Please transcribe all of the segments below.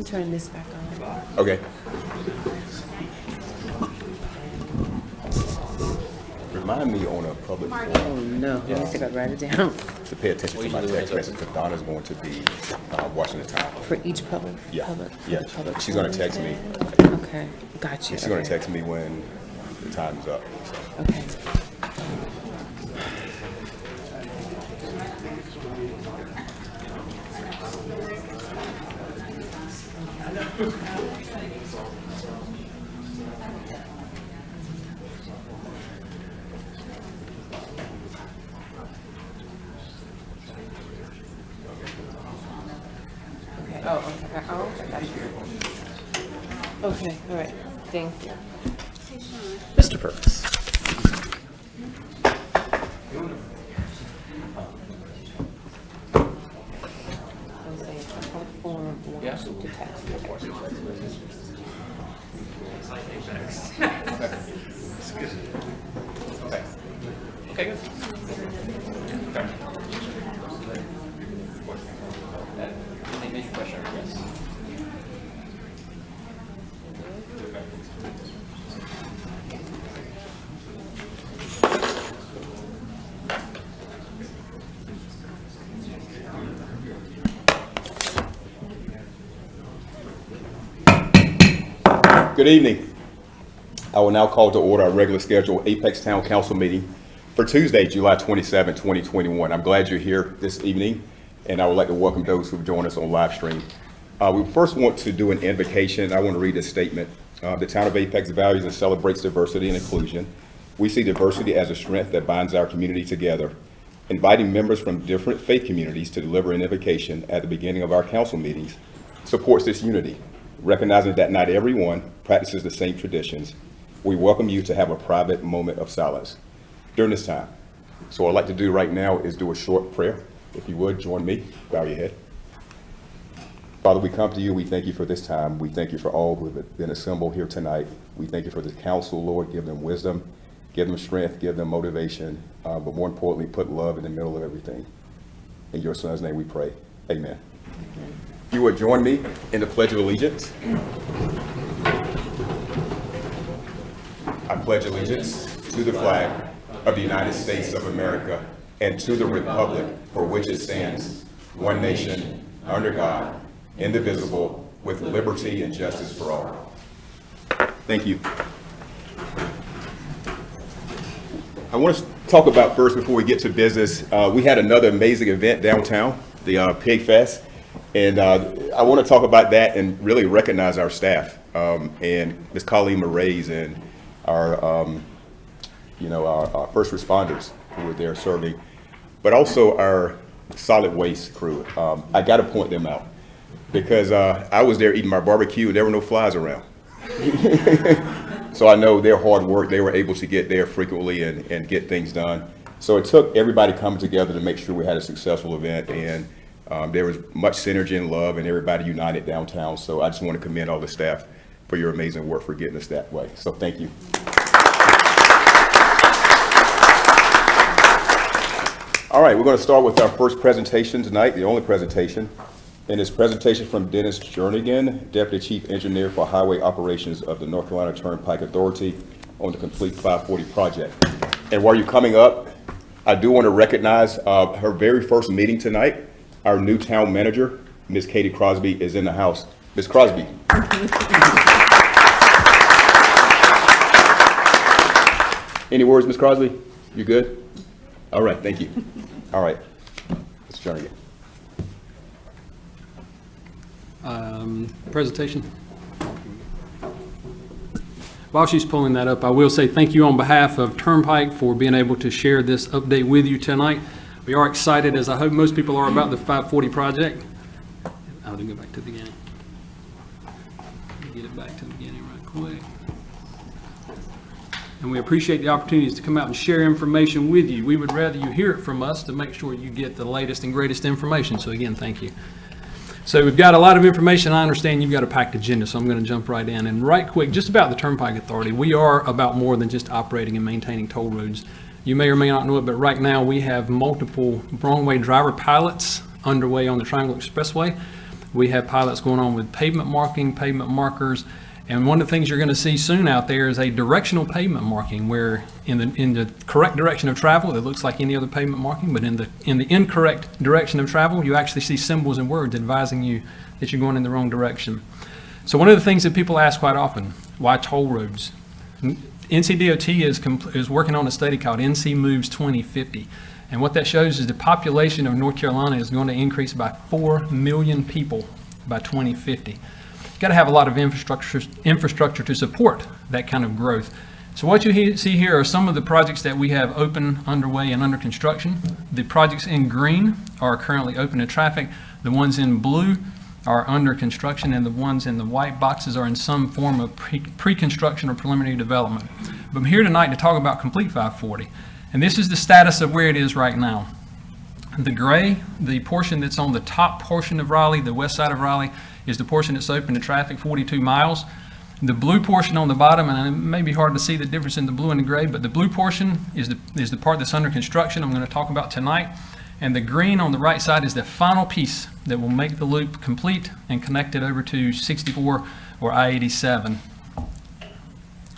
turn this back on. Okay. Remind me on a public forum Oh no, let me see if I write it down. to pay attention to my text message because Donna's going to be watching the time. For each public, Yeah, for yeah. the public She's gonna forum, text me. Okay, got you. She's going to okay. text me when the time's up. Okay. Okay. Oh, okay. Oh, I got you. Okay. All right. Thank you. Mr. Purvis. I'm saying public forum, to text. Okay, good. Good evening. I will now call to order our regular scheduled Apex Town Council meeting for Tuesday, July 27, 2021. I'm glad you're here this evening, and I would like to welcome those who've joined us on live stream. We first want to do an invocation. I want to read this statement. The town of Apex values and celebrates diversity and inclusion. We see diversity as a strength that binds our community together. Inviting members from different faith communities to deliver an invocation at the beginning of our council meetings supports this unity. Recognizing that not everyone practices the same traditions, we welcome you to have a private moment of silence during this time. So what I'd like to do right now is do a short prayer. If you would, join me, bow your head. Father, we come to you, we thank you for this time. We thank you for all who have been assembled here tonight. We thank you for this council, Lord. Give them wisdom, give them strength, give them motivation, but more importantly, put love in the middle of everything. In your son's name we pray, amen. If you would join me in the Pledge of Allegiance. I pledge allegiance to the flag of the United States of America and to the republic for which it stands, one nation, under God, indivisible, with liberty and justice for all. Thank you. I want to talk about first, before we get to business, we had another amazing event downtown, the Pig Fest. And I want to talk about that and really recognize our staff and Ms. Colleen Moraes and our, our first responders who were there serving, but also our solid waste crew. I got to point them out because I was there eating my barbecue and there were no flies around. So I know their hard work, they were able to get there frequently and get things done. So it took everybody coming together to make sure we had a successful event, and there was much synergy and love and everybody united downtown. So I just want to commend all the staff for your amazing work for getting us that way. So thank you. All right, we're going to start with our first presentation tonight, the only presentation. And it's presentation from Dennis Jernigan, Deputy Chief Engineer for Highway Operations of the North Carolina Turnpike Authority on the Complete 540 project. And while you're coming up, I do want to recognize her very first meeting tonight. Our new town manager, Ms. Katie Crosby, is in the house. Ms. Crosby. Any words, Ms. Crosby? You good? All right, thank you. All right, Mr. Jernigan. Presentation. While she's pulling that up, I will say thank you on behalf of Turnpike for being able to share this update with you tonight. We are excited, as I hope most people are, about the 540 project. I'll go back to the beginning. Get it back to the beginning right quick. And we appreciate the opportunities to come out and share information with you. We would rather you hear it from us to make sure you get the latest and greatest information. So again, thank you. So we've got a lot of information. I understand you've got a packed agenda, so I'm going to jump right in. And right quick, just about the Turnpike Authority, we are about more than just operating and maintaining toll roads. You may or may not know it, but right now we have multiple wrong-way driver pilots underway on the Triangle Expressway. We have pilots going on with pavement marking, pavement markers, and one of the things you're going to see soon out there is a directional pavement marking, where in the correct direction of travel, it looks like any other pavement marking, but in the incorrect direction of travel, you actually see symbols and words advising you that you're going in the wrong direction. So one of the things that people ask quite often, why toll roads? NCDOT is working on a study called NC Moves 2050. And what that shows is the population of North Carolina is going to increase by 4 million people by 2050. You've got to have a lot of infrastructure to support that kind of growth. So what you see here are some of the projects that we have open, underway, and under construction. The projects in green are currently open to traffic. The ones in blue are under construction, and the ones in the white boxes are in some form of pre-construction or preliminary development. But I'm here tonight to talk about Complete 540, and this is the status of where it is right now. The gray, the portion that's on the top portion of Raleigh, the west side of Raleigh, is the portion that's open to traffic, 42 miles. The blue portion on the bottom, and it may be hard to see the difference in the blue and the gray, but the blue portion is the part that's under construction I'm going to talk about tonight. And the green on the right side is the final piece that will make the loop complete and connect it over to 64 or I-87.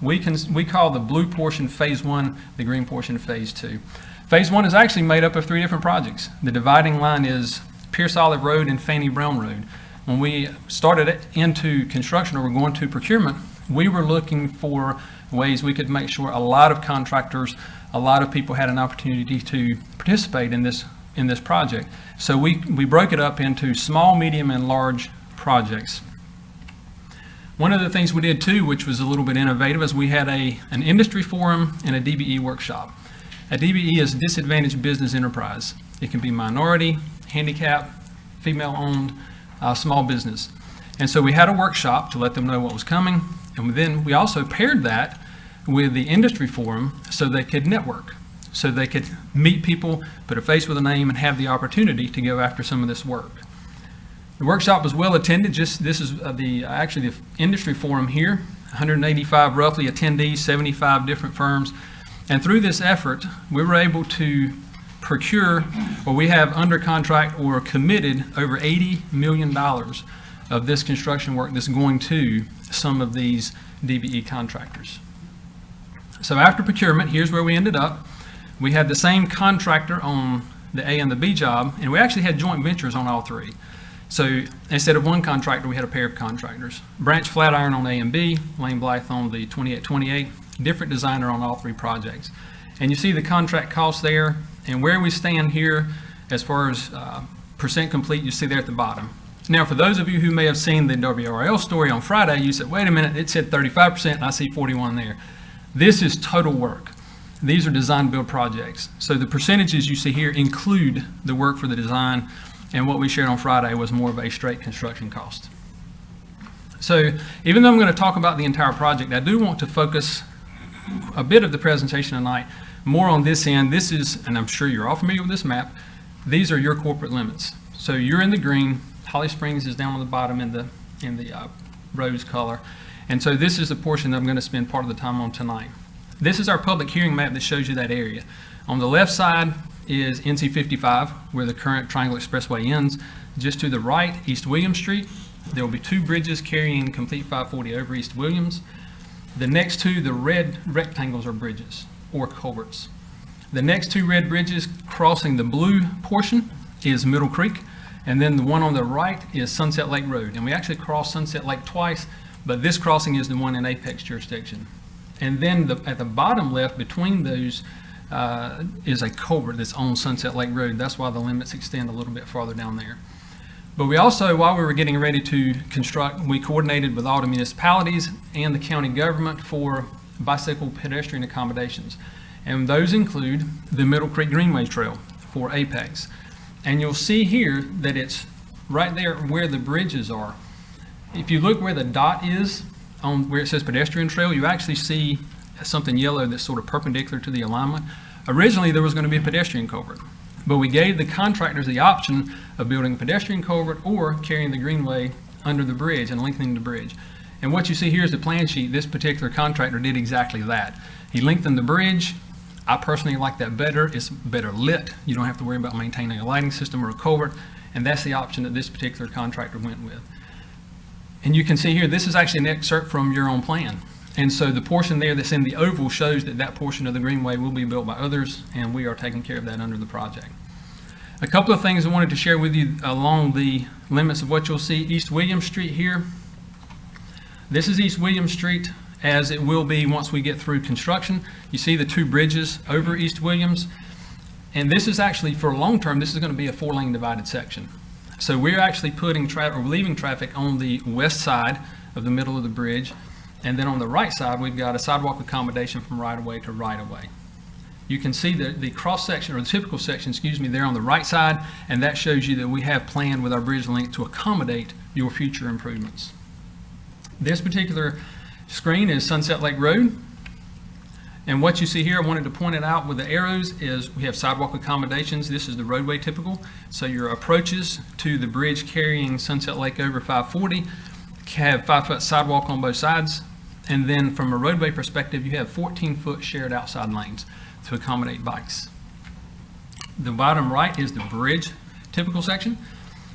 We call the blue portion Phase 1, the green portion Phase 2. Phase 1 is actually made up of 3 different projects. The dividing line is Pierce Olive Road and Fannie Brown Road. When we started it into construction, or we're going to procurement, we were looking for ways we could make sure a lot of contractors, a lot of people had an opportunity to participate in this project. So we broke it up into small, medium, and large projects. One of the things we did too, which was a little bit innovative, is we had an industry forum and a DBE workshop. A DBE is disadvantaged business enterprise. It can be minority, handicap, female-owned, small business. And so we had a workshop to let them know what was coming, and then we also paired that with the industry forum so they could network, so they could meet people, put a face with a name, and have the opportunity to go after some of this work. The workshop was well attended. This is actually the industry forum here, 185 roughly attendees, 75 different firms. And through this effort, we were able to procure, or we have under contract or committed over $80 million of this construction work that's going to some of these DBE contractors. So after procurement, here's where we ended up. We had the same contractor on the A and the B job, and we actually had joint ventures on all 3. So instead of one contractor, we had a pair of contractors. Branch Flatiron on A and B, Lane Blythe on the 2828, different designer on all 3 projects. And you see the contract cost there, and where we stand here as far as percent complete, you see there at the bottom. Now, for those of you who may have seen the WRL story on Friday, you said, wait a minute, it said 35%, and I see 41 there. This is total work. These are design build projects. So the percentages you see here include the work for the design, and what we shared on Friday was more of a straight construction cost. So even though I'm going to talk about the entire project, I do want to focus a bit of the presentation tonight more on this end. This is, and I'm sure you're all familiar with this map, these are your corporate limits. So you're in the green, Holly Springs is down on the bottom in the rose color. And so this is the portion that I'm going to spend part of the time on tonight. This is our public hearing map that shows you that area. On the left side is NC 55, where the current Triangle Expressway ends. Just to the right, East Williams Street. There will be 2 bridges carrying Complete 540 over East Williams. The next 2, the red rectangles, are bridges or culverts. The next 2 red bridges crossing the blue portion is Middle Creek, and then the one on the right is Sunset Lake Road. And we actually cross Sunset Lake twice, but this crossing is the one in Apex jurisdiction. And then at the bottom left between those is a culvert that's on Sunset Lake Road. That's why the limits extend a little bit farther down there. But we also, while we were getting ready to construct, we coordinated with all the municipalities and the county government for bicycle pedestrian accommodations. And those include the Middle Creek Greenway Trail for Apex. And you'll see here that it's right there where the bridges are. If you look where the dot is, on where it says pedestrian trail, you actually see something yellow that's sort of perpendicular to the alignment. Originally, there was going to be a pedestrian culvert, but we gave the contractors the option of building a pedestrian culvert or carrying the greenway under the bridge and lengthening the bridge. And what you see here is the plan sheet. This particular contractor did exactly that. He lengthened the bridge. I personally like that better. It's better lit. You don't have to worry about maintaining a lighting system or a culvert. and that's the option that this particular contractor went with. And you can see here, this is actually an excerpt from your own plan. And so the portion there that's in the oval shows that that portion of the greenway will be built by others, and we are taking care of that under the project. A couple of things I wanted to share with you along the limits of what you'll see. East William Street here. This is East William Street as it will be once we get through construction. You see the two bridges over East Williams. And this is actually, for long term, this is going to be a 4-lane divided section. So we're actually putting traffic, or leaving traffic on the west side of the middle of the bridge. And then on the right side, we've got a sidewalk accommodation from right-of-way to right-of-way. You can see the cross section, or the typical section, excuse me, there on the right side, and that shows you that we have planned with our bridge link to accommodate your future improvements. This particular screen is Sunset Lake Road. And what you see here, I wanted to point it out with the arrows, is we have sidewalk accommodations. This is the roadway typical. So your approaches to the bridge carrying Sunset Lake over 540 have 5-foot sidewalk on both sides. And then from a roadway perspective, you have 14-foot shared outside lanes to accommodate bikes. The bottom right is the bridge typical section.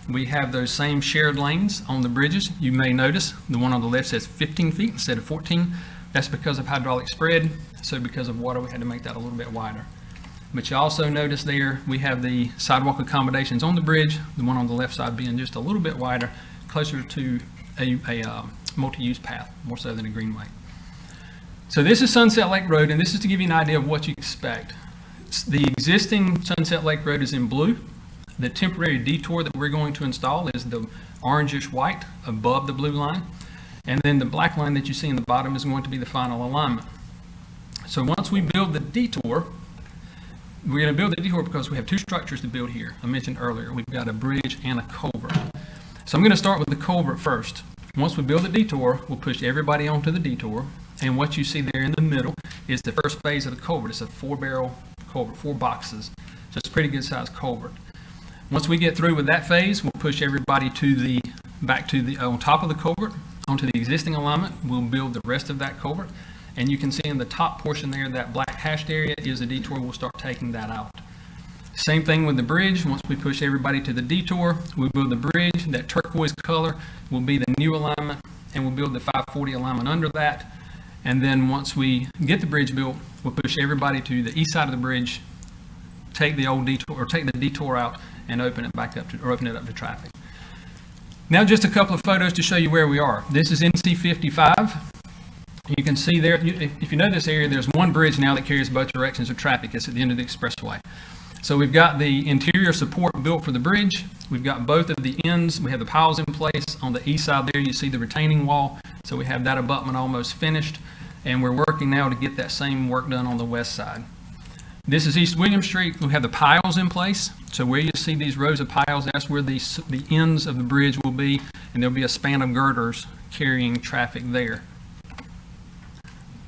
We have those same shared lanes on the bridges. You may notice the one on the left says 15 feet instead of 14. That's because of hydraulic spread. So because of water, we had to make that a little bit wider. But you also notice there, we have the sidewalk accommodations on the bridge, the one on the left side being just a little bit wider, closer to a multi-use path, more so than a greenway. So this is Sunset Lake Road, and this is to give you an idea of what you expect. The existing Sunset Lake Road is in blue. The temporary detour that we're going to install is the orangish white above the blue line. And then the black line that you see in the bottom is going to be the final alignment. So once we build the detour, we're going to build the detour because we have two structures to build here. I mentioned earlier, we've got a bridge and a culvert. So I'm going to start with the culvert first. Once we build the detour, we'll push everybody onto the detour. And what you see there in the middle is the first phase of the culvert. It's a 4-barrel culvert, 4 boxes. So it's a pretty good sized culvert. Once we get through with that phase, we'll push everybody back to the on top of the culvert, onto the existing alignment. We'll build the rest of that culvert. And you can see in the top portion there, that black hashed area is a detour. We'll start taking that out. Same thing with the bridge. Once we push everybody to the detour, we'll build the bridge. That turquoise color will be the new alignment, and we'll build the 540 alignment under that. And then once we get the bridge built, we'll push everybody to the east side of the bridge, take the old detour, or take the detour out, and open it back up or open it up to traffic. Now just a couple of photos to show you where we are. This is NC 55. You can see there, if you know this area, there's one bridge now that carries both directions of traffic. It's at the end of the expressway. So we've got the interior support built for the bridge. We've got both of the ends. We have the piles in place. On the east side there, you see the retaining wall. So we have that abutment almost finished. And we're working now to get that same work done on the west side. This is East William Street. We have the piles in place. So where you see these rows of piles, that's where the ends of the bridge will be. And there'll be a span of girders carrying traffic there.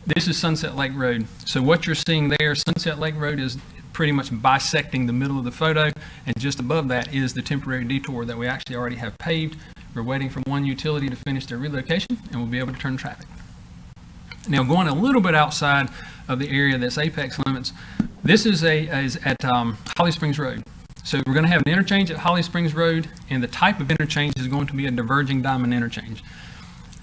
This is Sunset Lake Road. So what you're seeing there, Sunset Lake Road is pretty much bisecting the middle of the photo, and just above that is the temporary detour that we actually already have paved. We're waiting for one utility to finish their relocation, and we'll be able to turn traffic. Now going a little bit outside of the area that's apex limits, this is at Holly Springs Road. So we're going to have an interchange at Holly Springs Road, and the type of interchange is going to be a diverging diamond interchange.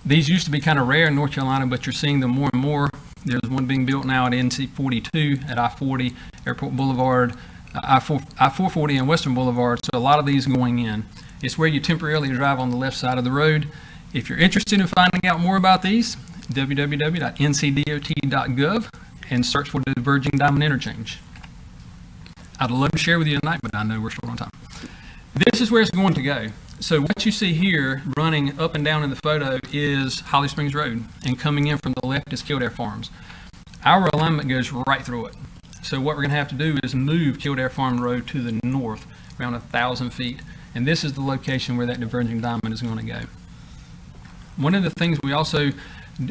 These used to be kind of rare in North Carolina, but you're seeing them more and more. There's one being built now at NC 42, at I-40, Airport Boulevard, I-440, and Western Boulevard. So a lot of these going in. It's where you temporarily drive on the left side of the road. If you're interested in finding out more about these, www.ncdot.gov and search for the diverging diamond interchange. I'd love to share with you tonight, but I know we're short on time. This is where it's going to go. So what you see here running up and down in the photo is Holly Springs Road, and coming in from the left is Kildare Farms. Our alignment goes right through it. So what we're going to have to do is move Kildare Farm Road to the north, around 1,000 feet. And this is the location where that diverging diamond is going to go. One of the things we also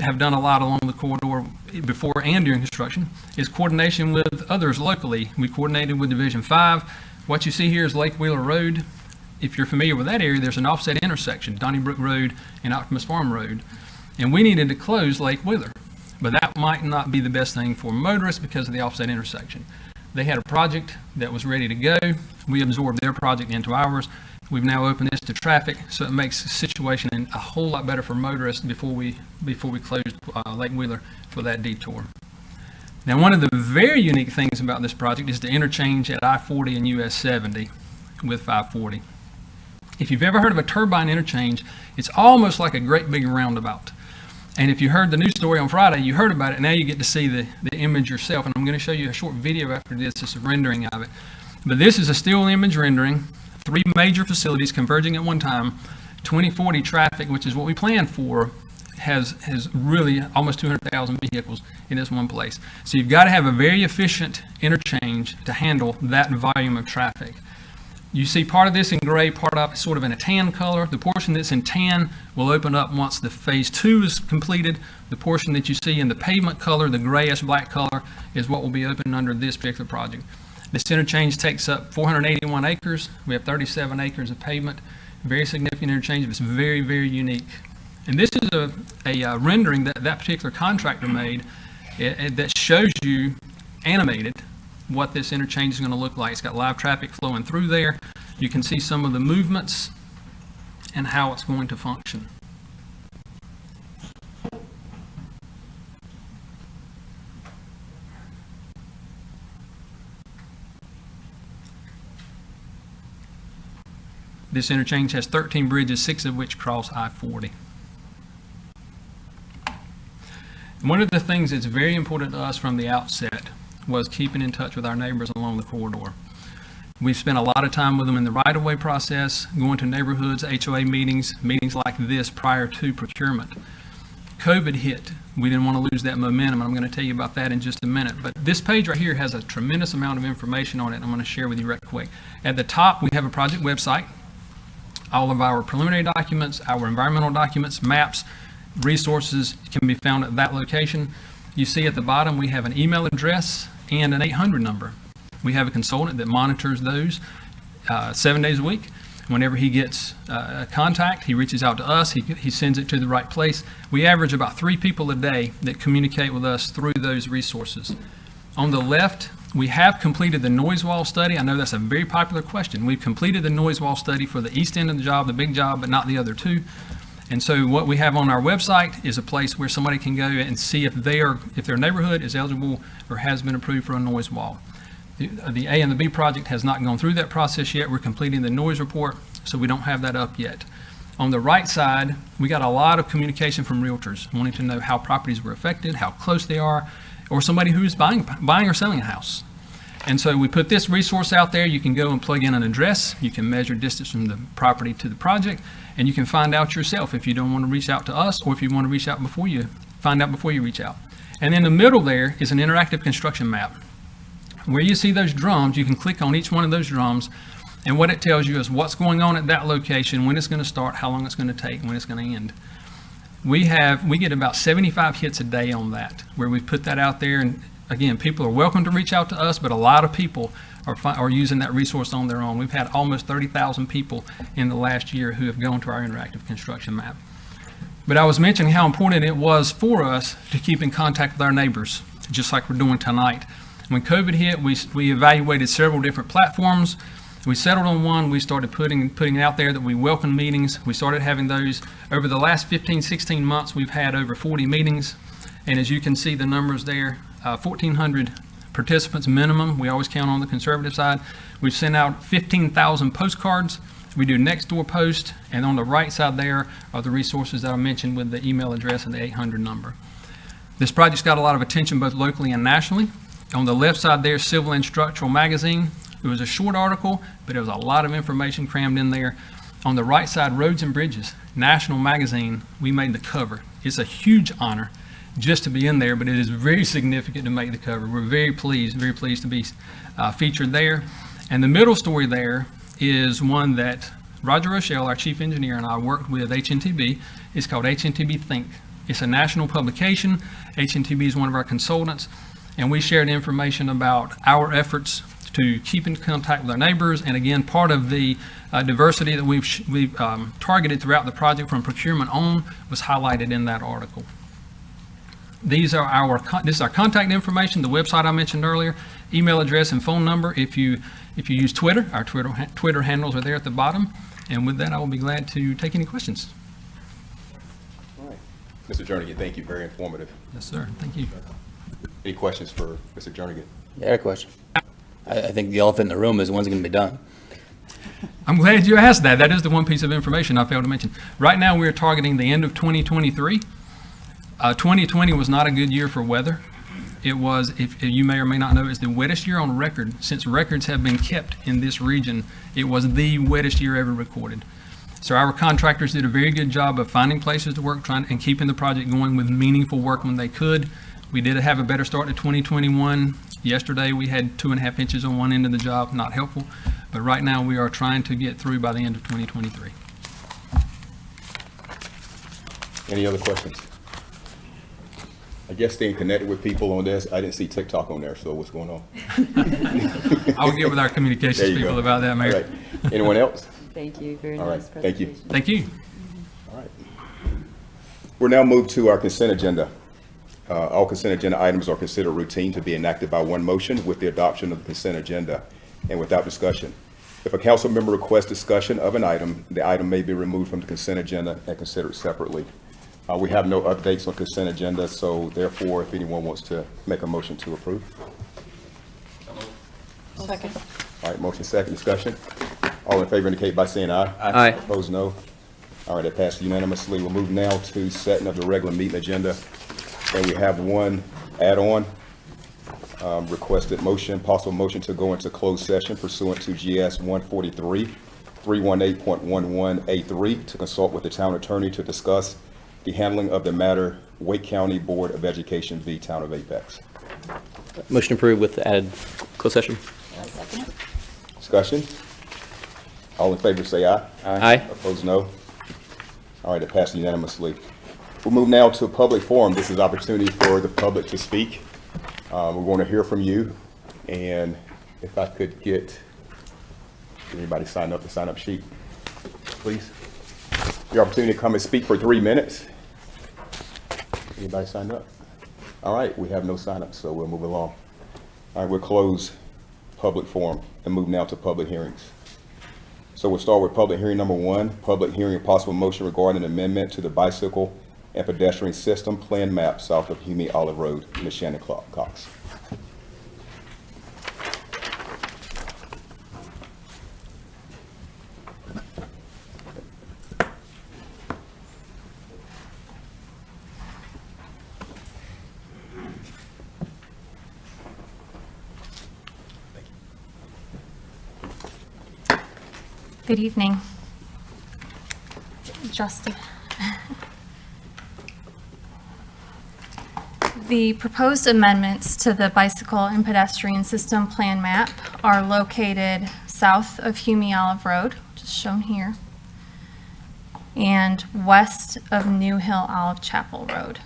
have done a lot along the corridor before and during construction is coordination with others locally. We coordinated with Division 5. What you see here is Lake Wheeler Road. If you're familiar with that area, there's an offset intersection, Donnybrook Road and Optimus Farm Road. And we needed to close Lake Wheeler, but that might not be the best thing for motorists because of the offset intersection. They had a project that was ready to go. We absorbed their project into ours. We've now opened this to traffic, so it makes the situation a whole lot better for motorists before we closed Lake Wheeler for that detour. Now, one of the very unique things about this project is the interchange at I-40 and US 70 with 540. If you've ever heard of a turbine interchange, it's almost like a great big roundabout. And if you heard the news story on Friday, you heard about it. Now you get to see the image yourself. And I'm going to show you a short video after this. It's a rendering of it. But this is a still image rendering. 3 major facilities converging at one time. 2040 traffic, which is what we planned for, has really almost 200,000 vehicles in this one place. So you've got to have a very efficient interchange to handle that volume of traffic. You see part of this in gray, part of it sort of in a tan color. The portion that's in tan will open up once the phase 2 is completed. The portion that you see in the pavement color, the grayish black color, is what will be open under this particular project. This interchange takes up 481 acres. We have 37 acres of pavement. Very significant interchange. It's very, very unique. And this is a rendering that particular contractor made that shows you animated what this interchange is going to look like. It's got live traffic flowing through there. You can see some of the movements and how it's going to function. This interchange has 13 bridges, 6 of which cross I-40. One of the things that's very important to us from the outset was keeping in touch with our neighbors along the corridor. We've spent a lot of time with them in the right-of-way process, going to neighborhoods, HOA meetings like this prior to procurement. COVID hit. We didn't want to lose that momentum, and I'm going to tell you about that in just a minute. But this page right here has a tremendous amount of information on it I'm going to share with you right quick. At the top, we have a project website. All of our preliminary documents, our environmental documents, maps, resources can be found at that location. You see at the bottom we have an email address and an 800 number. We have a consultant that monitors those 7 days a week. Whenever he gets a contact, he reaches out to us, he sends it to the right place. We average about 3 people a day that communicate with us through those resources. On the left, we have completed the noise wall study. I know that's a very popular question. We've completed the noise wall study for the east end of the job, the big job, but not the other 2. And so what we have on our website is a place where somebody can go and see if their neighborhood is eligible or has been approved for a noise wall. The A and the B project has not gone through that process yet. We're completing the noise report, so we don't have that up yet. On the right side, we got a lot of communication from realtors wanting to know how properties were affected, how close they are, or somebody who's buying or selling a house. And so we put this resource out there. You can go and plug in an address. You can measure distance from the property to the project, and you can find out yourself if you don't want to reach out to us or if you want to reach out before you find out before you reach out. And in the middle there is an interactive construction map. Where you see those drums, you can click on each one of those drums, and what it tells you is what's going on at that location, when it's going to start, how long it's going to take, and when it's going to end. We get about 75 hits a day on that, where we've put that out there. And again, people are welcome to reach out to us, but a lot of people are using that resource on their own. We've had almost 30,000 people in the last year who have gone to our interactive construction map. But I was mentioning how important it was for us to keep in contact with our neighbors, just like we're doing tonight. When COVID hit, we evaluated several different platforms. We settled on one. We started putting it out there that we welcome meetings. We started having those. Over the last 15, 16 months, we've had over 40 meetings. And as you can see the numbers there, 1,400 participants minimum. We always count on the conservative side. We've sent out 15,000 postcards. We do next door post, and on the right side there are the resources that I mentioned with the email address and the 800 number. This project's got a lot of attention both locally and nationally. On the left side there, Civil and Structural Magazine. It was a short article, but it was a lot of information crammed in there. On the right side, Roads and Bridges, National Magazine, we made the cover. It's a huge honor just to be in there, but it is very significant to make the cover. We're very pleased to be featured there. And the middle story there is one that Roger Rochelle, our chief engineer, and I worked with HNTB. It's called HNTB Think. It's a national publication. HNTB is one of our consultants, and we shared information about our efforts to keep in contact with our neighbors. And again, part of the diversity that we've targeted throughout the project from procurement on was highlighted in that article. This is our contact information, the website I mentioned earlier, email address and phone number. If you use Twitter, our Twitter handles are there at the bottom. And with that, I will be glad to take any questions. All right. Mr. Jernigan, thank you. Very informative. Yes, sir. Thank you. Any questions for Mr. Jernigan? Yeah, I got a question. I think the elephant in the room is when's it going to be done? I'm glad you asked that. That is the one piece of information I failed to mention. Right now, we're targeting the end of 2023. 2020 was not a good year for weather. It was, if you may or may not know, it's the wettest year on record since records have been kept in this region. It was the wettest year ever recorded. So our contractors did a very good job of finding places to work, and keeping the project going with meaningful work when they could. We did have a better start to 2021. Yesterday, we had 2.5 inches on one end of the job, not helpful. But right now, we are trying to get through by the end of 2023. Any other questions? I guess staying connected with people on this. I didn't see TikTok on there, so what's going on? I'll get with our communications There you people go. about that, All Mayor. right. Anyone else? Thank you, very All right, nice thank you. presentation. Thank you. All right. We're now moved to our consent agenda. All consent agenda items are considered routine to be enacted by one motion with the adoption of the consent agenda and without discussion. If a council member requests discussion of an item, the item may be removed from the consent agenda and considered separately. We have no updates on consent agenda, so therefore, if anyone wants to make a motion to approve. Second. All right, motion second, discussion. All in favor indicate by saying aye. Aye. Opposed, no. All right, that passed unanimously. We'll move now to setting of the regular meeting agenda. And we have one add-on, requested motion, possible motion to go into closed session pursuant to GS 143, 318.11A3 to consult with the town attorney to discuss the handling of the matter, Wake County Board of Education v. Town of Apex. Motion approved with the added closed session. I'll second it. Discussion? All in favor say aye. Aye. Opposed, no. All right, it passed unanimously. We'll move now to a public forum. This is opportunity for the public to speak. We want to hear from you. And if I could get anybody sign up, the sign-up sheet, please. Your opportunity to come and speak for 3 minutes. Anybody signed up? All right, we have no sign-ups, so we'll move along. All right, we'll close public forum and move now to public hearings. So we'll start with public hearing number 1, public hearing and possible motion regarding an amendment to the bicycle and pedestrian system plan map south of Hume Olive Road. Ms. Shannon Cox. Good evening. Justin. The proposed amendments to the bicycle and pedestrian system plan map are located south of Hume Olive Road, which is shown here, and west of New Hill Olive Chapel Road.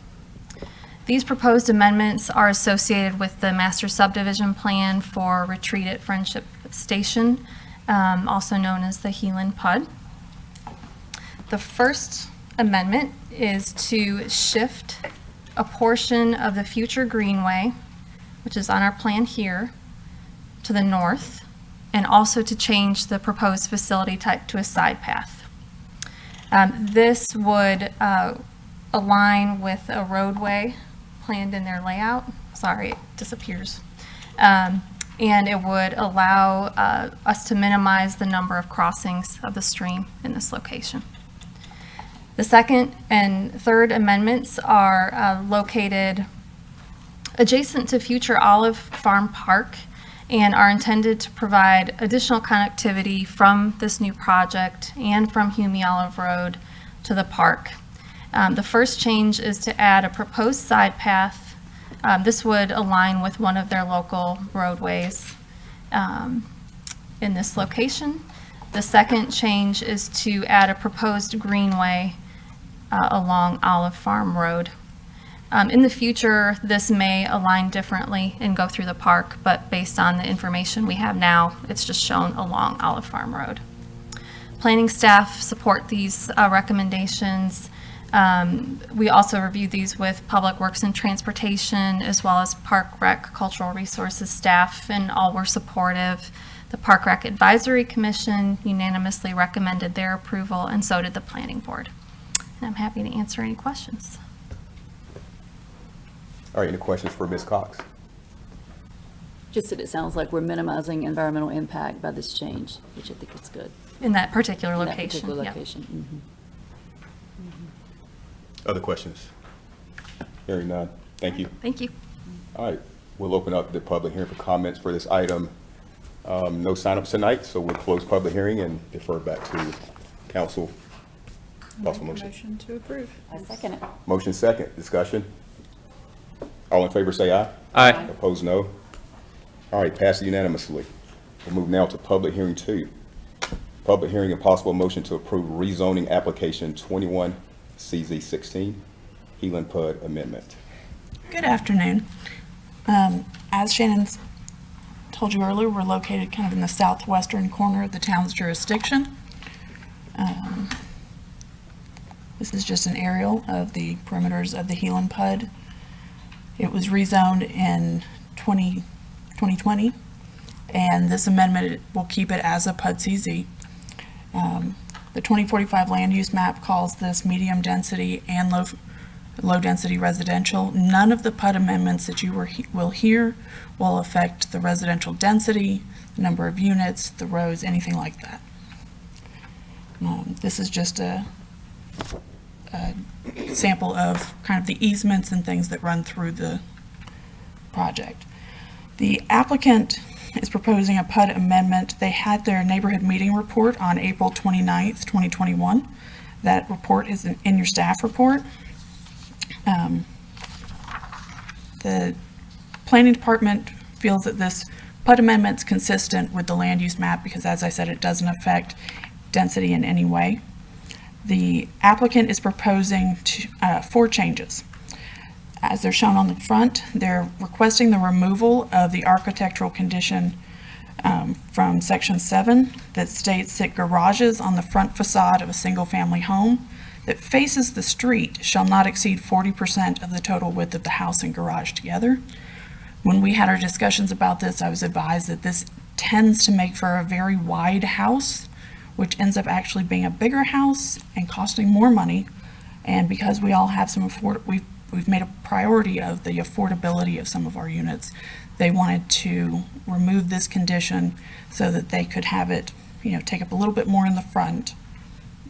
These proposed amendments are associated with the master subdivision plan for Retreat at Friendship Station, also known as the Highline PUD. The first amendment is to shift a portion of the future greenway, which is on our plan here, to the north, and also to change the proposed facility type to a side path. This would align with a roadway planned in their layout. Sorry, it disappears. And it would allow us to minimize the number of crossings of the stream in this location. The second and third amendments are located adjacent to future Olive Farm Park and are intended to provide additional connectivity from this new project and from Hume Olive Road to the park. The first change is to add a proposed side path. This would align with one of their local roadways in this location. The second change is to add a proposed greenway along Olive Farm Road. In the future, this may align differently and go through the park, but based on the information we have now, it's just shown along Olive Farm Road. Planning staff support these recommendations. We also review these with Public Works and Transportation, as well as Park Rec, Cultural Resources staff, and all were supportive. The The Park Rec Advisory Commission unanimously recommended their approval, and so did the Planning Board. And I'm happy to answer any questions. All right, any questions for Ms. Cox? Just that it sounds like we're minimizing environmental impact by this change, which I think is good. In that particular In that location, particular yep. location. Other questions? Hearing none. Thank you. Thank you. All right, we'll open up the public hearing for comments for this item. No signups tonight, so we'll close public hearing and defer back to council. Possible motion. Motion to approve. I second it. Motion second, discussion. All in favor say aye. Aye. Opposed, no. All right, passed unanimously. We'll move now to public hearing 2. Public hearing and possible motion to approve rezoning application 21 CZ 16, Healing PUD amendment. Good afternoon. As Shannon told you earlier, we're located kind of in the southwestern corner of the town's jurisdiction. This is just an aerial of the perimeters of the Healing PUD. It was rezoned in 2020, and this amendment will keep it as a PUD CZ. The 2045 land use map calls this medium density and low density residential. None of the PUD amendments that you will hear will affect the residential density, the number of units, the roads, anything like that. This is just a sample of kind of the easements and things that run through the project. The applicant is proposing a PUD amendment. They had their neighborhood meeting report on April 29th, 2021. That report is in your staff report. The planning department feels that this PUD amendment is consistent with the land use map because, as I said, it doesn't affect density in any way. The applicant is proposing 4 changes. As they're shown on the front, they're requesting the removal of the architectural condition from section 7 that states that garages on the front facade of a single-family home that faces the street shall not exceed 40% of the total width of the house and garage together. When we had our discussions about this, I was advised that this tends to make for a very wide house, which ends up actually being a bigger house and costing more money. And because we all have some we've made a priority of the affordability of some of our units, they wanted to remove this condition so that they could have it, take up a little bit more in the front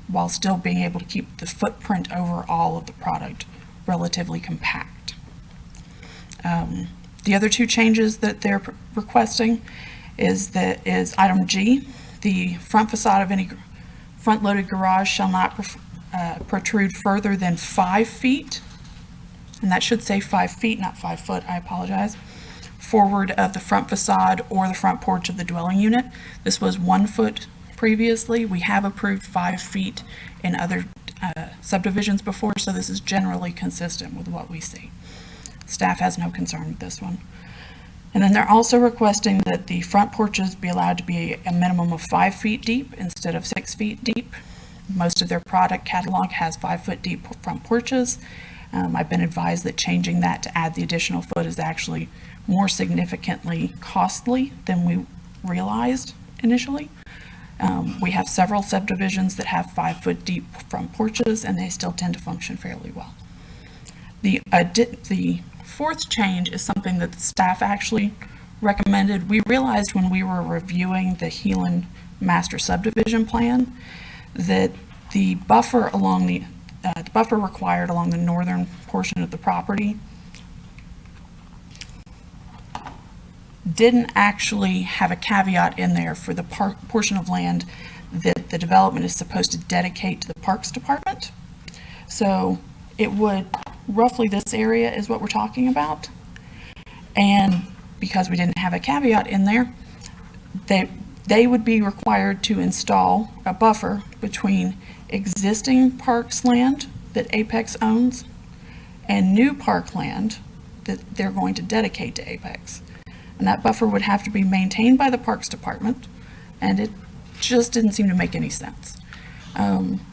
while still being able to keep the footprint overall of the product relatively compact. The other 2 changes that they're requesting is item G. The front facade of any front-loaded garage shall not protrude further than 5 feet, and that should say 5 feet, not 5 foot, I apologize, forward of the front facade or the front porch of the dwelling unit. This was 1 foot previously. We have approved 5 feet in other subdivisions before, so this is generally consistent with what we see. Staff has no concern with this one. And then they're also requesting that the front porches be allowed to be a minimum of 5 feet deep instead of 6 feet deep. Most of their product catalog has 5 foot deep front porches. I've been advised that changing that to add the additional foot is actually more significantly costly than we realized initially. We have several subdivisions that have 5 foot deep front porches, and they still tend to function fairly well. The 4th change is something that the staff actually recommended. We realized when we were reviewing the Healing Master Subdivision Plan that the buffer required along the northern portion of the property didn't actually have a caveat in there for the portion of land that the development is supposed to dedicate to the Parks Department. So it would, roughly this area is what we're talking about. And because we didn't have a caveat in there, they would be required to install a buffer between existing parks land that Apex owns and new park land that they're going to dedicate to Apex. And that buffer would have to be maintained by the Parks Department, and it just didn't seem to make any sense.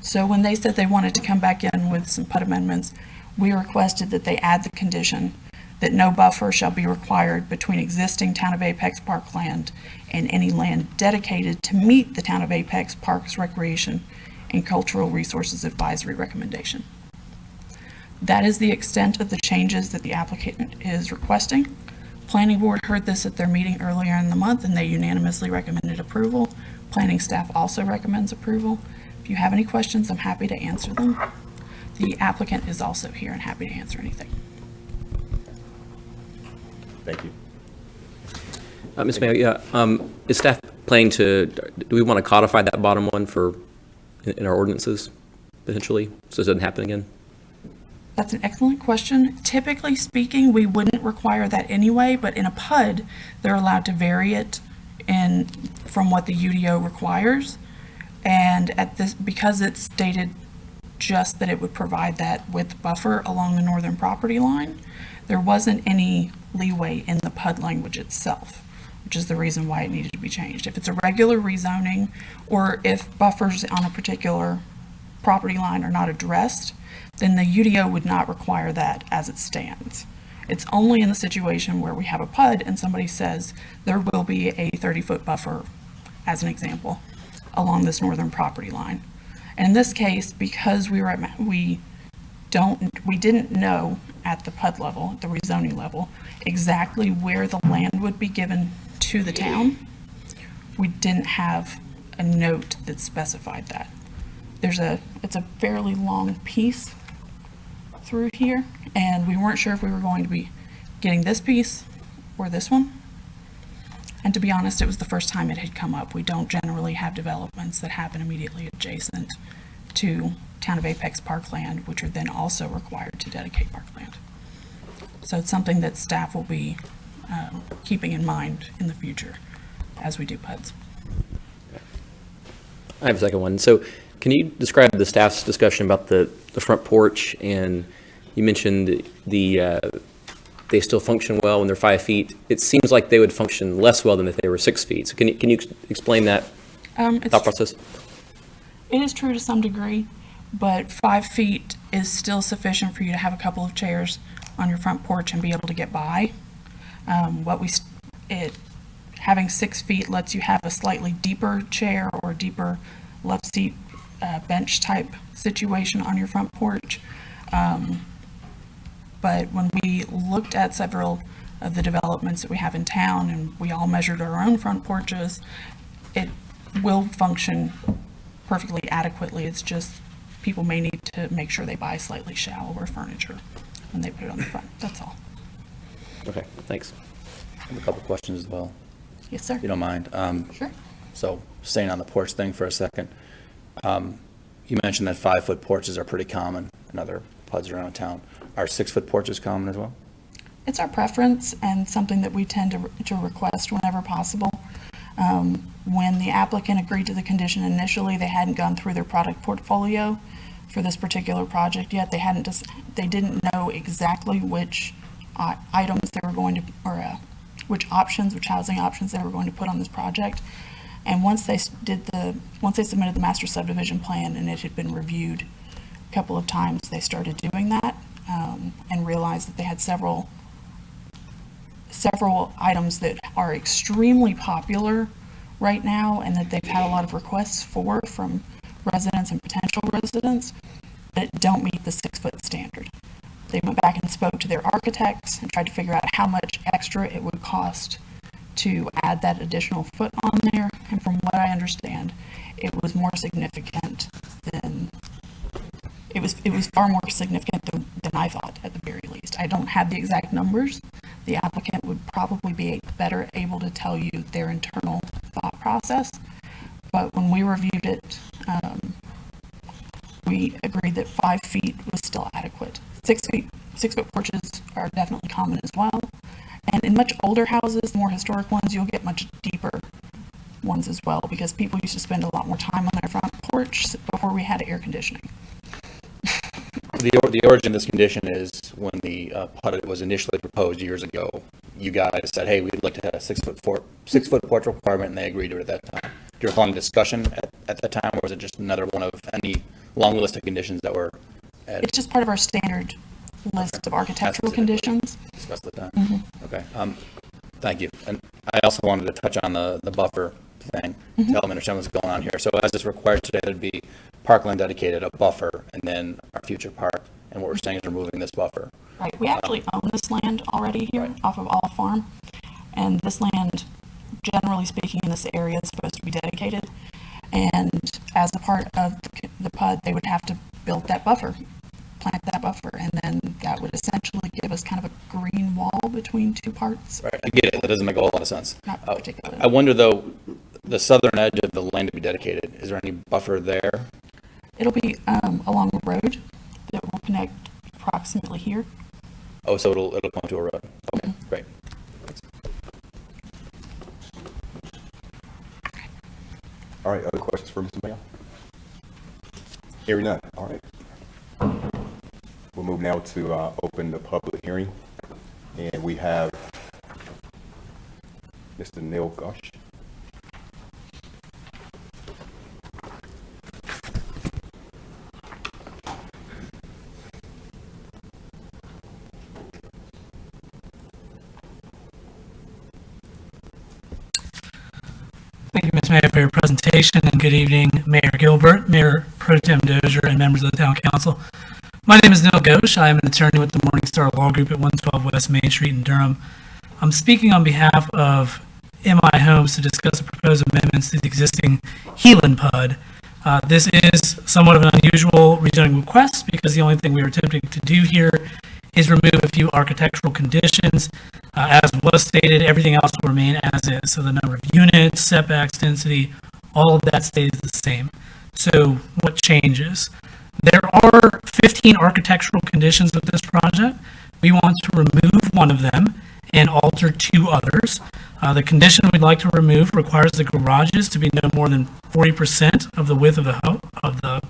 So when they said they wanted to come back in with some PUD amendments, we requested that they add the condition that no buffer shall be required between existing Town of Apex parkland and any land dedicated to meet the Town of Apex Parks Recreation and Cultural Resources Advisory recommendation. That is the extent of the changes that the applicant is requesting. Planning Board heard this at their meeting earlier in the month, and they unanimously recommended approval. Planning staff also recommends approval. If you have any questions, I'm happy to answer them. The applicant is also here and happy to answer anything. Thank you. Ms. Mayo, yeah, is staff planning to, do we want to codify that bottom one in our ordinances, potentially, so it doesn't happen again? That's an excellent question. Typically speaking, we wouldn't require that anyway, but in a PUD, they're allowed to vary it from what the UDO requires. And because it's stated just that it would provide that width buffer along the northern property line, there wasn't any leeway in the PUD language itself, which is the reason why it needed to be changed. If it's a regular rezoning, or if buffers on a particular property line are not addressed, then the UDO would not require that as it stands. It's only in the situation where we have a PUD and somebody says there will be a 30-foot buffer, as an example, along this northern property line. And in this case, because we didn't know at the PUD level, the rezoning level, exactly where the land would be given to the town, we didn't have a note that specified that. It's a fairly long piece through here, and we weren't sure if we were going to be getting this piece or this one. And to be honest, it was the first time it had come up. We don't generally have developments that happen immediately adjacent to Town of Apex parkland, which are then also required to dedicate parkland. So it's something that staff will be keeping in mind in the future as we do PUDs. I have a second one. So can you describe the staff's discussion about the front porch? And you mentioned they still function well when they're 5 feet. It seems like they would function less well than if they were 6 feet. So can you explain that thought process? It is true to some degree, but 5 feet is still sufficient for you to have a couple of chairs on your front porch and be able to get by. Having 6 feet lets you have a slightly deeper chair or deeper love seat bench type situation on your front porch. But when we looked at several of the developments that we have in town and we all measured our own front porches, it will function perfectly adequately. It's just people may need to make sure they buy slightly shallower furniture when they put it on the front. That's all. Okay, thanks. I have a couple questions as well, Yes, sir. if you don't mind. Sure. So staying on the porch thing for a second, you mentioned that 5-foot porches are pretty common in other PUDs around town. Are 6-foot porches common as well? It's our preference and something that we tend to request whenever possible. When the applicant agreed to the condition initially, they hadn't gone through their product portfolio for this particular project yet. They didn't know exactly which items they were going to, or which housing options they were going to put on this project. And once they submitted the master subdivision plan and it had been reviewed a couple of times, they started doing that and realized that they had several items that are extremely popular right now and that they've had a lot of requests from residents and potential residents that don't meet the 6-foot standard. They went back and spoke to their architects and tried to figure out how much extra it would cost to add that additional foot on there. And from what I understand, it was more significant than, it was far more significant than I thought at the very least. I don't have the exact numbers. The applicant would probably be better able to tell you their internal thought process. But when we reviewed it, we agreed that 5 feet was still adequate. 6-foot porches are definitely common as well. And in much older houses, more historic ones, you'll get much deeper ones as well, because people used to spend a lot more time on their front porch before we had air conditioning. The origin of this condition is when the PUD was initially proposed years ago. You guys said, hey, we'd like to have a 6-foot porch requirement, and they agreed to it at that time. Do you recall any discussion at that time, or was it just another one of any long list of conditions that were added? It's just part of our standard list of architectural conditions. Discuss the time. Okay. Thank you. And I also wanted to touch on the buffer thing to help them understand what's going on here. So as is required today, there'd be parkland dedicated, a buffer, and then our future park. And what we're saying is removing this buffer. Right, we actually own this land already here off of Olive Farm. And this land, generally speaking, in this area is supposed to be dedicated. And as a part of the PUD, they would have to build that buffer, plant that buffer, and then that would essentially give us kind of a green wall between two parts. Right. I get it. That doesn't make a whole lot of sense. Not particularly. I wonder, though, the southern edge of the land to be dedicated, is there any buffer there? It'll be along a road that will connect approximately here. Oh, so it'll come to a road. Okay, great. All right, other questions for Mr. Mayor? Hearing none, all right. We'll move now to open the public hearing. And we have Mr. Neil Gush. Thank you, Ms. Mayor, for your presentation, and good evening, Mayor Gilbert, Mayor Pro Tem Dozier, and members of the Town Council. My name is Neil Ghosh. I am an attorney with the Morningstar Law Group at 112 West Main Street in Durham. I'm speaking on behalf of MI Homes to discuss the proposed amendments to the existing Healan PUD. This is somewhat of an unusual rezoning request because the only thing we are attempting to do here is remove a few architectural conditions. As was stated, everything else will remain as is. So the number of units, setbacks, density, all of that stays the same. So what changes? There are 15 architectural conditions with this project. We want to remove one of them and alter two others. The condition we'd like to remove requires the garages to be no more than 40% of the width of the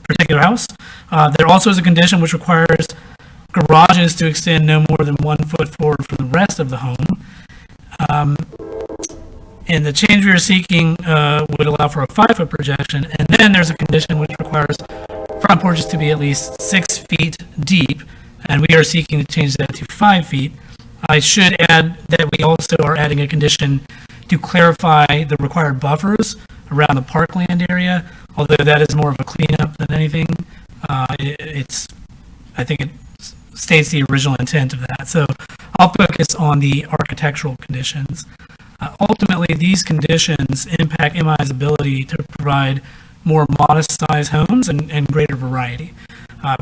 particular house. There also is a condition which requires garages to extend no more than 1 foot forward from the rest of the home. And the change we are seeking would allow for a 5-foot projection. And then there's a condition which requires front porches to be at least 6 feet deep. And we are seeking to change that to 5 feet. I should add that we also are adding a condition to clarify the required buffers around the parkland area. Although that is more of a cleanup than anything, I think it states the original intent of that. So I'll focus on the architectural conditions. Ultimately, these conditions impact MI's ability to provide more modest-sized homes and greater variety.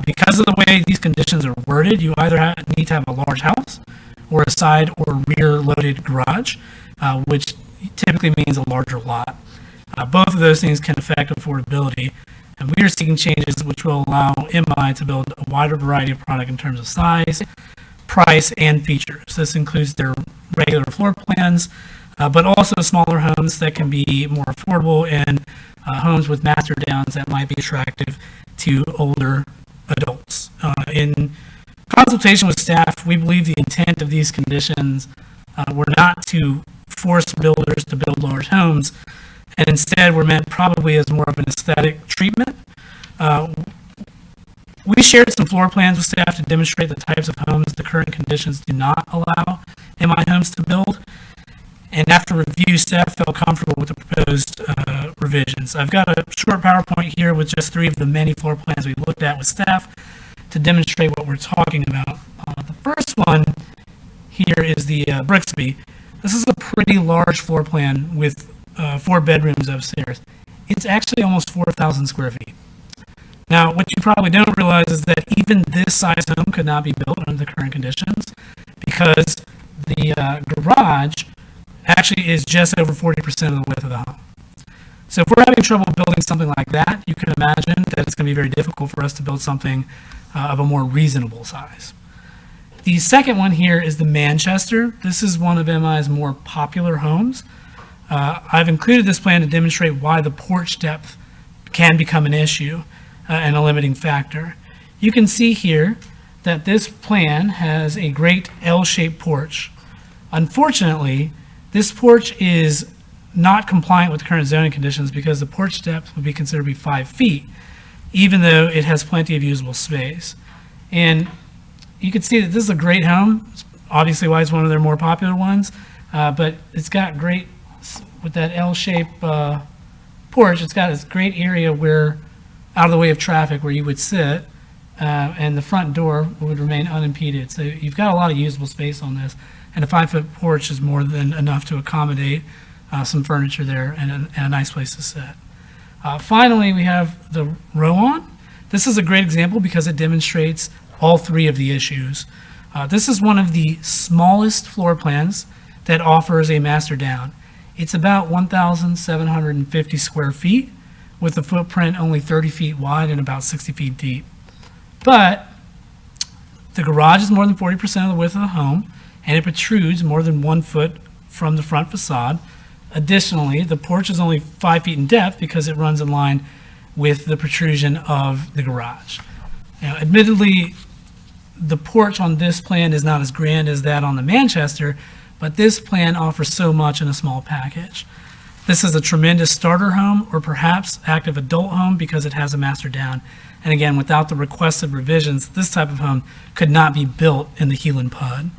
Because of the way these conditions are worded, you either need to have a large house or a side or rear-loaded garage, which typically means a larger lot. Both of those things can affect affordability, and we are seeking changes which will allow MI to build a wider variety of product in terms of size, price, and features. This includes their regular floor plans, but also smaller homes that can be more affordable and homes with master downs that might be attractive to older adults. In consultation with staff, we believe the intent of these conditions were not to force builders to build large homes, and instead were meant probably as more of an aesthetic treatment. We shared some floor plans with staff to demonstrate the types of homes the current conditions do not allow MI homes to build. And after review, staff felt comfortable with the proposed revisions. I've got a short PowerPoint here with just 3 of the many floor plans we looked at with staff to demonstrate what we're talking about. The first one here is the Brixby. This is a pretty large floor plan with 4 bedrooms upstairs. It's actually almost 4,000 square feet. Now, what you probably don't realize is that even this size home could not be built under the current conditions because the garage actually is just over 40% of the width of the home. So if we're having trouble building something like that, you can imagine that it's going to be very difficult for us to build something of a more reasonable size. The second one here is the Manchester. This is one of MI's more popular homes. I've included this plan to demonstrate why the porch depth can become an issue and a limiting factor. You can see here that this plan has a great L-shaped porch. Unfortunately, this porch is not compliant with current zoning conditions because the porch depth would be considered to be 5 feet, even though it has plenty of usable space. And you can see that this is a great home. It's obviously why it's one of their more popular ones, but it's got great, with that L-shaped porch, it's got this great area where, out of the way of traffic, where you would sit, and the front door would remain unimpeded. So you've got a lot of usable space on this, and a 5-foot porch is more than enough to accommodate some furniture there and a nice place to sit. Finally, we have the row-on. This is a great example because it demonstrates all three of the issues. This is one of the smallest floor plans that offers a master down. It's about 1,750 square feet with a footprint only 30 feet wide and about 60 feet deep. But the garage is more than 40% of the width of the home, and it protrudes more than 1 foot from the front facade. Additionally, the porch is only 5 feet in depth because it runs in line with the protrusion of the garage. Now, admittedly, the porch on this plan is not as grand as that on the Manchester, but this plan offers so much in a small package. This is a tremendous starter home or perhaps active adult home because it has a master down. And again, without the requested revisions, this type of home could not be built in the Highline PUD.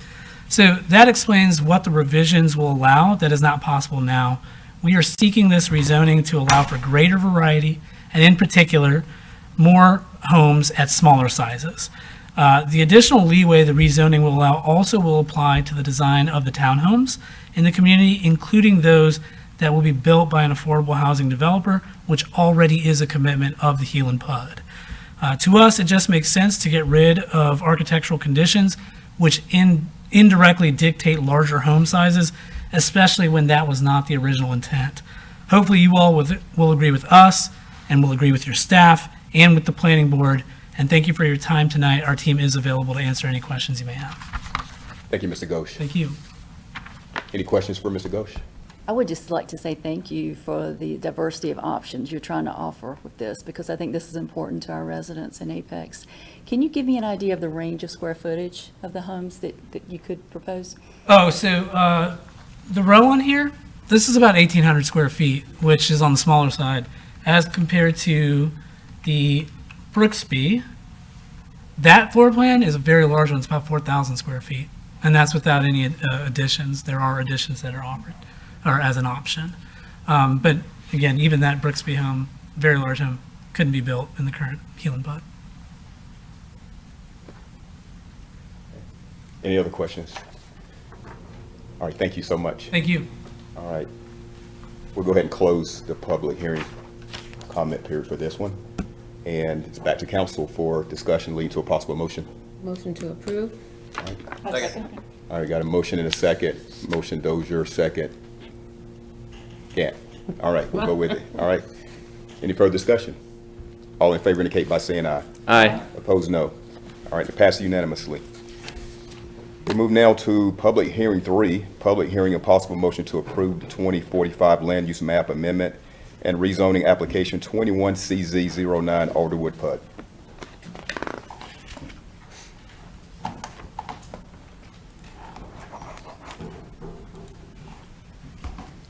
So that explains what the revisions will allow that is not possible now. We are seeking this rezoning to allow for greater variety and in particular, more homes at smaller sizes. The additional leeway the rezoning will allow also will apply to the design of the townhomes in the community, including those that will be built by an affordable housing developer, which already is a commitment of the Highline PUD. To us, it just makes sense to get rid of architectural conditions which indirectly dictate larger home sizes, especially when that was not the original intent. Hopefully you all will agree with us and will agree with your staff and with the planning board. And thank you for your time tonight. Our team is available to answer any questions you may have. Thank you, Mr. Ghosh. Thank you. Any questions for Mr. Ghosh? I would just like to say thank you for the diversity of options you're trying to offer with this, because I think this is important to our residents in Apex. Can you give me an idea of the range of square footage of the homes that you could propose? Oh, so the row on here, this is about 1,800 square feet, which is on the smaller side, as compared to the Brooksby. That floor plan is a very large one. It's about 4,000 square feet, and that's without any additions. There are additions that are offered or as an option. But again, even that Brooksby home, very large home, couldn't be built in the current Highline PUD. Any other questions? All right, thank you so much. Thank you. All right. We'll go ahead and close the public hearing comment period for this one. And it's back to council for discussion leading to a possible motion. Motion to approve? All right, got a motion and a second. Motion Dozier, second. Can't. All right, we'll go with it. All right. Any further discussion? All in favor indicate by saying aye. Aye. Opposed, no. All right, it passes unanimously. We move now to public hearing 3, public hearing and possible motion to approve the 2045 land use map amendment and rezoning application 21CZ09 Alderwood PUD.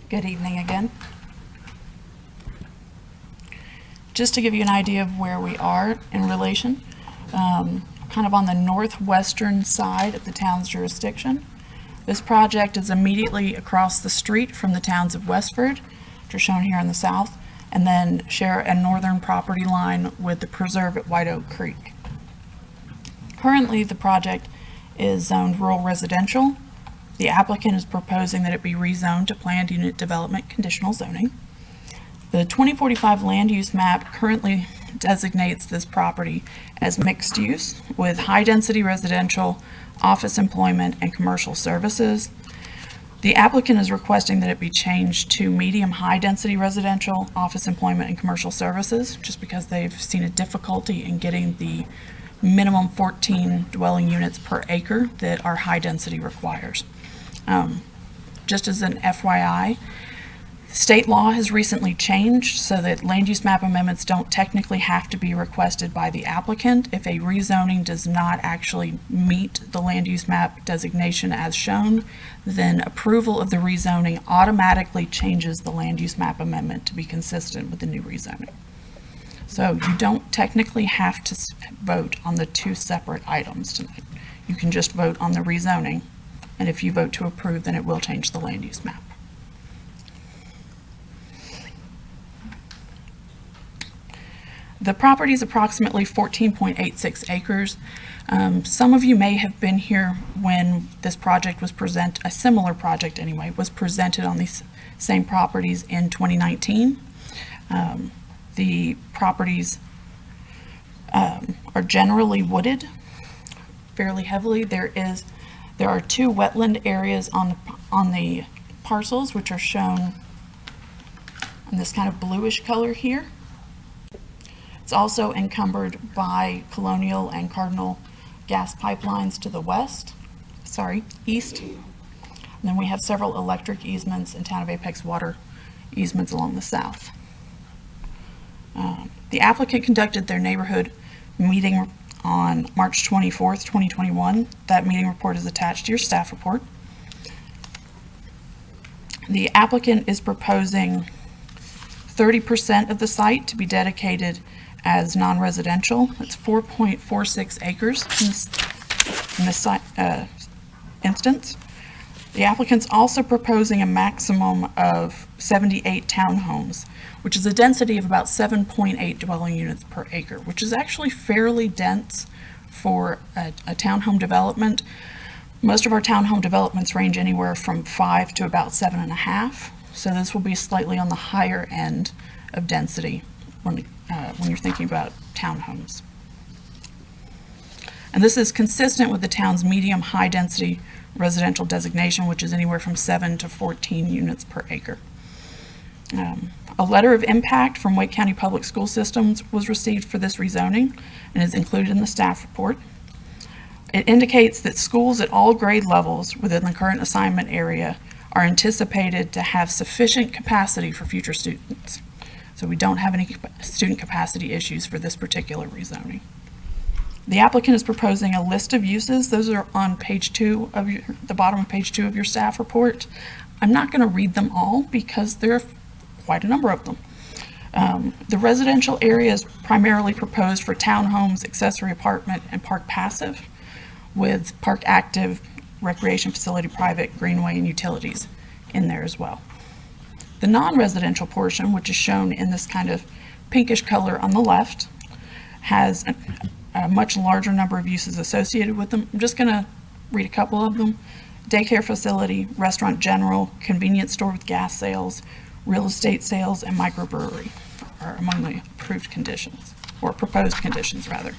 Good evening again. Just to give you an idea of where we are in relation, kind of on the northwestern side of the town's jurisdiction. This project is immediately across the street from the towns of Westford, which are shown here in the south, and then share a northern property line with the preserve at White Oak Creek. Currently, the project is zoned rural residential. The applicant is proposing that it be rezoned to planned unit development conditional zoning. The 2045 land use map currently designates this property as mixed use with high-density residential, office employment, and commercial services. The applicant is requesting that it be changed to medium-high-density residential, office employment, and commercial services, just because they've seen a difficulty in getting the minimum 14 dwelling units per acre that our high density requires. Just as an FYI, state law has recently changed so that land use map amendments don't technically have to be requested by the applicant if a rezoning does not actually meet the land use map designation as shown. Then approval of the rezoning automatically changes the land use map amendment to be consistent with the new rezoning. So you don't technically have to vote on the two separate items tonight. you can just vote on the rezoning. And if you vote to approve, then it will change the land use map. The property is approximately 14.86 acres. Some of you may have been here when this project was a similar project anyway, was presented on these same properties in 2019. The properties are generally wooded fairly heavily. There are 2 wetland areas on the parcels, which are shown in this kind of bluish color here. It's also encumbered by Colonial and Cardinal gas pipelines to the east. And then we have several electric easements and Town of Apex water easements along the south. The applicant conducted their neighborhood meeting on March 24th, 2021. That meeting report is attached to your staff report. The applicant is proposing 30% of the site to be dedicated as non-residential. It's 4.46 acres in this instance. The applicant's also proposing a maximum of 78 townhomes, which is a density of about 7.8 dwelling units per acre, which is actually fairly dense for a townhome development. Most of our townhome developments range anywhere from 5 to about 7.5, so this will be slightly on the higher end of density when you're thinking about townhomes. And this is consistent with the town's medium-high density residential designation, which is anywhere from 7 to 14 units per acre. A letter of impact from Wake County Public School Systems was received for this rezoning and is included in the staff report. It indicates that schools at all grade levels within the current assignment area are anticipated to have sufficient capacity for future students. So we don't have any student capacity issues for this particular rezoning. The applicant is proposing a list of uses. Those are on page 2 of the bottom of page 2 of your staff report. I'm not going to read them all because there are quite a number of them. The residential area is primarily proposed for townhomes, accessory apartment, and park passive, with park active, recreation facility, private, greenway, and utilities in there as well. The non-residential portion, which is shown in this kind of pinkish color on the left, has a much larger number of uses associated with them. I'm just going to read a couple of them. Daycare facility, restaurant general, convenience store with gas sales, real estate sales, and microbrewery are among the approved conditions, or proposed conditions rather.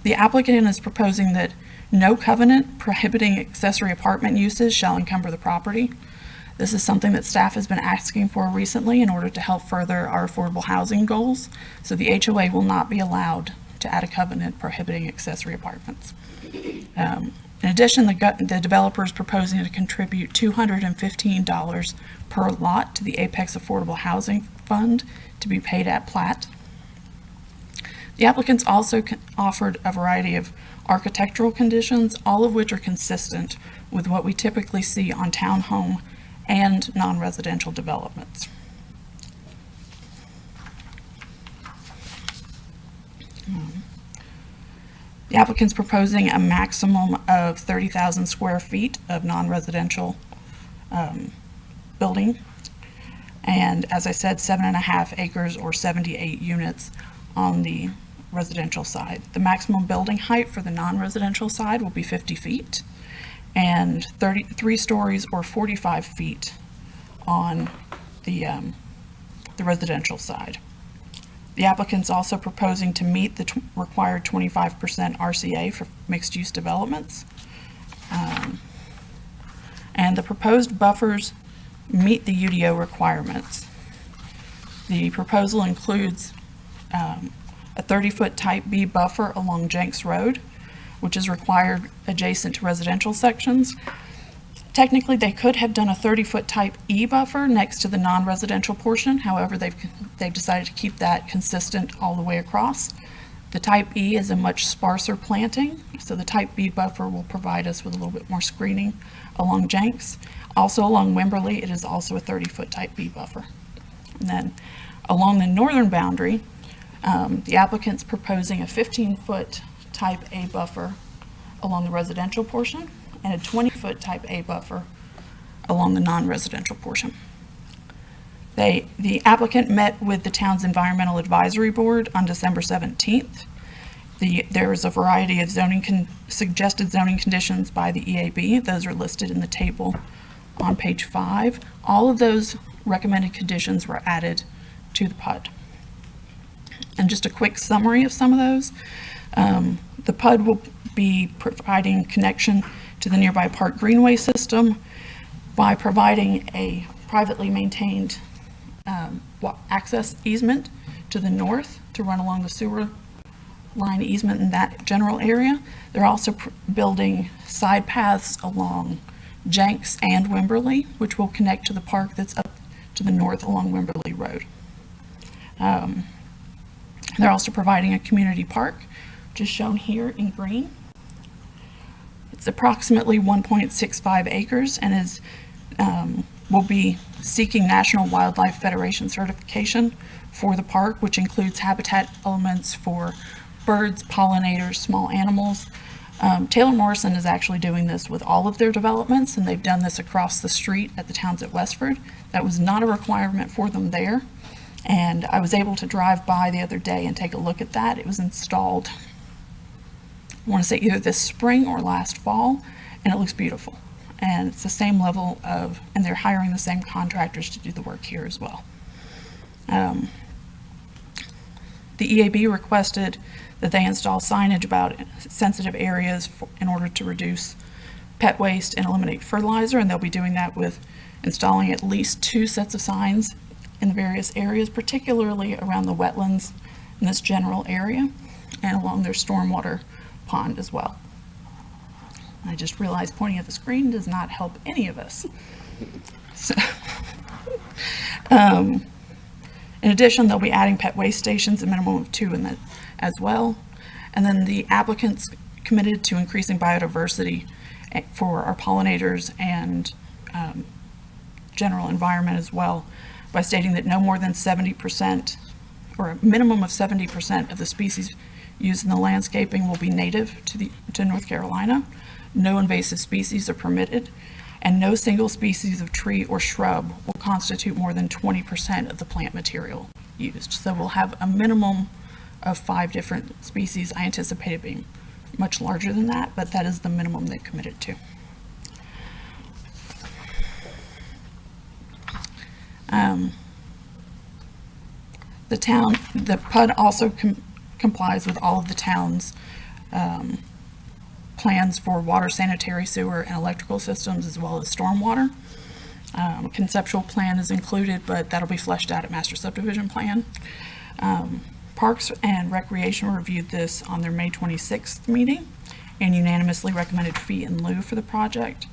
The applicant is proposing that no covenant prohibiting accessory apartment uses shall encumber the property. This is something that staff has been asking for recently in order to help further our affordable housing goals. So the HOA will not be allowed to add a covenant prohibiting accessory apartments. In addition, the developer is proposing to contribute $215 per lot to the Apex Affordable Housing Fund to be paid at plat. The applicants also offered a variety of architectural conditions, all of which are consistent with what we typically see on townhome and non-residential developments. The applicant's proposing a maximum of 30,000 square feet of non-residential building. And as I said, 7.5 acres or 78 units on the residential side. The maximum building height for the non-residential side will be 50 feet and 33 stories or 45 feet on the residential side. The applicant's also proposing to meet the required 25% RCA for mixed-use developments. And the proposed buffers meet the UDO requirements. The proposal includes a 30-foot type B buffer along Jenks Road, which is required adjacent to residential sections. Technically, they could have done a 30-foot type E buffer next to the non-residential portion. However, they've decided to keep that consistent all the way across. The type E is a much sparser planting, so the type B buffer will provide us with a little bit more screening along Jenks. Also along Wimberley, it is also a 30-foot type B buffer. And then along the northern boundary, The applicant's proposing a 15-foot type A buffer along the residential portion and a 20-foot type A buffer along the non-residential portion. The applicant met with the town's Environmental Advisory Board on December 17th. There is a variety of suggested zoning conditions by the EAB. Those are listed in the table on page 5. All of those recommended conditions were added to the PUD. And just a quick summary of some of those. The PUD will be providing connection to the nearby Park Greenway system by providing a privately maintained access easement to the north to run along the sewer line easement in that general area. They're also building side paths along Jenks and Wimberley, which will connect to the park that's up to the north along Wimberley Road. They're also providing a community park, which is shown here in green. It's approximately 1.65 acres and will be seeking National Wildlife Federation certification for the park, which includes habitat elements for birds, pollinators, small animals. Taylor Morrison is actually doing this with all of their developments, and they've done this across the street at the towns at Westford. That was not a requirement for them there, and I was able to drive by the other day and take a look at that. It was installed, I want to say either this spring or last fall, and it looks beautiful. And it's the same level of, and they're hiring the same contractors to do the work here as well. The EAB requested that they install signage about sensitive areas in order to reduce pet waste and eliminate fertilizer, and they'll be doing that with installing at least 2 sets of signs in the various areas, particularly around the wetlands in this general area and along their stormwater pond as well. I just realized pointing at the screen does not help any of us. So, in addition, they'll be adding pet waste stations, a minimum of 2 in that as well. And then the applicant's committed to increasing biodiversity for our pollinators and general environment as well by stating that no more than 70% or a minimum of 70% of the species used in the landscaping will be native to North Carolina. No invasive species are permitted, and no single species of tree or shrub will constitute more than 20% of the plant material used. So we'll have a minimum of 5 different species. I anticipate it being much larger than that, but that is the minimum they've committed to. The PUD also complies with all of the town's plans for water, sanitary, sewer, and electrical systems, as well as stormwater. A conceptual plan is included, but that'll be fleshed out at master subdivision plan. Parks and Recreation reviewed this on their May 26th meeting and unanimously recommended fee in lieu for the project.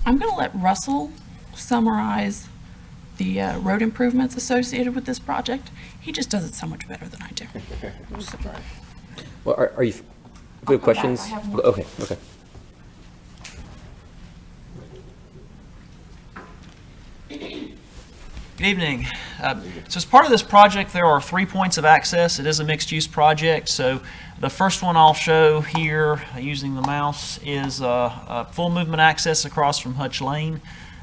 I'm going to let Russell summarize the road improvements associated with this project. He just does it so much better than I do. So, Well, are you, if you have questions? I have more. Okay. Good evening. So as part of this project, there are 3 points of access. It is a mixed-use project. So the first one I'll show here using the mouse is full movement access across from Hutch Lane.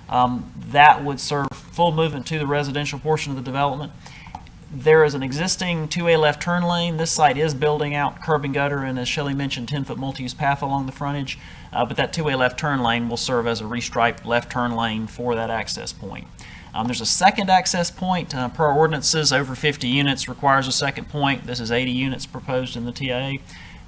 That would serve full movement to the residential portion of the development. There is an existing 2A left turn lane. This site is building out curb and gutter, and as Shelley mentioned, 10-foot multi-use path along the frontage. But that 2A left turn lane will serve as a restriped left turn lane for that access point. There's a second access point. Per our ordinances, over 50 units requires a second point. This is 80 units proposed in the TIA.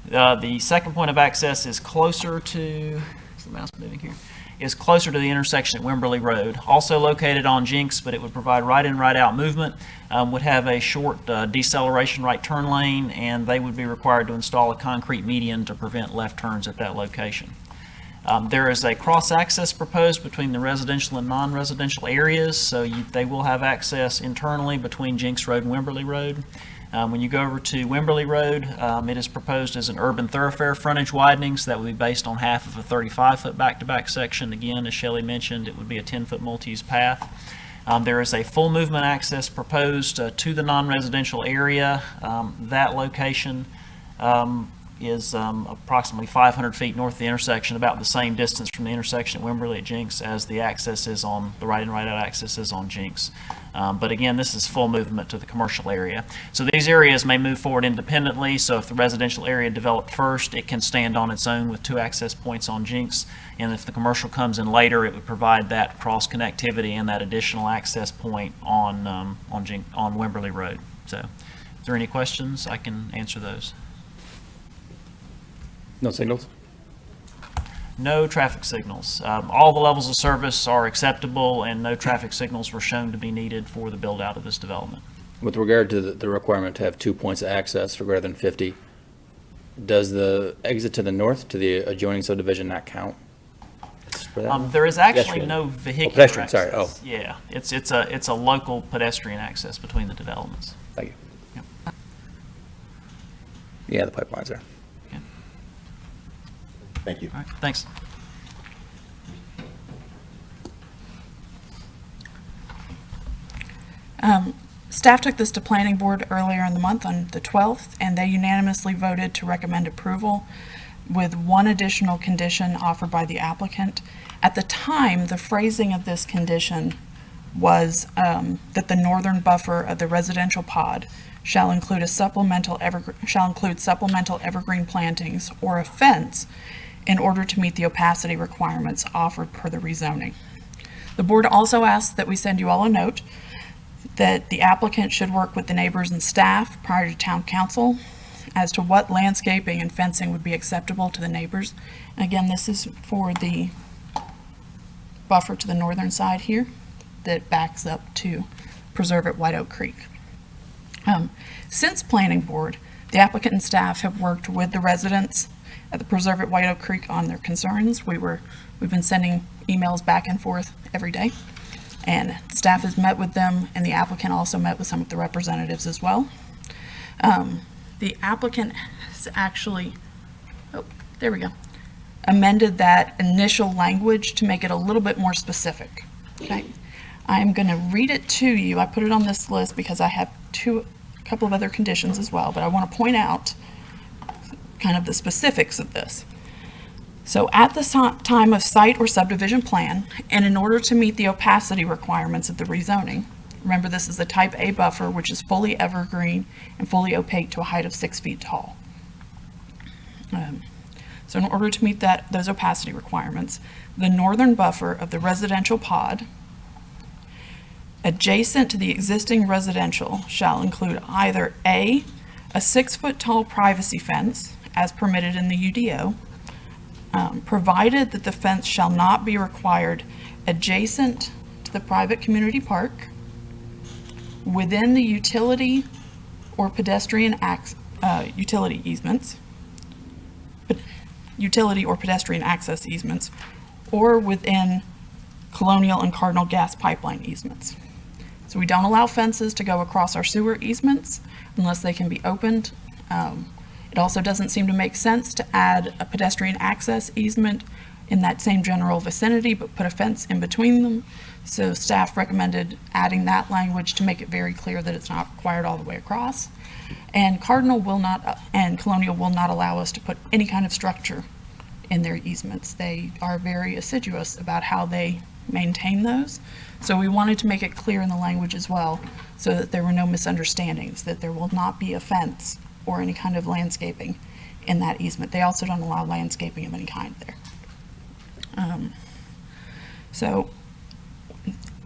The second point of access is closer to, is the mouse moving here? Is closer to the intersection at Wimberley Road. Also located on Jenks, but it would provide right in, right out movement. Would have a short deceleration right turn lane, and they would be required to install a concrete median to prevent left turns at that location. There is a cross-access proposed between the residential and non-residential areas, so they will have access internally between Jenks Road and Wimberley Road. When you go over to Wimberley Road, it is proposed as an urban thoroughfare frontage widening, so that would be based on half of a 35-foot back-to-back section. Again, as Shelley mentioned, it would be a 10-foot multi-use path. There is a full movement access proposed to the non-residential area. That location is approximately 500 feet north of the intersection, about the same distance from the intersection at Wimberley at Jinx as the access is on the right and right out access is on Jinx. But again, this is full movement to the commercial area. So these areas may move forward independently. So if the residential area developed first, it can stand on its own with 2 access points on Jinx. And if the commercial comes in later, it would provide that cross connectivity and that additional access point on Wimberley Road. So, if there are any questions, I can answer those. No signals? No traffic signals. All the levels of service are acceptable, and no traffic signals were shown to be needed for the build out of this development. With regard to the requirement to have 2 points of access for greater than 50, does the exit to the north to the adjoining subdivision not count? For that? There is actually Pedestrian. no vehicular pedestrian, access. sorry, oh. Yeah, it's a local pedestrian access between the developments. Thank you. Yep. Yeah, the pipeline's there. Thank you. All right, thanks. Staff took this to planning board earlier in the month on the 12th, and they unanimously voted to recommend approval with one additional condition offered by the applicant. At the time, the phrasing of this condition was that the northern buffer of the residential pod shall include supplemental evergreen plantings or a fence in order to meet the opacity requirements offered per the rezoning. The board also asked that we send you all a note that the applicant should work with the neighbors and staff prior to town council as to what landscaping and fencing would be acceptable to the neighbors. And again, this is for the buffer to the northern side here that backs up to preserve at White Oak Creek. Since planning board, the applicant and staff have worked with the residents at the Preserve at White Oak Creek on their concerns. We've been sending emails back and forth every day, and staff has met with them, and the applicant also met with some of the representatives as well. The applicant has actually, amended that initial language to make it a little bit more specific. Okay, I'm going to read it to you. I put it on this list because I have a couple of other conditions as well, but I want to point out kind of the specifics of this. So at the time of site or subdivision plan, and in order to meet the opacity requirements of the rezoning, remember this is a type A buffer, which is fully evergreen and fully opaque to a height of 6 feet tall. So in order to meet those opacity requirements, the northern buffer of the residential pod adjacent to the existing residential shall include either A, a 6-foot tall privacy fence as permitted in the UDO, provided that the fence shall not be required adjacent to the private community park, within the utility or pedestrian utility or pedestrian access easements, or within Colonial and Cardinal gas pipeline easements. So we don't allow fences to go across our sewer easements unless they can be opened. It also doesn't seem to make sense to add a pedestrian access easement in that same general vicinity, but put a fence in between them. So staff recommended adding that language to make it very clear that it's not required all the way across. And Cardinal will not, and Colonial will not allow us to put any kind of structure in their easements. They are very assiduous about how they maintain those. So we wanted to make it clear in the language as well, so that there were no misunderstandings, that there will not be a fence or any kind of landscaping in that easement. They also don't allow landscaping of any kind there.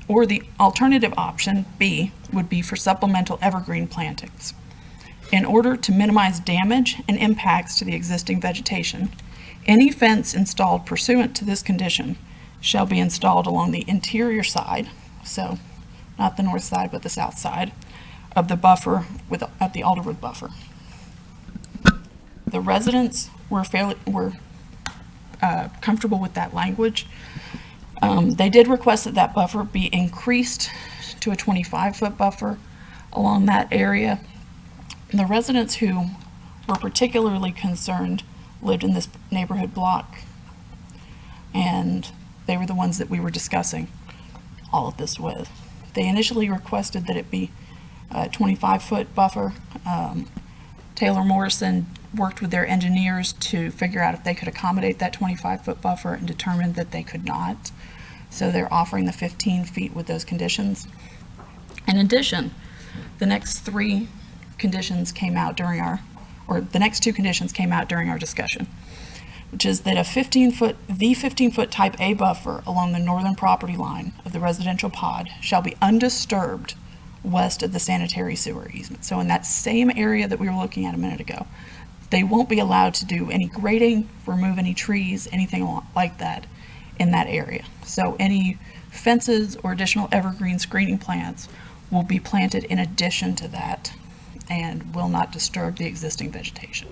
Or the alternative option, B, would be for supplemental evergreen plantings. In order to minimize damage and impacts to the existing vegetation, any fence installed pursuant to this condition shall be installed along the interior side, so not the north side but the south side, of the buffer at the Alderwood buffer. The residents were comfortable with that language. They did request that buffer be increased to a 25-foot buffer along that area. The residents who were particularly concerned lived in this neighborhood block, and they were the ones that we were discussing all of this with. They initially requested that it be a 25-foot buffer. Taylor Morrison worked with their engineers to figure out if they could accommodate that 25-foot buffer and determined that they could not. So they're offering the 15 feet with those conditions. In addition, the next three conditions came out during the next two conditions came out during our discussion, which is that the 15-foot type A buffer along the northern property line of the residential pod shall be undisturbed west of the sanitary sewer easement. So in that same area that we were looking at a minute ago, they won't be allowed to do any grading, remove any trees, anything like that in that area. So any fences or additional evergreen screening plants will be planted in addition to that and will not disturb the existing vegetation.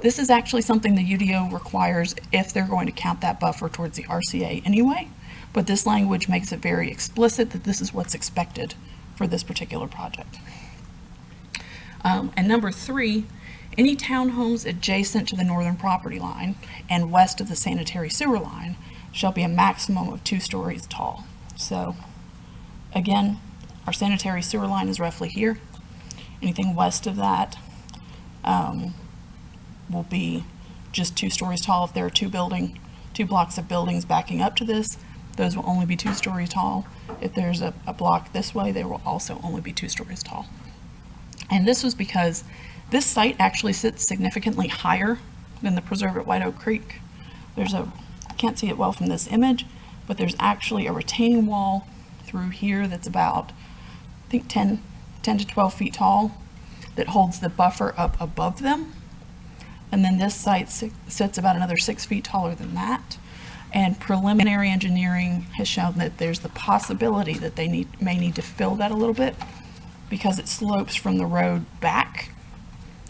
This is actually something the UDO requires if they're going to count that buffer towards the RCA anyway, but this language makes it very explicit that this is what's expected for this particular project. And number 3, any townhomes adjacent to the northern property line and west of the sanitary sewer line shall be a maximum of 2 stories tall. So again, our sanitary sewer line is roughly here. Anything west of that will be just 2 stories tall. If there are 2 blocks of buildings backing up to this, those will only be 2 stories tall. If there's a block this way, they will also only be 2 stories tall. And this was because this site actually sits significantly higher than the preserve at White Oak Creek. I can't see it well from this image, but there's actually a retaining wall through here that's about, I think 10 to 12 feet tall that holds the buffer up above them. And then this site sits about another 6 feet taller than that. And preliminary engineering has shown that there's the possibility that they may need to fill that a little bit because it slopes from the road back.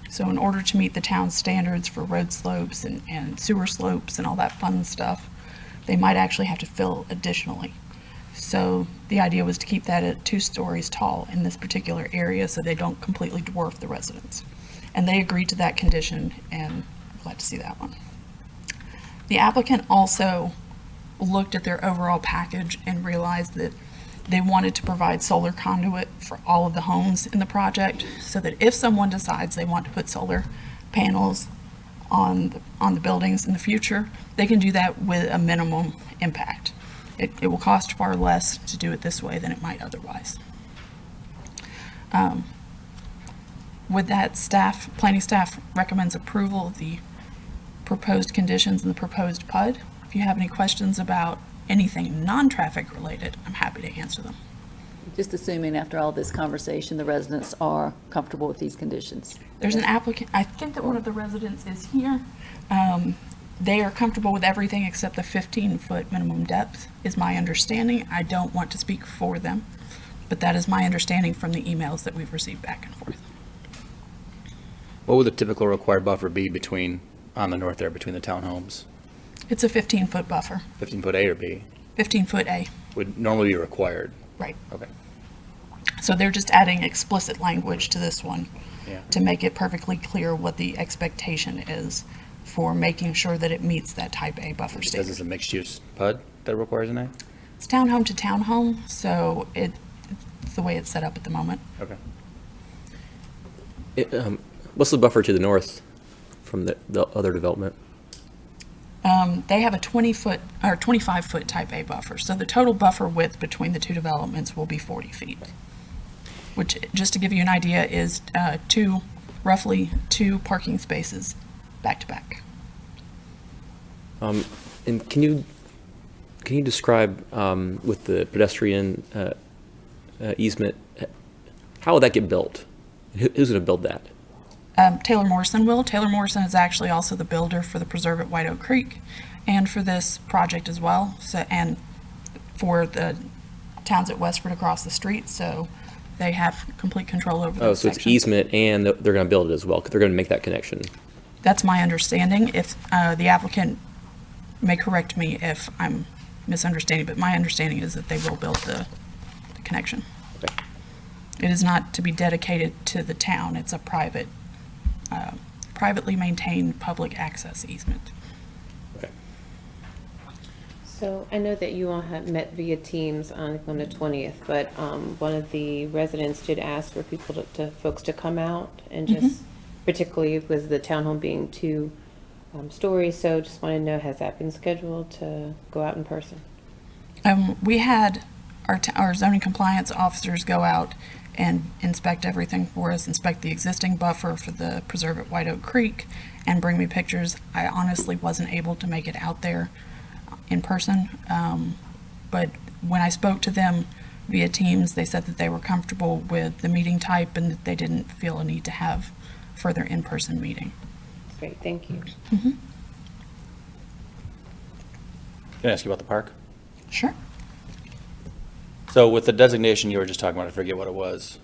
So in order to meet the town's standards for road slopes and sewer slopes and all that fun stuff, they might actually have to fill additionally. So the idea was to keep that at 2 stories tall in this particular area so they don't completely dwarf the residents. And they agreed to that condition, and I'm glad to see that one. The applicant also looked at their overall package and realized that they wanted to provide solar conduit for all of the homes in the project so that if someone decides they want to put solar panels on the buildings in the future, they can do that with a minimum impact. It will cost far less to do it this way than it might otherwise. With that, planning staff recommends approval of the proposed conditions and the proposed PUD. If you have any questions about anything non-traffic related, I'm happy to answer them. Just assuming after all this conversation, the residents are comfortable with these conditions. There's an applicant, I think that one of the residents is here. They are comfortable with everything except the 15-foot minimum depth is my understanding. I don't want to speak for them, but that is my understanding from the emails that we've received back and forth. What would the typical required buffer be on the north there, between the townhomes? It's a 15-foot buffer, 15-foot A or B? 15-foot A, Would normally be required? right. Okay. So they're just adding explicit language to this one Yeah. to make it perfectly clear what the expectation is for making sure that it meets that type A buffer Because standard. it's a mixed-use PUD that requires an A? It's townhome to townhome, so it's the way it's set up at the moment. Okay. What's the buffer to the north from the other development? They have a 20-foot or 25-foot type A buffer, so the total buffer width between the 2 developments will be 40 feet, which, just to give you an idea, is roughly 2 parking spaces back to back. And can you describe with the pedestrian easement, how will that get built? Who's going to build that? Taylor Morrison will. Taylor Morrison is actually also the builder for the preserve at White Oak Creek and for this project as well, and for the towns at Westford across the street, so they have complete control over those So it's sections. easement and they're going to build it as well, because they're going to make that connection. That's my understanding. If the applicant may correct me if I'm misunderstanding, but my understanding is that they will build the connection. Okay. It is not to be dedicated to the town. It's a privately maintained public access easement. Okay. So I know that you all had met via Teams on the 20th, but one of the residents did ask for people folks to come out and just, particularly with the townhome being 2 stories, so just want to know, has that been scheduled to go out in person? We had our zoning compliance officers go out and inspect everything for us, inspect the existing buffer for the preserve at White Oak Creek, and bring me pictures. I honestly wasn't able to make it out there in person, but when I spoke to them via Teams, they said that they were comfortable with the meeting type and that they didn't feel a need to have further in-person meeting. Great, thank you. Can I ask you about the park? Sure. So with the designation you were just talking about, I forget what it was,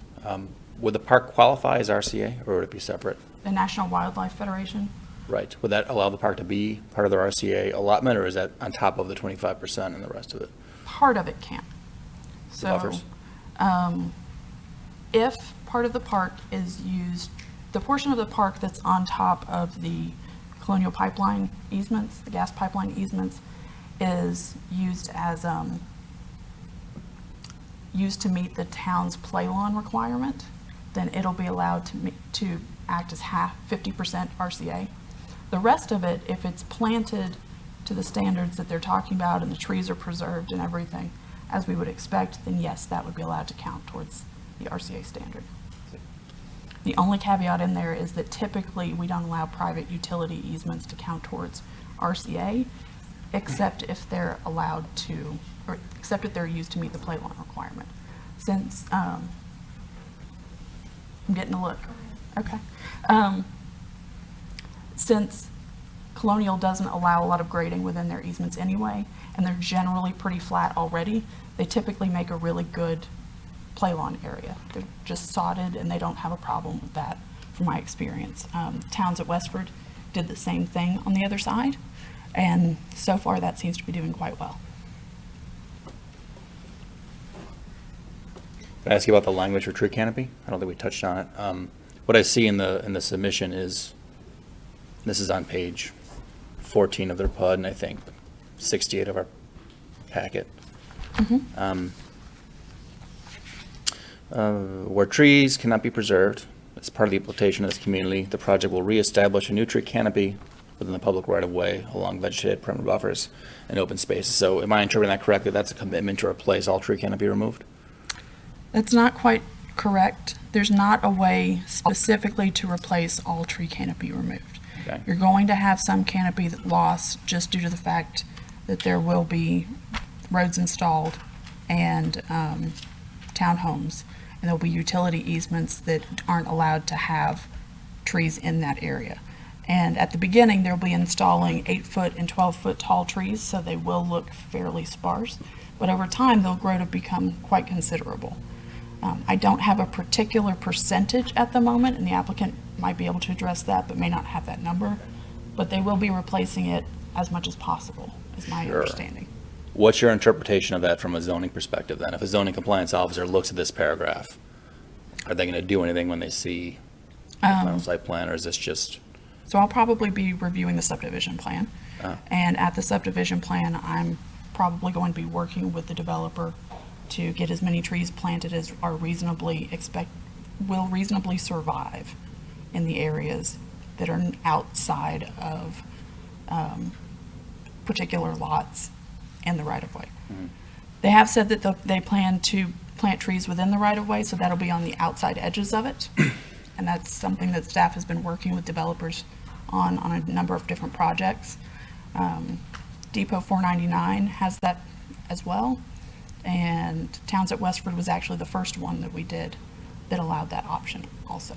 would the park qualify as RCA, or would it be separate? The National Wildlife Federation. Right. Would that allow the park to be part of their RCA allotment, or is that on top of the 25% and the rest of it? Part of it can. The buffers? If part of the park is used, the portion of the park that's on top of the Colonial Pipeline easements, the gas pipeline easements, is used as, used to meet the town's play lawn requirement, then it'll be allowed to act as 50% RCA. The rest of it, if it's planted to the standards that they're talking about and the trees are preserved and everything, as we would expect, then yes, that would be allowed to count towards the RCA standard. The only caveat in there is that typically we don't allow private utility easements to count towards RCA, except if they're allowed to, or except if they're used to meet the play lawn requirement. Since, I'm getting a look. Okay. Since Colonial doesn't allow a lot of grading within their easements anyway, and they're generally pretty flat already, they typically make a really good play lawn area. They're just sodded and they don't have a problem with that from my experience. Towns at Westford did the same thing on the other side, and so far that seems to be doing quite well. Can I ask you about the language for tree canopy? I don't think we touched on it. What I see in the submission is, this is on page 14 of their PUD, and I think 68 of our packet. Where trees cannot be preserved as part of the implementation of this community, the project will reestablish a new tree canopy within the public right-of-way along vegetated perimeter buffers and open spaces. So am I interpreting that correctly? That's a commitment to replace all tree canopy removed? That's not quite correct. There's not a way specifically to replace all tree canopy removed. Okay. You're going to have some canopy loss just due to the fact that there will be roads installed and townhomes, and there'll be utility easements that aren't allowed to have trees in that area. And at the beginning, they'll be installing 8-foot and 12-foot tall trees, so they will look fairly sparse. But over time, they'll grow to become quite considerable. I don't have a particular percentage at the moment, and the applicant might be able to address that, but may not have that number. But they will be replacing it as much as possible, is my understanding. What's your interpretation of that from a zoning perspective then? If a zoning compliance officer looks at this paragraph, are they going to do anything when they see the final site plan, or is this just? So I'll probably be reviewing the subdivision plan. And at the subdivision plan, I'm probably going to be working with the developer to get as many trees planted as are will reasonably survive in the areas that are outside of particular lots and the right-of-way. They have said that they plan to plant trees within the right-of-way, so that'll be on the outside edges of it. And that's something that staff has been working with developers on a number of different projects. Depot 499 has that as well. And Towns at Westford was actually the first one that we did that allowed that option also.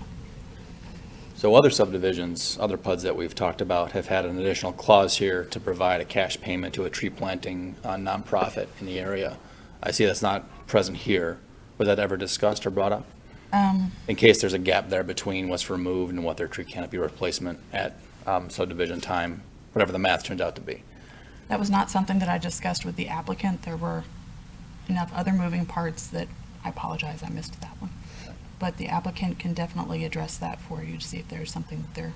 So other subdivisions, other PUDs that we've talked about have had an additional clause here to provide a cash payment to a tree planting nonprofit in the area. I see that's not present here. Was that ever discussed or brought up? In case there's a gap there between what's removed and what their tree canopy replacement at subdivision time, whatever the math turns out to be. That was not something that I discussed with the applicant. There were enough other moving parts that I apologize, I missed that one. But the applicant can definitely address that for you to see if there's something that they're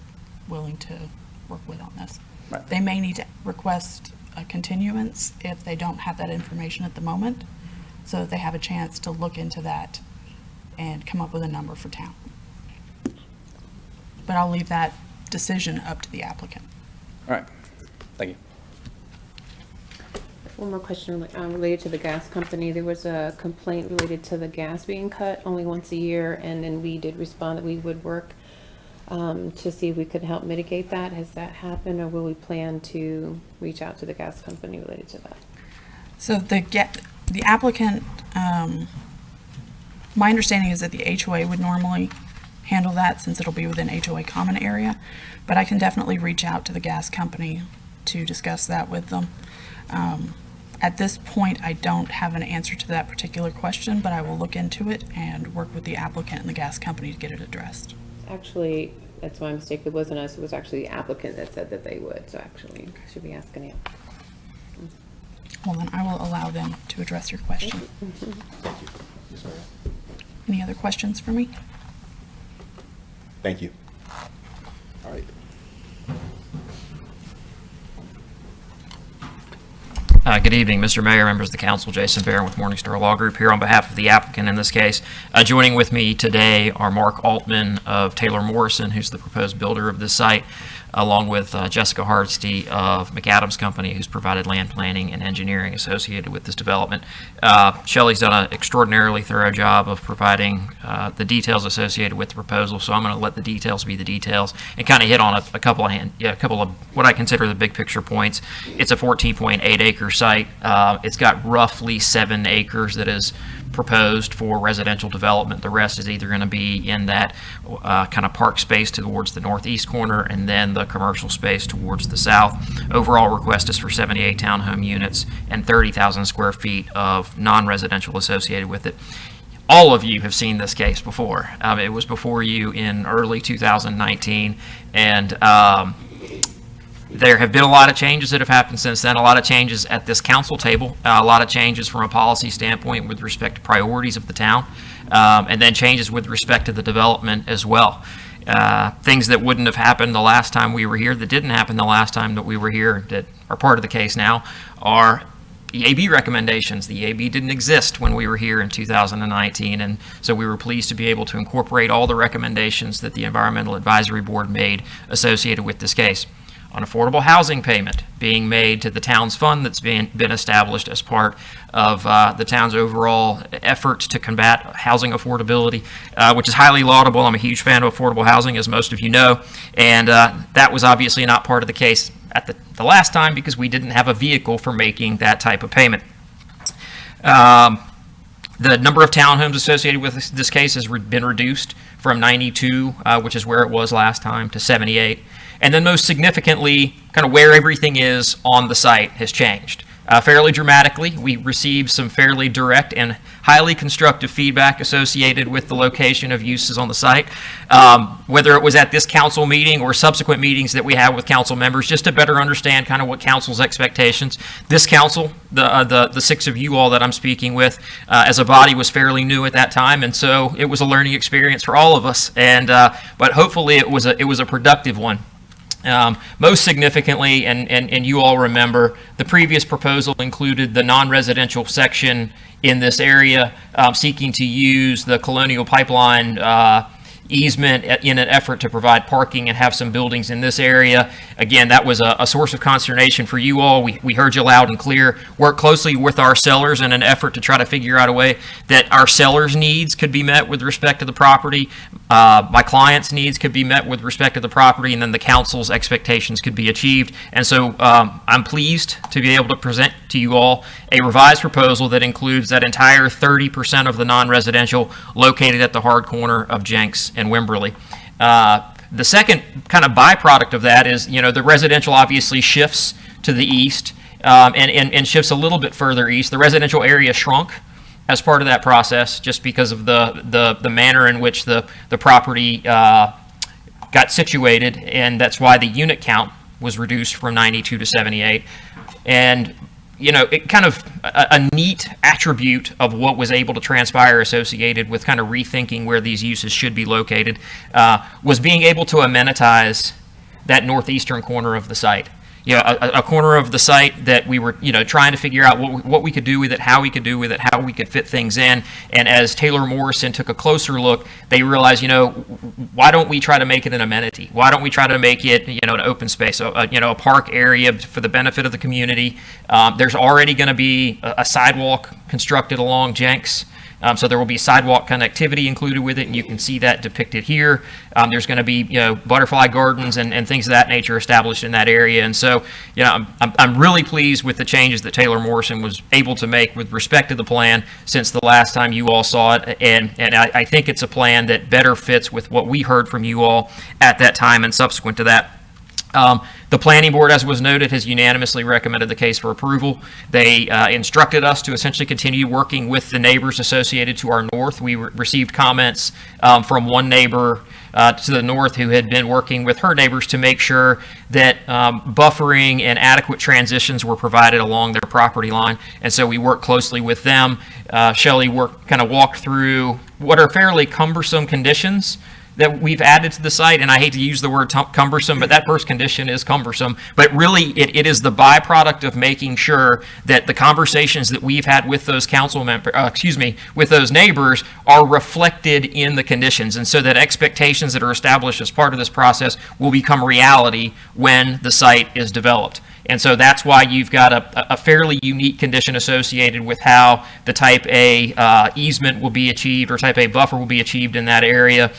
willing to work with on this. Right. They may need to request a continuance if they don't have that information at the moment, so that they have a chance to look into that and come up with a number for town. But I'll leave that decision up to the applicant. All right, thank you. One more question related to the gas company. There was a complaint related to the gas being cut only once a year, and then we did respond that we would work to see if we could help mitigate that. Has that happened, or will we plan to reach out to the gas company related to that? So the applicant, my understanding is that the HOA would normally handle that since it'll be within HOA common area, but I can definitely reach out to the gas company to discuss that with them. At this point, I don't have an answer to that particular question, but I will look into it and work with the applicant and the gas company to get it addressed. Actually, that's my mistake. It wasn't us. It was actually the applicant that said that they would. So actually, should be asking you. Well, then I will allow them to address your question. Any other questions for me? Thank you. All right. Good evening, Mr. Mayor, members of the council. Jason Barron with Morningstar Law Group here on behalf of the applicant in this case. Joining with me today are Mark Altman of Taylor Morrison, who's the proposed builder of this site, along with Jessica Hardesty of McAdams Company, who's provided land planning and engineering associated with this development. Shelley's done an extraordinarily thorough job of providing the details associated with the proposal, so I'm going to let the details be the details and kind of hit on a couple of what I consider the big picture points. It's a 14.8 acre site. It's got roughly 7 acres that is proposed for residential development. The rest is either going to be in that kind of park space towards the northeast corner and then the commercial space towards the south. Overall request is for 78 townhome units and 30,000 square feet of non-residential associated with it. All of you have seen this case before. It was before you in early 2019, and there have been a lot of changes that have happened since then, a lot of changes at this council table, a lot of changes from a policy standpoint with respect to priorities of the town, and then changes with respect to the development as well. Things that wouldn't have happened the last time we were here, that didn't happen the last time that we were here, that are part of the case now, are Eab recommendations. The Eab didn't exist when we were here in 2019, and so we were pleased to be able to incorporate all the recommendations that the Environmental Advisory Board made associated with this case. On affordable housing payment being made to the town's fund that's been established as part of the town's overall efforts to combat housing affordability, which is highly laudable. I'm a huge fan of affordable housing, as most of you know, and that was obviously not part of the case at the last time because we didn't have a vehicle for making that type of payment. The number of townhomes associated with this case has been reduced from 92, which is where it was last time, to 78. And then most significantly, kind of where everything is on the site has changed fairly dramatically. We received some fairly direct and highly constructive feedback associated with the location of uses on the site, whether it was at this council meeting or subsequent meetings that we have with council members, just to better understand kind of what council's expectations. This council, the 6 of you all that I'm speaking with, as a body was fairly new at that time, and so it was a learning experience for all of us. And but hopefully it was a productive one. Most significantly, and you all remember, the previous proposal included the non-residential section in this area seeking to use the Colonial Pipeline easement in an effort to provide parking and have some buildings in this area. Again, that was a source of consternation for you all. We heard you loud and clear. Worked closely with our sellers in an effort to try to figure out a way that our sellers' needs could be met with respect to the property, my clients' needs could be met with respect to the property, and then the council's expectations could be achieved. And so I'm pleased to be able to present to you all a revised proposal that includes that entire 30% of the non-residential located at the hard corner of Jenks and Wimberley. The second kind of byproduct of that is, the residential obviously shifts to the east and shifts a little bit further east. The residential area shrunk as part of that process just because of the manner in which the property got situated, and that's why the unit count was reduced from 92 to 78. And it kind of a neat attribute of what was able to transpire associated with kind of rethinking where these uses should be located was being able to amenitize that northeastern corner of the site. a corner of the site that we were, trying to figure out what we could do with it, how we could do with it, how we could fit things in. And as Taylor Morrison took a closer look, they realized, why don't we try to make it an amenity? Why don't we try to make it, an open space, a park area for the benefit of the community? There's already going to be a sidewalk constructed along Jenks. So there will be sidewalk connectivity included with it, and you can see that depicted here. There's going to be, butterfly gardens and things of that nature established in that area. And so, I'm really pleased with the changes that Taylor Morrison was able to make with respect to the plan since the last time you all saw it. And I think it's a plan that better fits with what we heard from you all at that time and subsequent to that. The planning board, as was noted, has unanimously recommended the case for approval. They instructed us to essentially continue working with the neighbors associated to our north. We received comments from one neighbor to the north who had been working with her neighbors to make sure that buffering and adequate transitions were provided along their property line. And so we worked closely with them. Shelley walked through what are fairly cumbersome conditions that we've added to the site, and I hate to use the word cumbersome, but that first condition is cumbersome. But really, it is the byproduct of making sure that the conversations that we've had with those with those neighbors are reflected in the conditions, and so that expectations that are established as part of this process will become reality when the site is developed. And so that's why you've got a fairly unique condition associated with how the type A easement will be achieved, or type A buffer will be achieved in that area.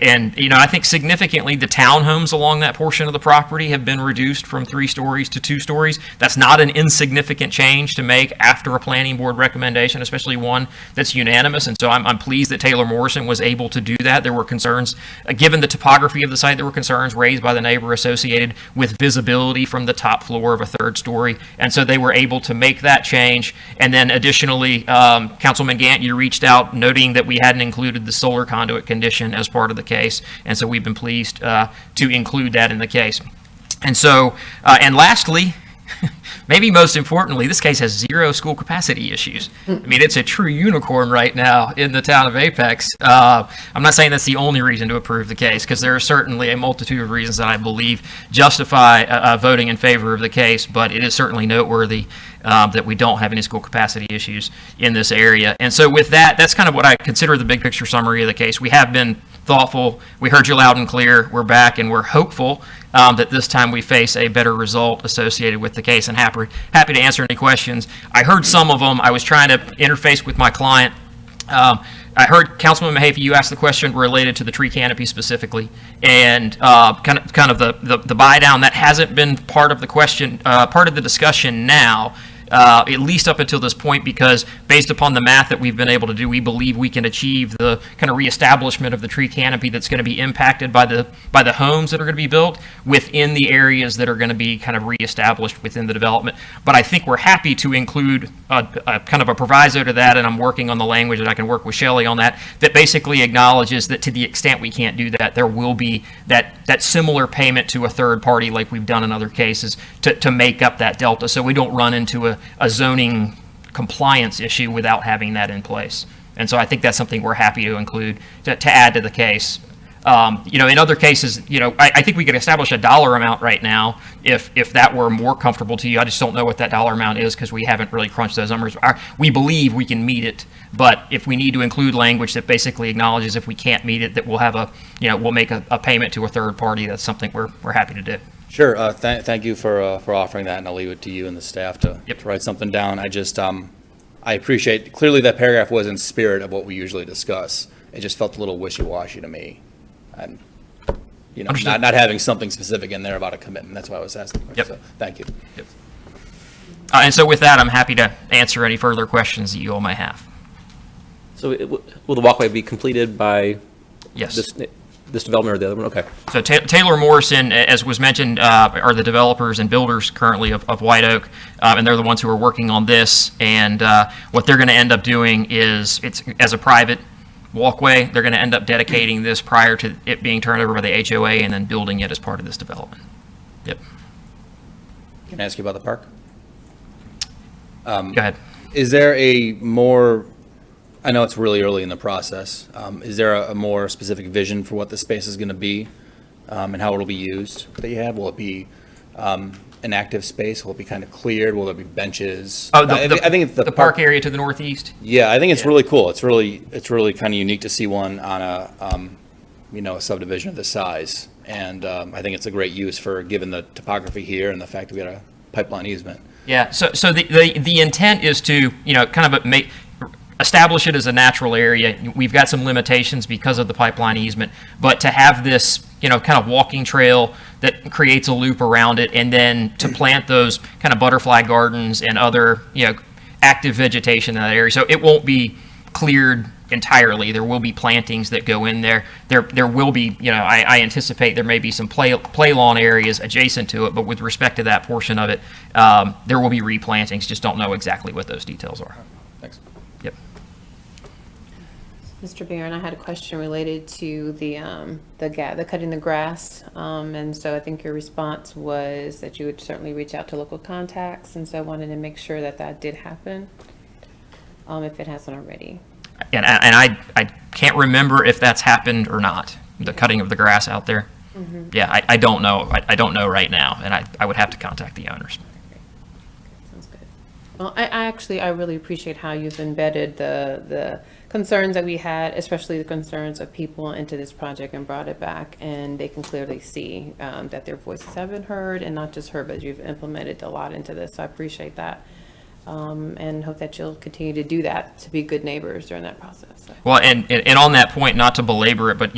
And, I think significantly the townhomes along that portion of the property have been reduced from 3 stories to 2 stories. That's not an insignificant change to make after a planning board recommendation, especially one that's unanimous. And so I'm pleased that Taylor Morrison was able to do that. There were concerns, given the topography of the site, there were concerns raised by the neighbor associated with visibility from the top floor of a 3rd story, and so they were able to make that change. And then additionally, Councilman Gant, you reached out noting that we hadn't included the solar conduit condition as part of the case, and so we've been pleased to include that in the case. And so, and lastly, maybe most importantly, this case has 0 school capacity issues. I mean, it's a true unicorn right now in the town of Apex. I'm not saying that's the only reason to approve the case, because there are certainly a multitude of reasons that I believe justify voting in favor of the case, but it is certainly noteworthy that we don't have any school capacity issues in this area. And so with that, that's kind of what I consider the big picture summary of the case. We have been thoughtful. We heard you loud and clear. We're back, and we're hopeful that this time we face a better result associated with the case, and happy to answer any questions. I heard some of them. I was trying to interface with my client. I heard Councilman Mahaffey, you asked the question related to the tree canopy specifically, and kind of the buy down. That hasn't been part of the question, part of the discussion now. At least up until this point, because based upon the math that we've been able to do, we believe we can achieve the kind of reestablishment of the tree canopy that's going to be impacted by the homes that are going to be built within the areas that are going to be kind of reestablished within the development. But I think we're happy to include a kind of a proviso to that, and I'm working on the language, and I can work with Shelley on that basically acknowledges that to the extent we can't do that, there will be that similar payment to a third party like we've done in other cases to make up that delta, so we don't run into a zoning compliance issue without having that in place. And so I think that's something we're happy to include to add to the case. In other cases, I think we could establish a dollar amount right now if that were more comfortable to you. I just don't know what that dollar amount is because we haven't really crunched those numbers. We believe we can meet it, but if we need to include language that basically acknowledges if we can't meet it, that we'll have we'll make a payment to a third party, that's something we're happy to do. Sure. Thank you for offering that, and I'll leave it to you and the staff to write something down. I just I appreciate clearly that paragraph was in spirit of what we usually discuss. It just felt a little wishy-washy to me, and not having something specific in there about a commitment. That's why I was asking. Yep. So, thank you. Yep. And so with that, I'm happy to answer any further questions that you all may have. So will the walkway be completed by Yes. this development or the other one? Okay. So Taylor Morrison, as was mentioned, are the developers and builders currently of White Oak, and they're the ones who are working on this. And what they're going to end up doing is, it's as a private walkway, they're going to end up dedicating this prior to it being turned over by the HOA and then building it as part of this development. Yep. Can I ask you about the park? Go ahead. Is there a more, I know it's really early in the process, is there a more specific vision for what the space is going to be and how it'll be used that you have? Will it be an active space? Will it be kind of cleared? Will there be benches? Oh, I think it's the park area to the northeast? Yeah, I think it's really cool. It's really kind of unique to see one on a, a subdivision of this size. And I think it's a great use for, given the topography here and the fact that we got a pipeline easement. Yeah, so the intent is to, kind of establish it as a natural area. We've got some limitations because of the pipeline easement, but to have this, kind of walking trail that creates a loop around it, and then to plant those kind of butterfly gardens and other, active vegetation in that area. So it won't be cleared entirely. There will be plantings that go in there. There will be, I anticipate there may be some play lawn areas adjacent to it, but with respect to that portion of it, there will be replantings. Just don't know exactly what those details are. Thanks. Yep. Mr. Barron, I had a question related to the cutting the grass. And so I think your response was that you would certainly reach out to local contacts. And so I wanted to make sure that did happen, if it hasn't already. And I can't remember if that's happened or not, the cutting of the grass out there. Mm-hmm. Yeah, I don't know. I don't know right now, and I would have to contact the owners. Sounds good. Well, I really appreciate how you've embedded the concerns that we had, especially the concerns of people, into this project and brought it back, and they can clearly see that their voices have been heard, and not just heard, but you've implemented a lot into this. So I appreciate that. And hope that you'll continue to do that, to be good neighbors during that process. So. Well, and on that point, not to belabor it, but,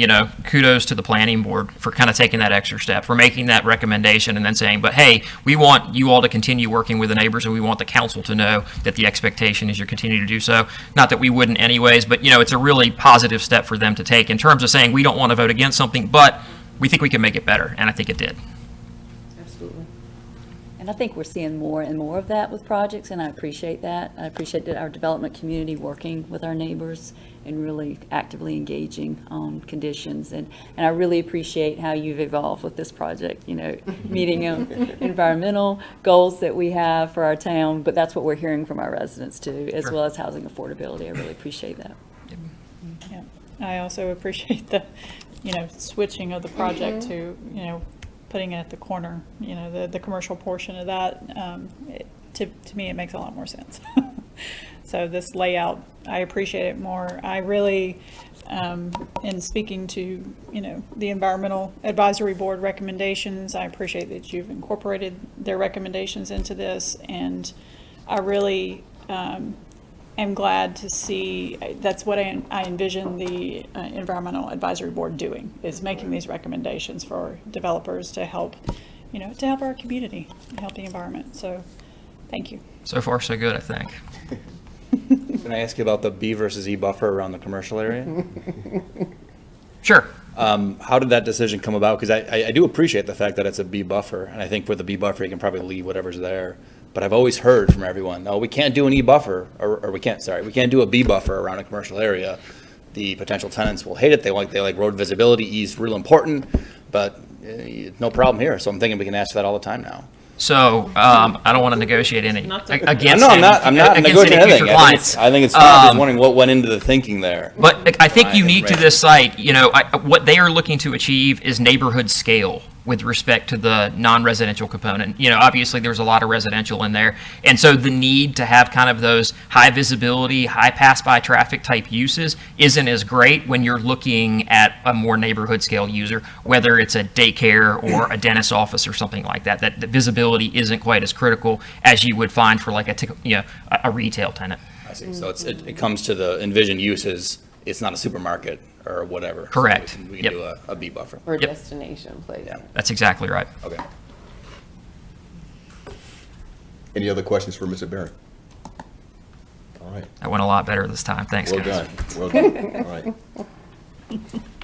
kudos to the planning board for kind of taking that extra step, for making that recommendation and then saying, but hey, we want you all to continue working with the neighbors, and we want the council to know that the expectation is you continue to do so. Not that we wouldn't anyways, but, it's a really positive step for them to take in terms of saying we don't want to vote against something, but we think we can make it better, and I think it did. Absolutely. And I think we're seeing more and more of that with projects, and I appreciate that. I appreciate that our development community working with our neighbors and really actively engaging on conditions. And I really appreciate how you've evolved with this project, meeting environmental goals that we have for our town, but that's what we're hearing from our residents too, as well as housing affordability. I really appreciate that. Yeah. I also appreciate the, switching of the project to, putting it at the corner, the commercial portion of that, to me, it makes a lot more sense. So this layout, I appreciate it more. I really, in speaking to, the Environmental Advisory Board recommendations, I appreciate that you've incorporated their recommendations into this, and I really am glad to see, that's what I envision the Environmental Advisory Board doing, is making these recommendations for developers to help, to help our community, and help the environment. So, thank you. So far, so good, I think. Can I ask you about the B versus E buffer around the commercial area? Sure. How did that decision come about? Because I do appreciate the fact that it's a B buffer, and I think with the B buffer, you can probably leave whatever's there. But I've always heard from everyone, no, we can't do an E buffer, or we can't do a B buffer around a commercial area. The potential tenants will hate it. They like road visibility. E is real important, but no problem here. So I'm thinking we can ask for that all the time now. So I don't want to negotiate any against. No, I'm not negotiating anything. I think it's fine. I'm just wondering what went into the thinking there. But I think unique to this site, what they are looking to achieve is neighborhood scale with respect to the non-residential component. Obviously there's a lot of residential in there. And so the need to have kind of those high visibility, high pass by traffic type uses isn't as great when you're looking at a more neighborhood scale user, whether it's a daycare or a dentist's office or something like that. That the visibility isn't quite as critical as you would find for like a retail tenant. I see. So it comes to the envisioned uses. It's not a supermarket or whatever. Correct. So we can do a B buffer. Or destination place. Yeah. That's exactly right. Okay. Any other questions for Mr. Barron? All right. That went a lot better this time. Thanks, Well guys. done. Well done. All right.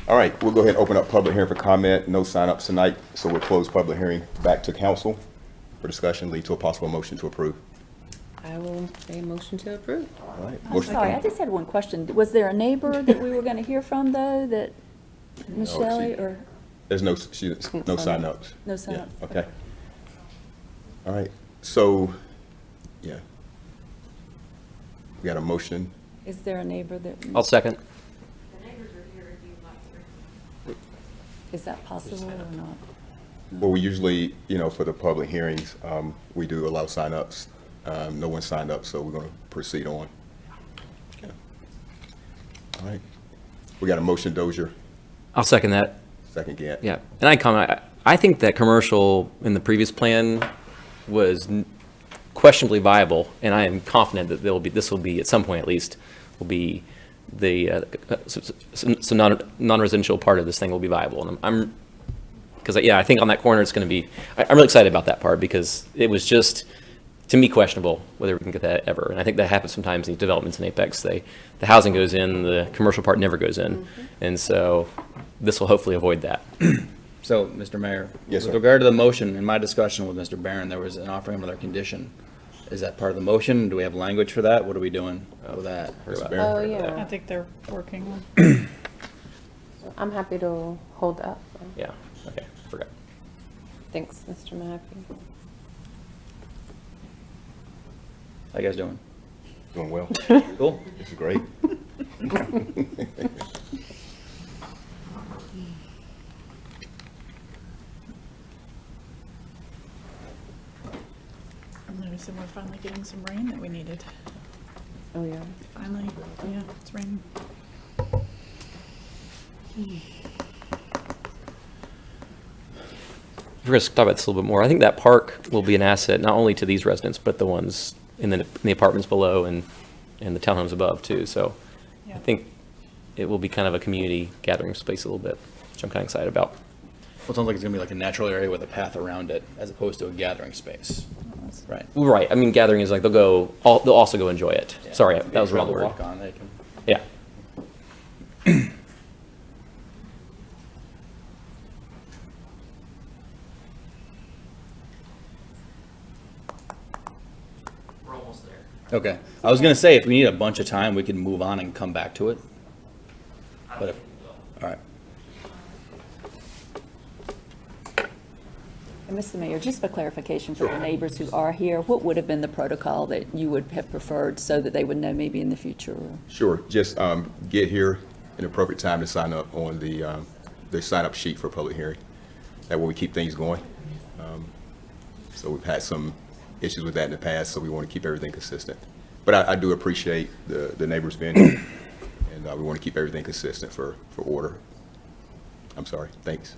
All right, we'll go ahead and open up public hearing for comment. No sign-ups tonight, so we'll close public hearing back to council for discussion, lead to a possible motion to approve. I will say motion to approve. All right. I'm sorry, I just had one question. Was there a neighbor that we were going to hear from, though, that, Ms. Shelley, or? There's no sign-ups. No sign-ups. Yeah, okay. All right, so, yeah. We got a motion. Is there a neighbor that? I'll second. Is that possible or not? Well, we usually, for the public hearings, we do allow sign-ups. No one signed up, so we're going to proceed on. Yeah. All right. We got a motion, Dozier. I'll second that. Second, Gant. Yeah, and I comment, I think that commercial in the previous plan was questionably viable, and I am confident that this will be, at some point at least, will be the, some non-residential part of this thing will be viable. And because, yeah, I think on that corner it's going to be, I'm really excited about that part because it was just, to me, questionable whether we can get that ever. And I think that happens sometimes in these developments in Apex. The housing goes in, the commercial part never goes in. Mm-hmm. And so this will hopefully avoid that. So, Mr. Mayor. Yes, sir. With regard to the motion, in my discussion with Mr. Barron, there was an offering of another condition. Is that part of the motion? Do we have language for that? What are we doing with that? Mr. Oh, Barron? I yeah. think they're working on. I'm happy to hold up. Yeah, okay, forgot. Thanks, Mr. Mahaffey. How you guys doing? Doing well. Cool? This is great. I'm noticing we're finally getting some rain that we needed. Oh, yeah. Finally, yeah, it's raining. We're going to talk about this a little bit more. I think that park will be an asset not only to these residents, but the ones in the apartments below and the townhomes above too. So Yeah. I think it will be kind of a community gathering space a little bit, which I'm kind of excited about. Well, it sounds like it's gonna be like a natural area with a path around it, as opposed to a gathering space. Right. Right. I mean, gathering is like they'll also go enjoy it. Yeah. Sorry, that was the wrong People word. walk on, they can. Yeah. We're almost there. Okay. I was gonna say, if we need a bunch of time, we can move on and come back to it. But if, all right. And Mr. Mayor, just for clarification for the neighbors who are here, what would have been the protocol that you would have preferred so that they would know maybe in the future? Sure. Just get here in appropriate time to sign up on the sign-up sheet for public hearing. That way we keep things going. So we've had some issues with that in the past, so we want to keep everything consistent. But I do appreciate the neighbors being here, and we want to keep everything consistent for order. I'm sorry. Thanks.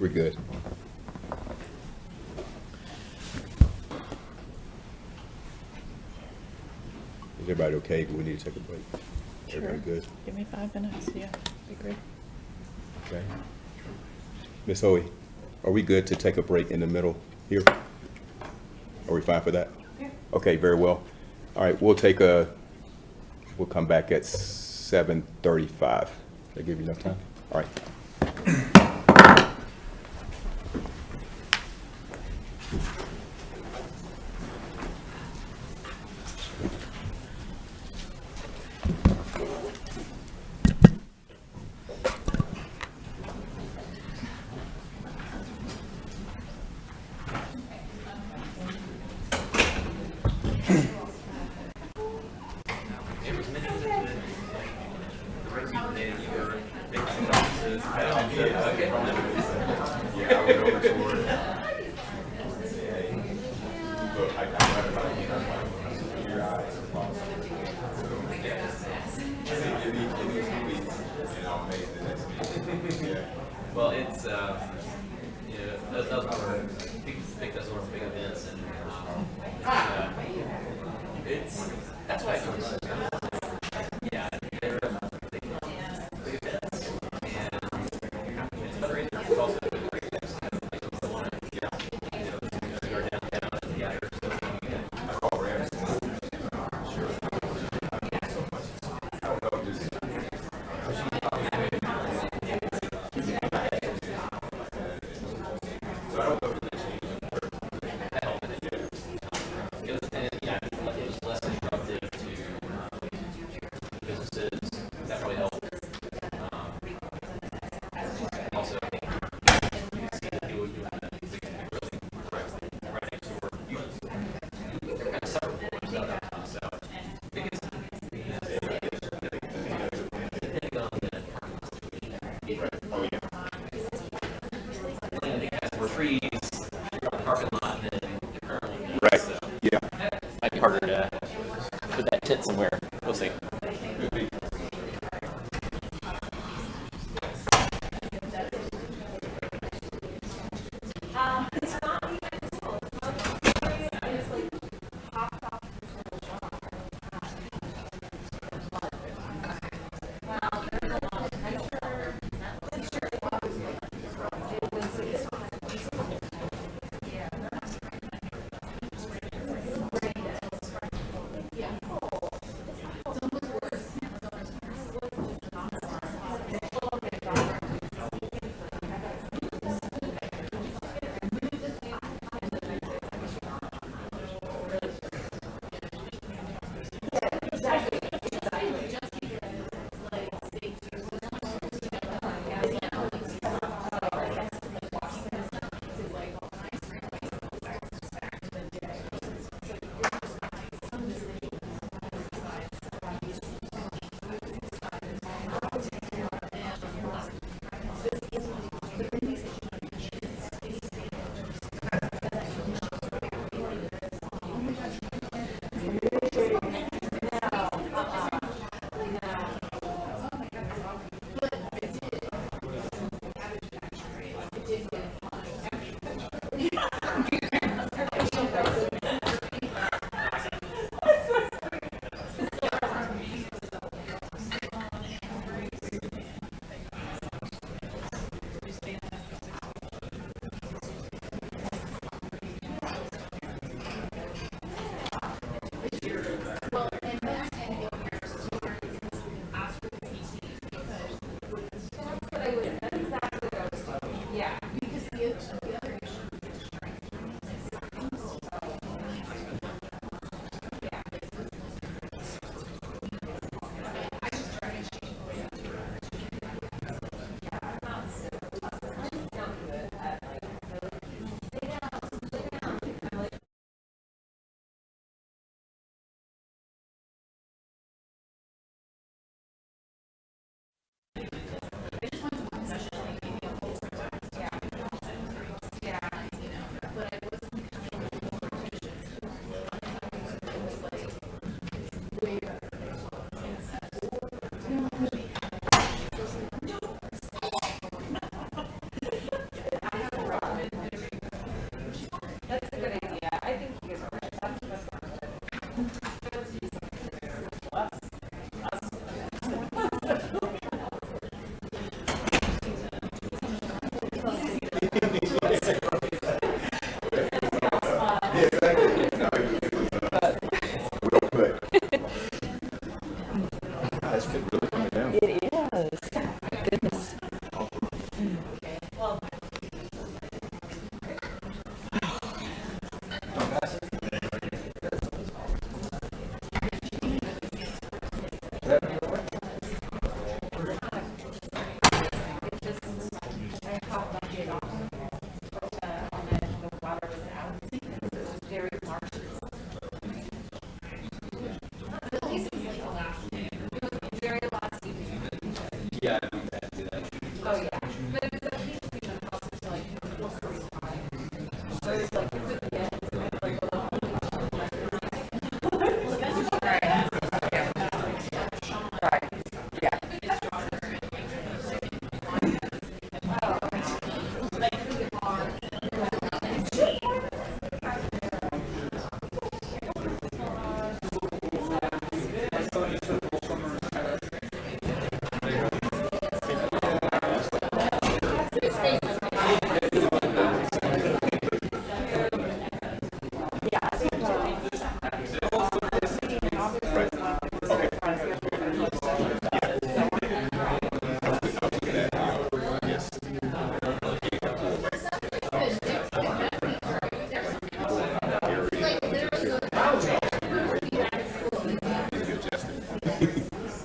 We're good. Is everybody okay? Do we need to take a break? Everybody good? Give me 5 minutes, yeah, be great. Okay. Ms. Hoey, are we good to take a break in the middle here? Are we fine for that? Okay, very well. All right, we'll come back at 7:35. That give you enough time? All right. Well, it's, those are, I think those are big events and, it's, that's why yeah, they're big events. And another interest is also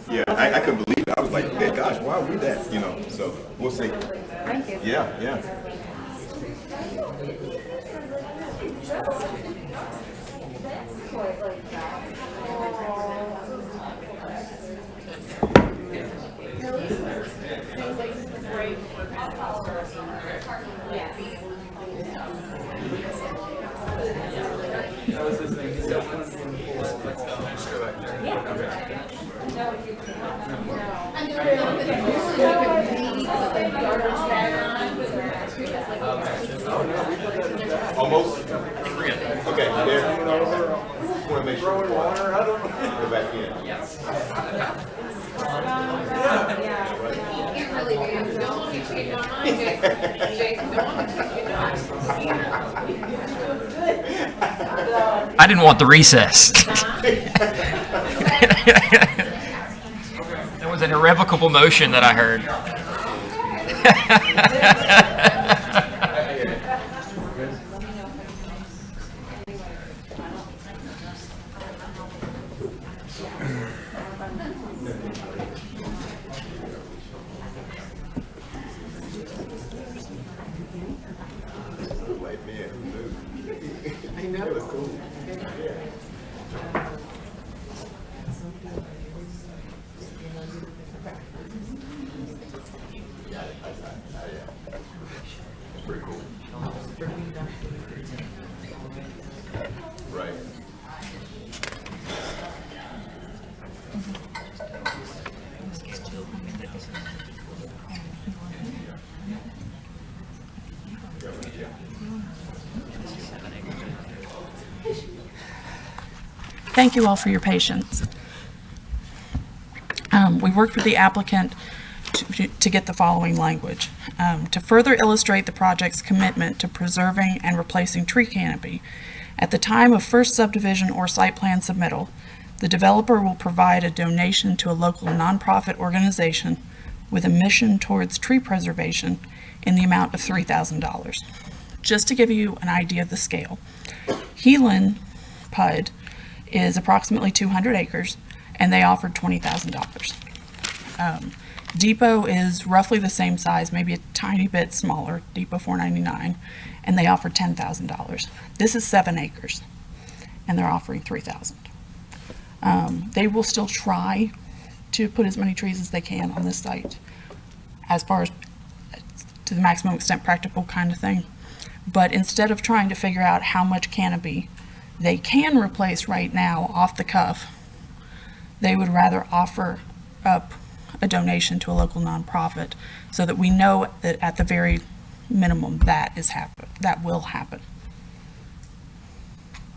Yeah, I couldn't believe it. I was like, hey, gosh, why are we that? You know, so we'll see. Thank you. Yeah, yeah. Almost? Okay, there. Want to make sure. Go back in. Yes. I didn't want the recess. That was an irrevocable motion that I heard. Right. Thank you all for your patience. We worked with the applicant to get the following language. To further illustrate the project's commitment to preserving and replacing tree canopy, at the time of first subdivision or site plan submittal, the developer will provide a donation to a local nonprofit organization with a mission towards tree preservation in the amount of $3,000. Just to give you an idea of the scale, Heelan PUD is approximately 200 acres, and they offered $20,000. Depot is roughly the same size, maybe a tiny bit smaller, Depot 499, and they offered $10,000. This is 7 acres, and they're offering $3,000. They will still try to put as many trees as they can on this site, as far as to the maximum extent practical kind of thing. But instead of trying to figure out how much canopy they can replace right now off the cuff, they would rather offer up a donation to a local nonprofit so that we know that at the very minimum that will happen.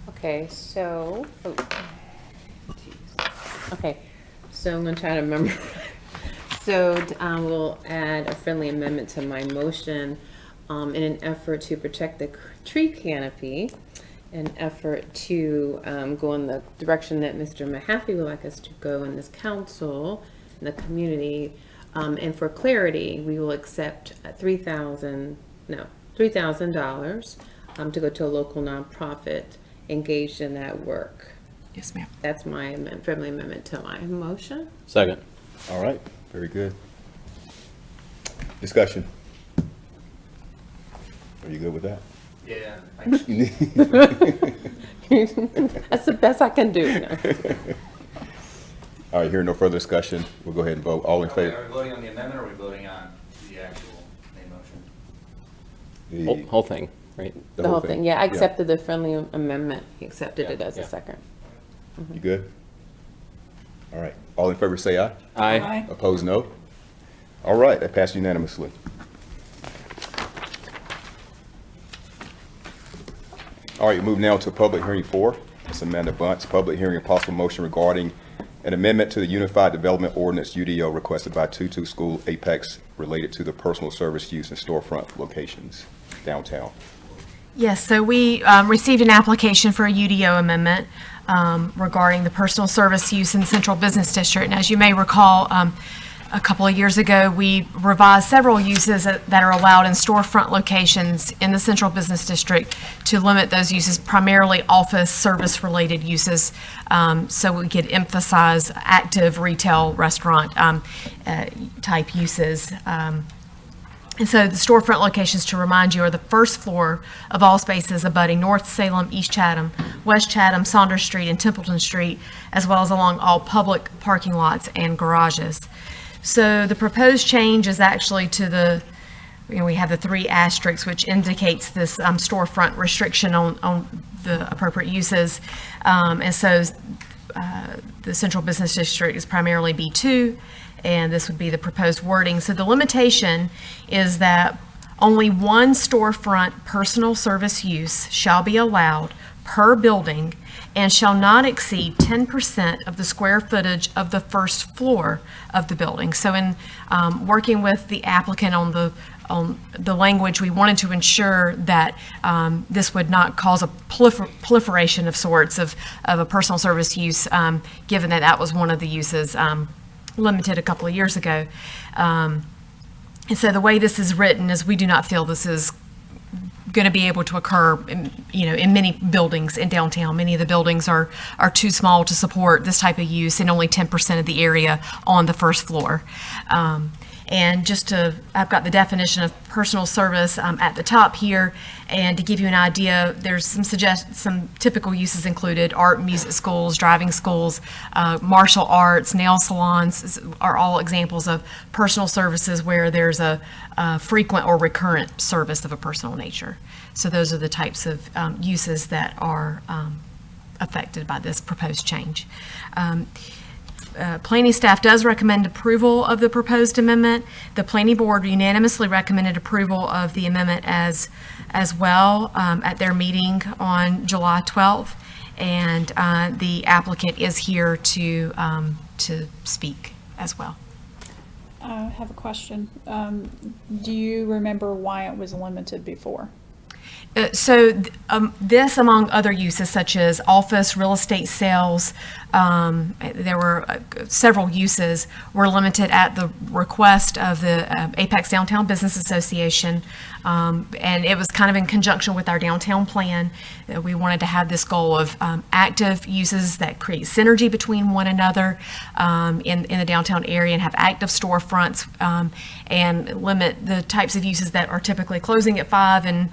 Okay, so, okay, so I'm gonna try to remember. So, we'll add a friendly amendment to my motion, in an effort to protect the tree canopy, an effort to, go in the direction that Mr. Mahaffey would like us to go in this council, in the community. And for clarity, we will accept $3,000, to go to a local nonprofit engaged in that work. Yes, ma'am. That's my friendly amendment to my motion. Second. All right, very good. Discussion. Are you good with that? Yeah. That's the best I can do. No. All right, hearing no further discussion, we'll go ahead and vote. All in favor? Are we voting on the amendment, or are we voting on the actual main motion? Whole thing, right? The whole thing, yeah, I accepted the friendly amendment. He accepted it as a Yeah. second. You good? All right, all in favor say aye. Aye. Opposed, no? All right, that passed unanimously. All right, move now to public hearing 4. It's Amanda Bunce, public hearing and possible motion regarding an amendment to the Unified Development Ordinance UDO requested by Tutu School Apex related to the personal service use and storefront locations downtown. Yes, so we received an application for a UDO amendment regarding the personal service use in the Central Business District. And as you may recall, a couple of years ago, we revised several uses that are allowed in storefront locations in the Central Business District to limit those uses, primarily office service-related uses, so we could emphasize active retail restaurant type uses. And so the storefront locations, to remind you, are the first floor of all spaces abutting North Salem, East Chatham, West Chatham, Saunders Street, and Templeton Street, as well as along all public parking lots and garages. So the proposed change is actually to we have the 3 asterisks, which indicates this storefront restriction on the appropriate uses. And so the Central Business District is primarily B2, and this would be the proposed wording. So the limitation is that only one storefront personal service use shall be allowed per building and shall not exceed 10% of the square footage of the first floor of the building. So in working with the applicant on the language, we wanted to ensure that this would not cause a proliferation of sorts of a personal service use, given that that was one of the uses limited a couple of years ago. And so the way this is written is we do not feel this is going to be able to occur in many buildings in downtown. Many of the buildings are too small to support this type of use, and only 10% of the area on the first floor. And I've got the definition of personal service at the top here, and to give you an idea, there's some typical uses included: art, music schools, driving schools, martial arts, nail salons are all examples of personal services where there's a frequent or recurrent service of a personal nature. So those are the types of uses that are affected by this proposed change. Planning staff does recommend approval of the proposed amendment. The planning board unanimously recommended approval of the amendment as well at their meeting on July 12th, and the applicant is here to speak as well. I have a question. Do you remember why it was limited before? This, among other uses such as office, real estate sales, there were several uses, were limited at the request of the Apex Downtown Business Association. And it was kind of in conjunction with our downtown plan. We wanted to have this goal of active uses that create synergy between one another in the downtown area, and have active storefronts, and limit the types of uses that are typically closing at 5 and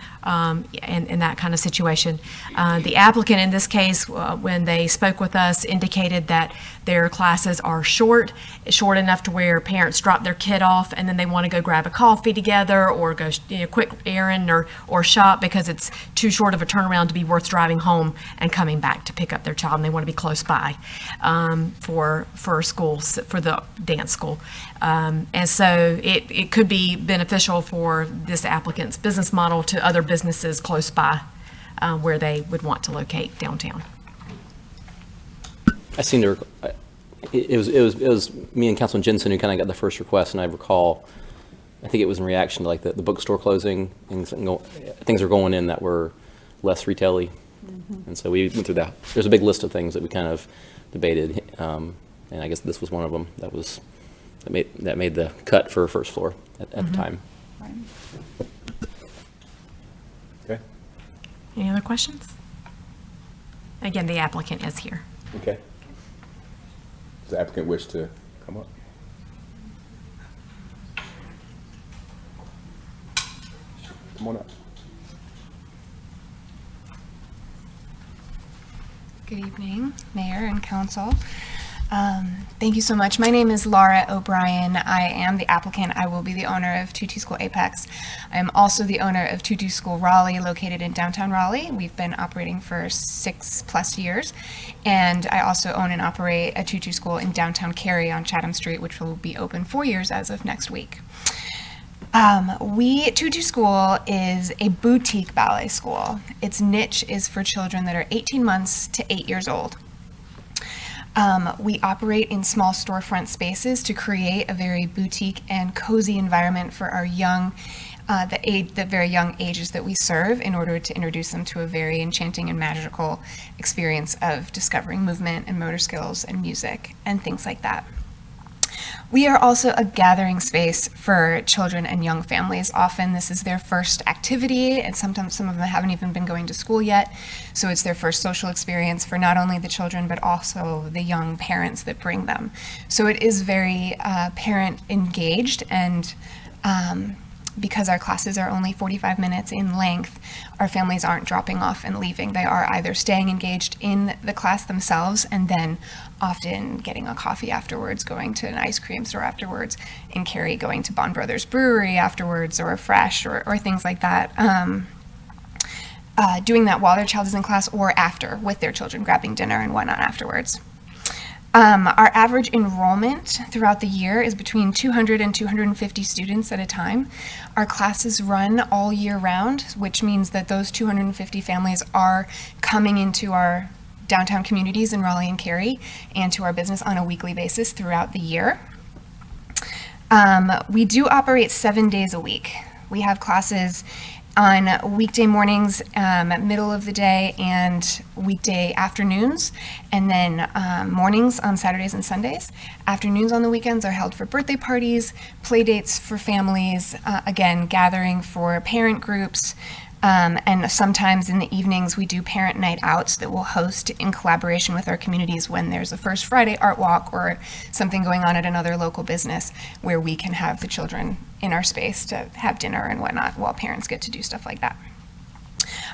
that kind of situation. The applicant in this case, when they spoke with us, indicated that their classes are short enough to where parents drop their kid off and then they want to go grab a coffee together or go quick errand or shop, because it's too short of a turnaround to be worth driving home and coming back to pick up their child, and they want to be close by for schools, for the dance school. And so it could be beneficial for this applicant's business model to other businesses close by where they would want to locate downtown. I seem to, it was me and Councilman Jensen who kind of got the first request, and I recall, I think it was in reaction to like the bookstore closing, things are going in that were less retail-y. And so we went through that. There's a big list of things that we kind of debated, and I guess this was one of them that made the cut for first floor at the time. Right. Okay. Any other questions? Again, the applicant is here. Okay. Does the applicant wish to come up? Come on up. Good evening, Mayor and Council. Thank you so much. My name is Laura O'Brien. I am the applicant. I will be the owner of Tutu School Apex. I am also the owner of Tutu School Raleigh, located in downtown Raleigh. We've been operating for 6+ years. And I also own and operate a Tutu School in downtown Cary on Chatham Street, which will be open 4 years as of next week. Tutu School is a boutique ballet school. Its niche is for children that are 18 months to 8 years old. We operate in small storefront spaces to create a very boutique and cozy environment for our young, the very young ages that we serve, in order to introduce them to a very enchanting and magical experience of discovering movement and motor skills and music and things like that. We are also a gathering space for children and young families. Often this is their first activity, and sometimes some of them haven't even been going to school yet. So it's their first social experience for not only the children, but also the young parents that bring them. So it is very parent engaged, and because our classes are only 45 minutes in length, our families aren't dropping off and leaving. They are either staying engaged in the class themselves, and then often getting a coffee afterwards, going to an ice cream store afterwards, in Cary going to Bond Brothers Brewery afterwards, or Fresh, or things like that. Doing that while their child is in class, or after, with their children, grabbing dinner and whatnot afterwards. Our average enrollment throughout the year is between 200 and 250 students at a time. Our classes run all year round, which means that those 250 families are coming into our downtown communities in Raleigh and Cary, and to our business on a weekly basis throughout the year. We do operate 7 days a week. We have classes on weekday mornings, middle of the day, and weekday afternoons, and then mornings on Saturdays and Sundays. Afternoons on the weekends are held for birthday parties, play dates for families, again, gathering for parent groups, and sometimes in the evenings we do parent night outs that we'll host in collaboration with our communities when there's a First Friday art walk or something going on at another local business, where we can have the children in our space to have dinner and whatnot while parents get to do stuff like that.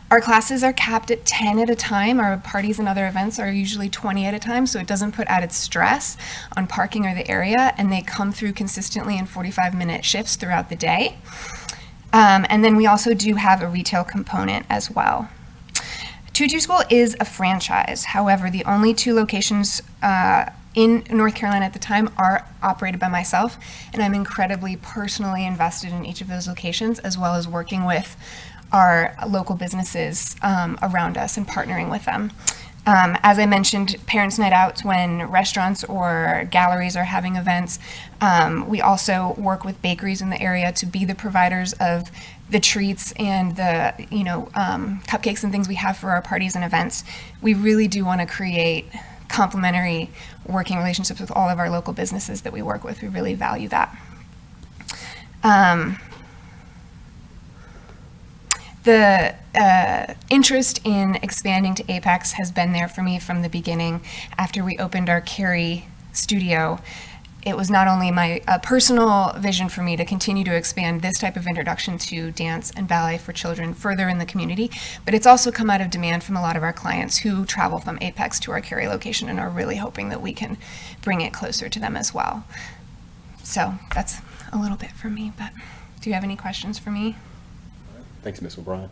Our classes are capped at 10 at a time. Our parties and other events are usually 20 at a time, so it doesn't put added stress on parking or the area, and they come through consistently in 45-minute shifts throughout the day. And then we also do have a retail component as well. Tutu School is a franchise. However, the only 2 locations in North Carolina at the time are operated by myself, and I'm incredibly personally invested in each of those locations, as well as working with our local businesses around us and partnering with them. As I mentioned, parents' night outs when restaurants or galleries are having events. We also work with bakeries in the area to be the providers of the treats and the cupcakes and things we have for our parties and events. We really do want to create complementary working relationships with all of our local businesses that we work with. We really value that. The interest in expanding to Apex has been there for me from the beginning. After we opened our Cary studio, it was not only my personal vision for me to continue to expand this type of introduction to dance and ballet for children further in the community, but it's also come out of demand from a lot of our clients who travel from Apex to our Cary location and are really hoping that we can bring it closer to them as well. So that's a little bit from me, but do you have any questions for me? Thanks, Ms. O'Brien.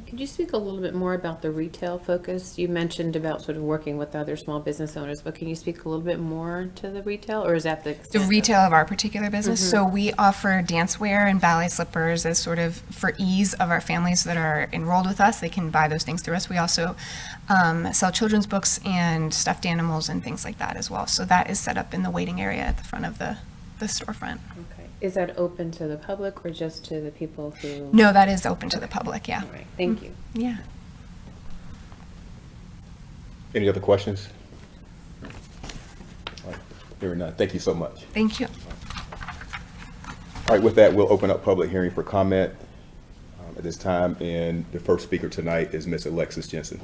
Could you speak a little bit more about the retail focus? You mentioned about sort of working with other small business owners, but can you speak a little bit more to the retail, or is that the retail of our particular business? So we offer dancewear and ballet slippers as sort of for ease of our families that are enrolled with us. They can buy those things through us. We also sell children's books and stuffed animals and things like that as well. So that is set up in the waiting area at the front of the storefront. Okay. Is that open to the public or just to the people who? No, that is open to the public, yeah. All right. Thank you. Yeah. Any other questions? All right. Hearing none. Thank you so much. Thank you. All right, with that, we'll open up public hearing for comment at this time, and the first speaker tonight is Ms. Alexis Jensen.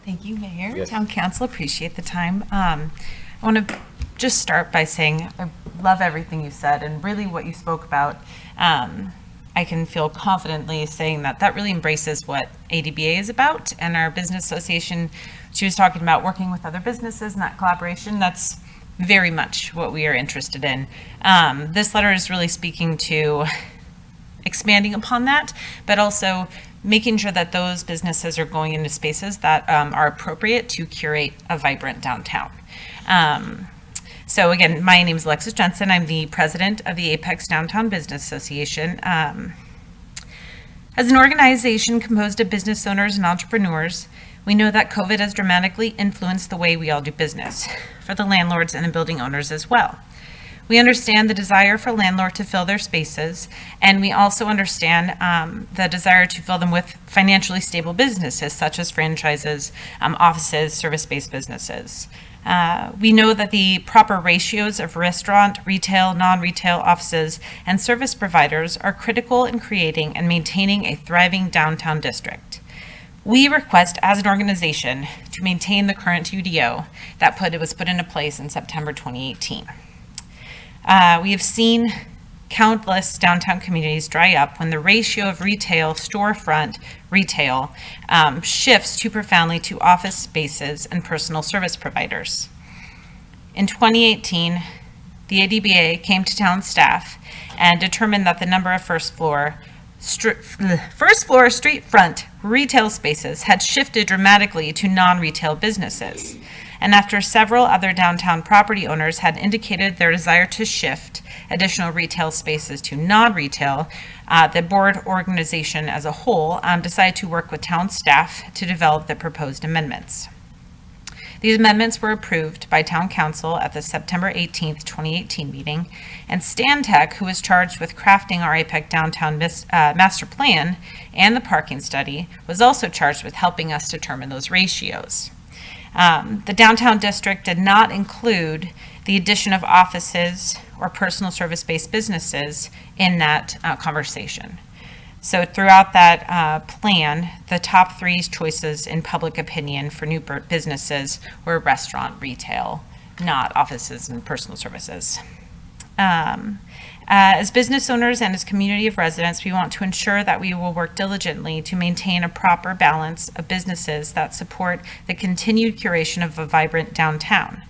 Thank you, Mayor. Yes. Town Council, appreciate the time. I want to just start by saying I love everything you said, and really what you spoke about. I can feel confidently saying that that really embraces what ADBA is about, and our business association. She was talking about working with other businesses and that collaboration. That's very much what we are interested in. This letter is really speaking to expanding upon that, but also making sure that those businesses are going into spaces that are appropriate to curate a vibrant downtown. So again, my name is Alexis Jensen. I'm the president of the Apex Downtown Business Association. As an organization composed of business owners and entrepreneurs, we know that COVID has dramatically influenced the way we all do business, for the landlords and the building owners as well. We understand the desire for landlord to fill their spaces, and we also understand the desire to fill them with financially stable businesses, such as franchises, offices, service-based businesses. We know that the proper ratios of restaurant, retail, non-retail offices, and service providers are critical in creating and maintaining a thriving downtown district. We request as an organization to maintain the current UDO that was put into place in September 2018. We have seen countless downtown communities dry up when the ratio of retail, storefront retail, shifts too profoundly to office spaces and personal service providers. In 2018, the ADBA came to town staff and determined that the number of first floor street front retail spaces had shifted dramatically to non-retail businesses. And after several other downtown property owners had indicated their desire to shift additional retail spaces to non-retail, the board organization as a whole decided to work with town staff to develop the proposed amendments. These amendments were approved by town council at the September 18th, 2018 meeting, and Stantec, who was charged with crafting our APEC downtown master plan and the parking study, was also charged with helping us determine those ratios. The downtown district did not include the addition of offices or personal service-based businesses in that conversation. So throughout that plan, the top three choices in public opinion for new businesses were restaurant, retail, not offices and personal services. As business owners and as community of residents, we want to ensure that we will work diligently to maintain a proper balance of businesses that support the continued curation of a vibrant downtown.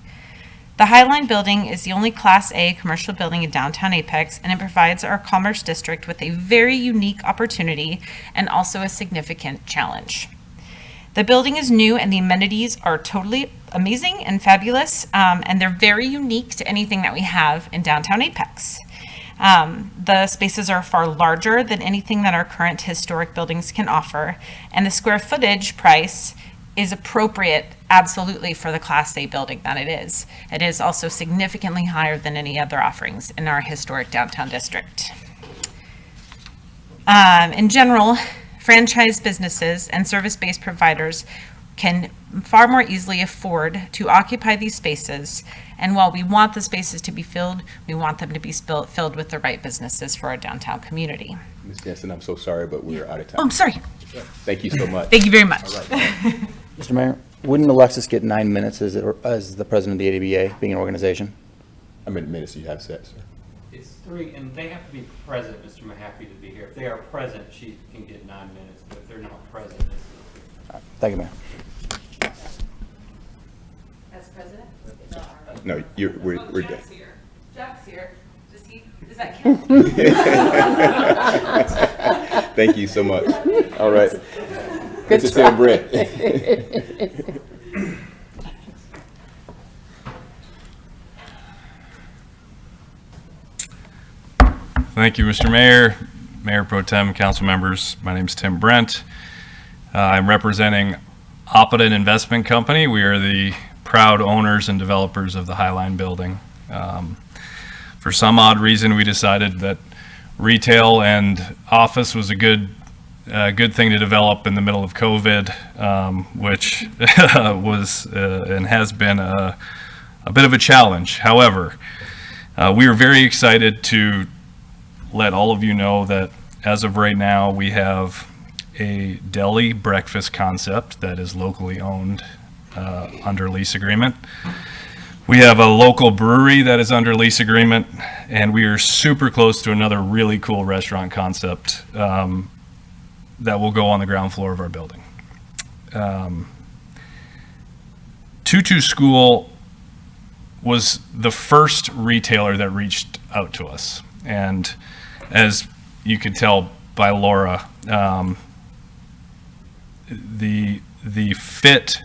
The Highline Building is the only Class A commercial building in downtown Apex, and it provides our Commerce District with a very unique opportunity and also a significant challenge. The building is new and the amenities are totally amazing and fabulous, and they're very unique to anything that we have in downtown Apex. The spaces are far larger than anything that our current historic buildings can offer, and the square footage price is appropriate absolutely for the Class A building that it is. It is also significantly higher than any other offerings in our historic downtown district. In general, franchise businesses and service-based providers can far more easily afford to occupy these spaces. And while we want the spaces to be filled, we want them to be filled with the right businesses for our downtown community. Ms. Jensen, I'm so sorry, but we're out of time. Oh, I'm sorry. Thank you so much. Thank you very much. All right. Mr. Mayor, wouldn't Alexis get 9 minutes as the president of the ADBA, being an organization? How many minutes do you have set, sir? It's 3, and they have to be present, Mr. Mahaffey, to be here. If they are present, she can get 9 minutes, but if they're not present, it's... All right. Thank you, Mayor. As president? No, we're done. Jack's here. Does that count? Thank you so much. All right. Good to see you, Brett. Thank you, Mr. Mayor, Mayor Pro Tem, council members. My name is Tim Brent. I'm representing Oppoden Investment Company. We are the proud owners and developers of the Highline Building. For some odd reason, we decided that retail and office was a good thing to develop in the middle of COVID, which was and has been a bit of a challenge. However, we are very excited to let all of you know that as of right now, we have a deli breakfast concept that is locally owned under lease agreement. We have a local brewery that is under lease agreement, and we are super close to another really cool restaurant concept that will go on the ground floor of our building. Tutu School was the first retailer that reached out to us, and as you could tell by Laura, the fit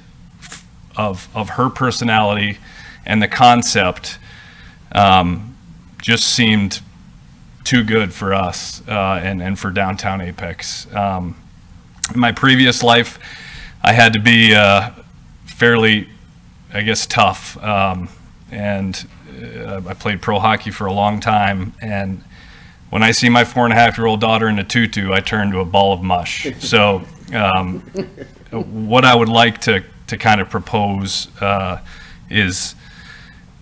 of her personality and the concept just seemed too good for us and for downtown Apex. In my previous life, I had to be fairly, I guess, tough, and I played pro hockey for a long time, and when I see my 4.5-year-old daughter in a tutu, I turn to a ball of mush. So what I would like to kind of propose is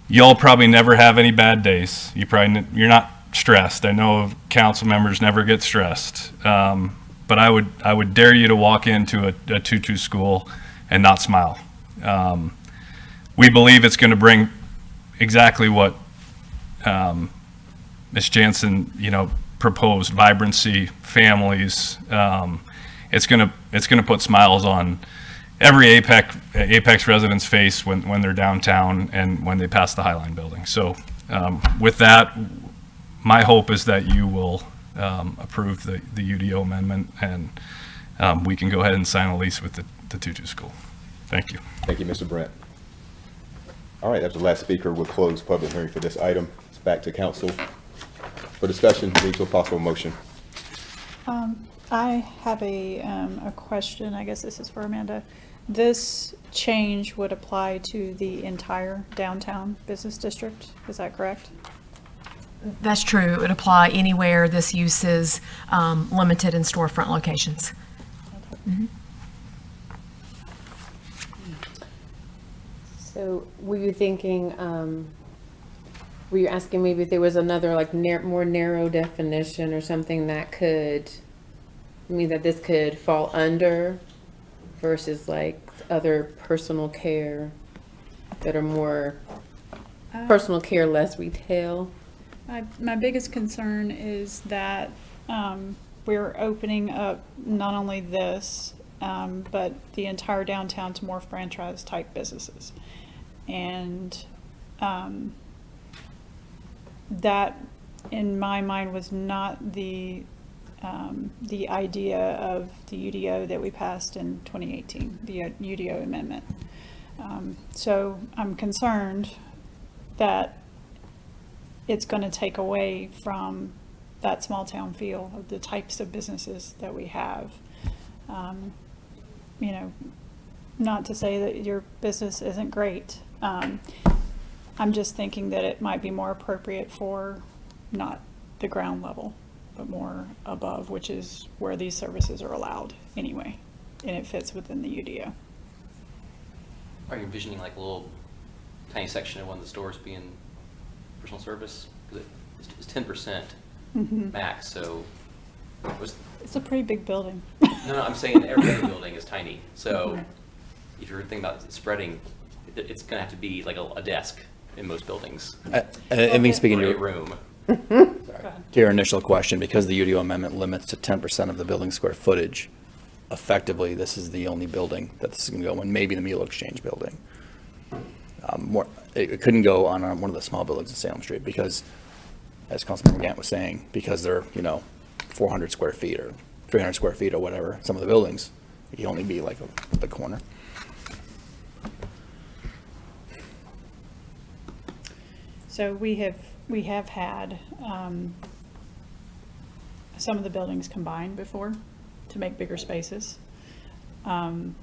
y'all probably never have any bad days. You're not stressed. I know council members never get stressed. But I would dare you to walk into a tutu school and not smile. We believe it's going to bring exactly what Ms. Jansen, proposed: vibrancy, families. It's going to put smiles on every Apex resident's face when they're downtown and when they pass the Highline Building. So with that, my hope is that you will approve the UDO amendment, and we can go ahead and sign a lease with the Tutu School. Thank you. Thank you, Mr. Brent. All right, that's the last speaker. We'll close public hearing for this item. It's back to council for discussion. Lead to a possible motion. I have a question. I guess this is for Amanda. This change would apply to the entire downtown business district. Is that correct? That's true. It would apply anywhere this use is limited in storefront locations. Mm-hmm. So were you thinking, were you asking maybe if there was another more narrow definition or something that could mean that this could fall under versus other personal care that are more personal care, less retail? My biggest concern is that we're opening up not only this, but the entire downtown to more franchise type businesses. And that, in my mind, was not the the idea of the UDO that we passed in 2018, the UDO amendment. So I'm concerned that it's going to take away from that small town feel of the types of businesses that we have. You know, not to say that your business isn't great. I'm just thinking that it might be more appropriate for not the ground level, but more above, which is where these services are allowed anyway, and it fits within the UDO. Are you envisioning like a little tiny section of one of the stores being personal service? Because it's 10% max, so It's a pretty big building. No, I'm saying every other building is tiny. So if you're thinking about spreading, it's going to have to be like a desk in most buildings. I mean, speaking Or to a room. To your initial question, because the UDO amendment limits to 10% of the building square footage, effectively, this is the only building that this is going to go in, maybe the Meal Exchange building. It couldn't go on one of the small buildings in Salem Street because, as Councilmember Gant was saying, because they're, 400 square feet or 300 square feet or whatever, some of the buildings, it can only be like the corner. So we have had some of the buildings combined before to make bigger spaces. I'm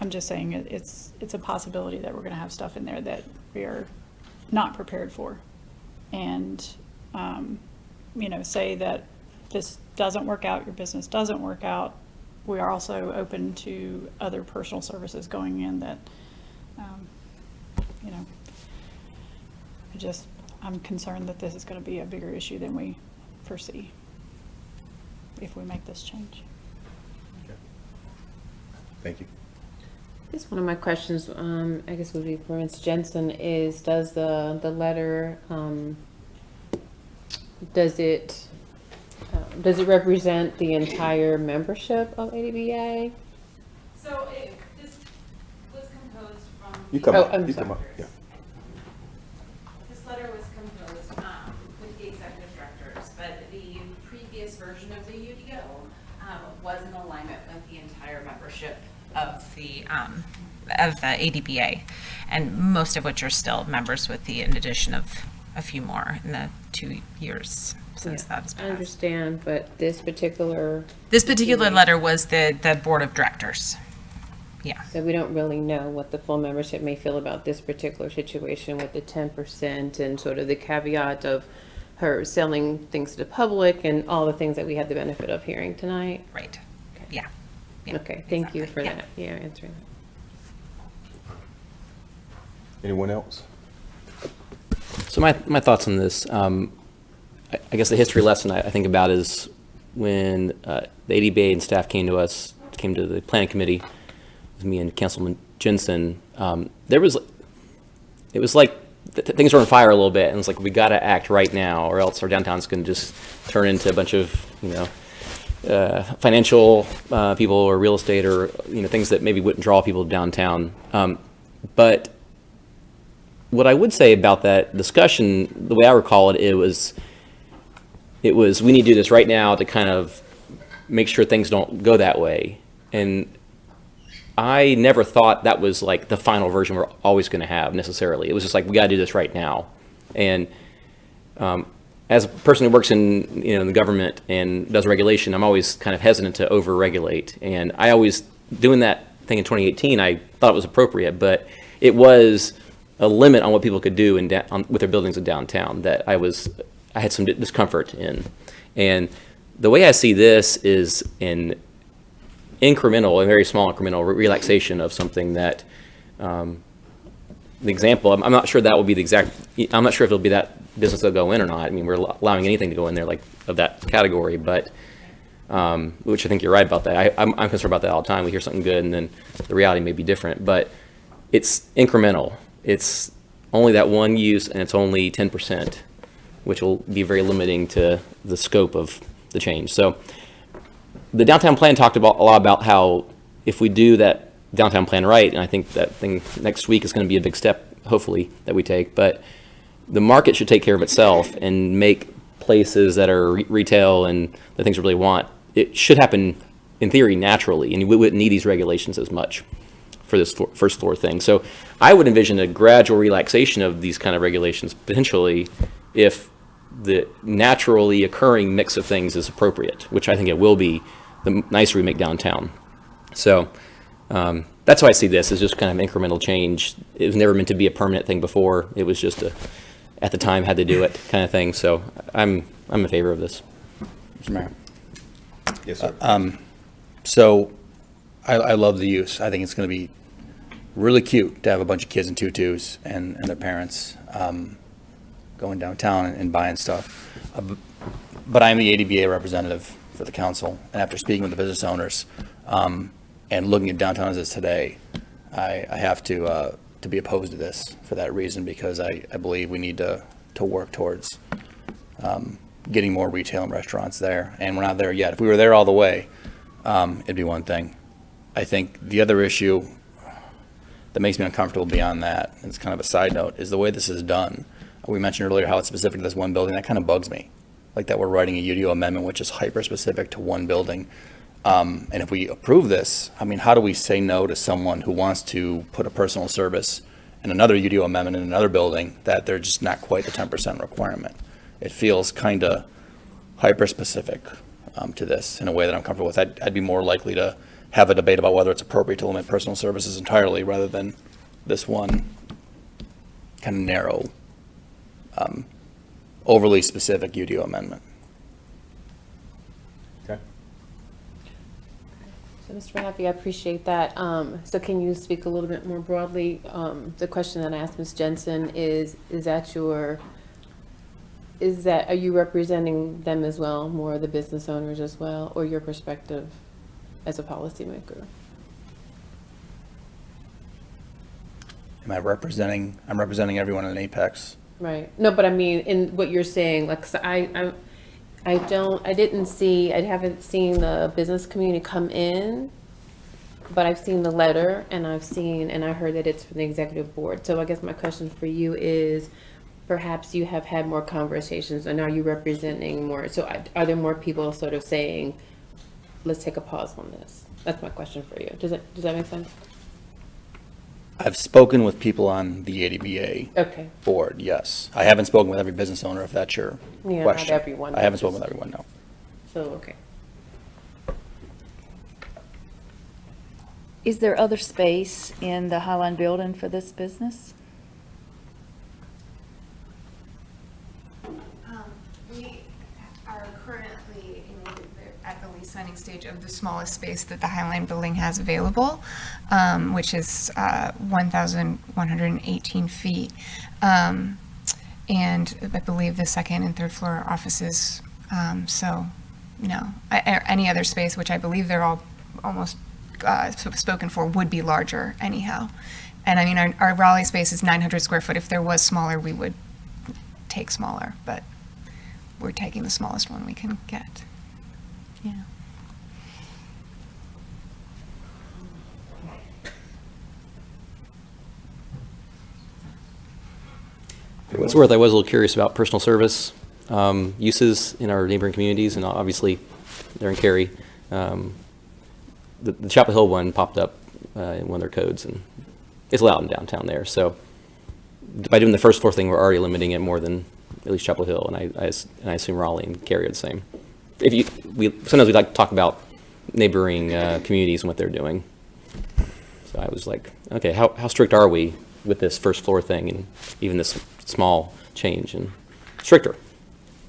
just saying it's a possibility that we're going to have stuff in there that we are not prepared for, and say that this doesn't work out, your business doesn't work out. We are also open to other personal services going in that, I'm concerned that this is going to be a bigger issue than we foresee if we make this change. Thank you. I guess one of my questions, I guess would be for Ms. Jensen, is does the letter, does it represent the entire membership of ADBA? So this was composed from. You come Oh, up. I'm You sorry. come up. Yeah. This letter was composed with the executive directors, but the previous version of the UDO was in alignment with the entire membership of the ADBA, and most of which are still members with the addition of a few more in the 2 years since that has I passed. understand, but this particular letter was the board of directors. Yeah. So we don't really know what the full membership may feel about this particular situation with the 10% and sort of the caveat of her selling things to the public and all the things that we had the benefit of hearing tonight. Right. Yeah. Okay, thank you for Exactly. that. Yeah, answering that. Anyone else? So my thoughts on this, I guess the history lesson I think about is when the ADBA and staff came to the planning committee, with me and Councilman Jensen, it was like things were on fire a little bit, and it's like we got to act right now, or else our downtown's going to just turn into a bunch of financial people or real estate or things that maybe wouldn't draw people downtown. But what I would say about that discussion, the way I recall it, it was we need to do this right now to kind of make sure things don't go that way. And I never thought that was like the final version we're always going to have necessarily. It was just like, we got to do this right now. And as a person who works in the government and does regulation, I'm always kind of hesitant to over-regulate. And I always, doing that thing in 2018, I thought it was appropriate, but it was a limit on what people could do with their buildings in downtown that I had some discomfort in. And the way I see this is an incremental, a very small incremental relaxation of something that, the example, I'm not sure that will be the exact, I'm not sure if it'll be that business that'll go in or not. I mean, we're allowing anything to go in there like of that category, but, which I think you're right about that. I'm concerned about that all the time. We hear something good and then the reality may be different, but it's incremental. It's only that one use and it's only 10%, which will be very limiting to the scope of the change. So the downtown plan talked a lot about how if we do that downtown plan right, and I think that thing next week is going to be a big step, hopefully, that we take, but the market should take care of itself and make places that are retail and the things we really want, it should happen in theory naturally, and we wouldn't need these regulations as much for this first floor thing. So I would envision a gradual relaxation of these kind of regulations potentially if the naturally occurring mix of things is appropriate, which I think it will be the nicer we make downtown. So that's how I see this, as just kind of incremental change. It was never meant to be a permanent thing before. It was just at the time had to do it kind of thing. So I'm in favor of this. Mr. Mayor. Yes, sir. So I love the use. I think it's going to be really cute to have a bunch of kids in tutus and their parents going downtown and buying stuff. But I'm the ADBA representative for the council, and after speaking with the business owners and looking at downtown as it is today, I have to be opposed to this for that reason, because I believe we need to work towards getting more retail and restaurants there, and we're not there yet. If we were there all the way, it'd be one thing. I think the other issue that makes me uncomfortable beyond that, and it's kind of a side note, is the way this is done. We mentioned earlier how it's specific to this one building. That kind of bugs me. Like that we're writing a UDO amendment which is hyper-specific to one building. And if we approve this, I mean, how do we say no to someone who wants to put a personal service and another UDO amendment in another building that they're just not quite the 10% requirement? It feels kind of hyper-specific to this in a way that I'm comfortable with. I'd be more likely to have a debate about whether it's appropriate to limit personal services entirely rather than this one kind of narrow, overly specific UDO amendment. Okay. So, Mr. Mahaffey, I appreciate that. So can you speak a little bit more broadly? The question that I asked Ms. Jensen is are you representing them as well, more of the business owners as well, or your perspective as a policymaker? Am I representing? I'm representing everyone in Apex. Right. No, but I mean, in what you're saying, like, so I haven't seen the business community come in, but I've seen the letter and I heard that it's from the executive board. So I guess my question for you is, perhaps you have had more conversations, and are you representing more? So are there more people sort of saying, let's take a pause on this? That's my question for you. Does that make sense? I've spoken with people on the ADBA board, yes. I haven't spoken with every business owner, if that's your question. Not everyone. I haven't spoken with everyone, no. So, okay. Is there other space in the Highline Building for this business? We are currently at the lease signing stage of the smallest space that the Highline Building has available, which is 1,118 feet. And I believe the second and third floor are offices. So, no. Any other space, which I believe they're all almost spoken for, would be larger anyhow. And I mean, our Raleigh space is 900 square foot. If there was smaller, we would take smaller, but we're taking the smallest one we can get. Yeah. For what's worth, I was a little curious about personal service uses in our neighboring communities, and obviously they're in Cary. The Chapel Hill one popped up in one of their codes, and it's allowed in downtown there. So by doing the first floor thing, we're already limiting it more than at least Chapel Hill, and I assume Raleigh and Cary are the same. Sometimes we like to talk about neighboring communities and what they're doing. So I was like, okay, how strict are we with this first floor thing and even this small change? And stricter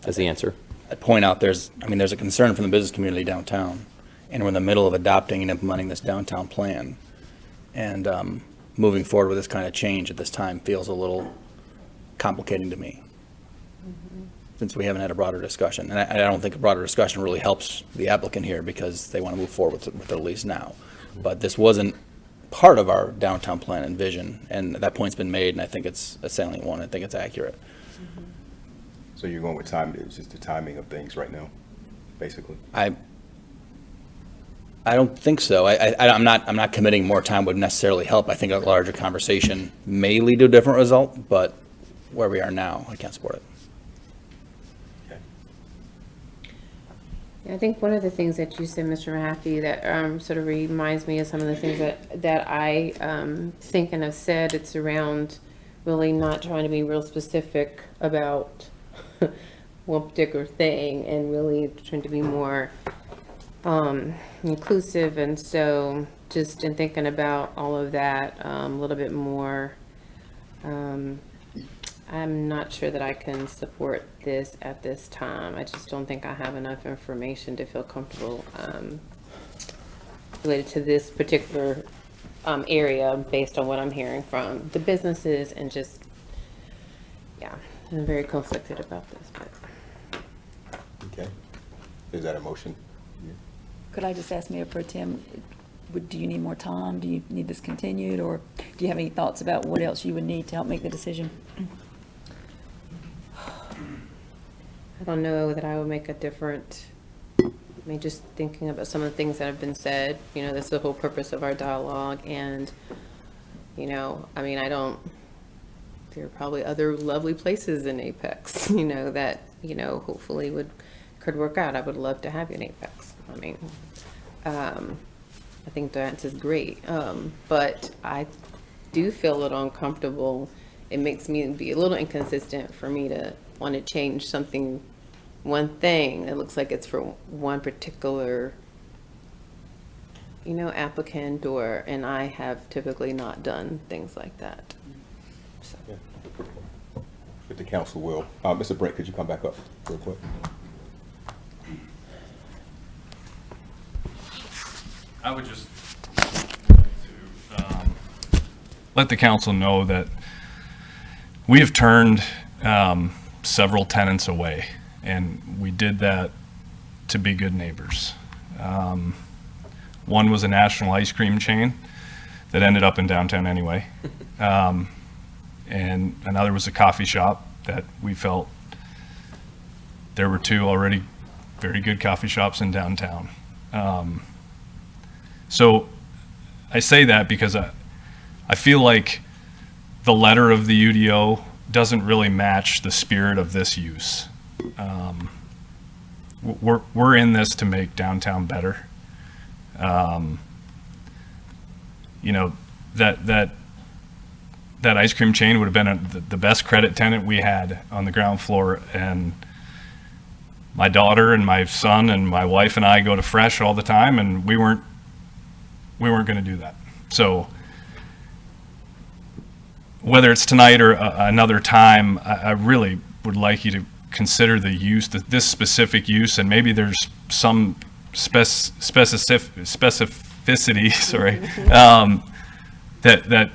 as the answer. I'd point out there's a concern from the business community downtown, and we're in the middle of adopting and implementing this downtown plan. And moving forward with this kind of change at this time feels a little complicating to me, since we haven't had a broader discussion. And I don't think a broader discussion really helps the applicant here, because they want to move forward with the lease now. But this wasn't part of our downtown plan and vision, and that point's been made, and I think it's a salient one. I think it's accurate. So you're going with time, it's just the timing of things right now, basically? I don't think so. I'm not committing more time would necessarily help. I think a larger conversation may lead to a different result, but where we are now, I can't support it. Okay. I think one of the things that you said, Mr. Mahaffey, that sort of reminds me of some of the things that I think and have said. It's around really not trying to be real specific about one particular thing and really trying to be more inclusive. And so just in thinking about all of that a little bit more, I'm not sure that I can support this at this time. I just don't think I have enough information to feel comfortable related to this particular area based on what I'm hearing from the businesses and just, yeah, I'm very conflicted about this. But. Okay. Is that a motion? Could I just ask Mayor Pro Tem, do you need more time? Do you need this continued? Or do you have any thoughts about what else you would need to help make the decision? I don't know that I would make a different, I mean, just thinking about some of the things that have been said, you know, that's the whole purpose of our dialogue. And, you know, I mean, there are probably other lovely places in Apex, you know, that, you know, hopefully could work out. I would love to have you in Apex. I mean, I think dance is great. But I do feel a little uncomfortable. It makes me be a little inconsistent for me to want to change one thing that looks like it's for one particular, you know, applicant, and I have typically not done things like that. So. Yeah. If the council will. Mr. Brent, could you come back up real quick? I would just like to let the council know that we have turned several tenants away, and we did that to be good neighbors. One was a national ice cream chain that ended up in downtown anyway, and another was a coffee shop that we felt there were two already very good coffee shops in downtown. So I say that because I feel like the letter of the UDO doesn't really match the spirit of this use. We're in this to make downtown better. You know, that ice cream chain would have been the best credit tenant we had on the ground floor, and my daughter and my son and my wife and I go to Fresh all the time, and we weren't going to do that. So whether it's tonight or another time, I really would like you to consider the use, this specific use, and maybe there's some specificity, sorry, that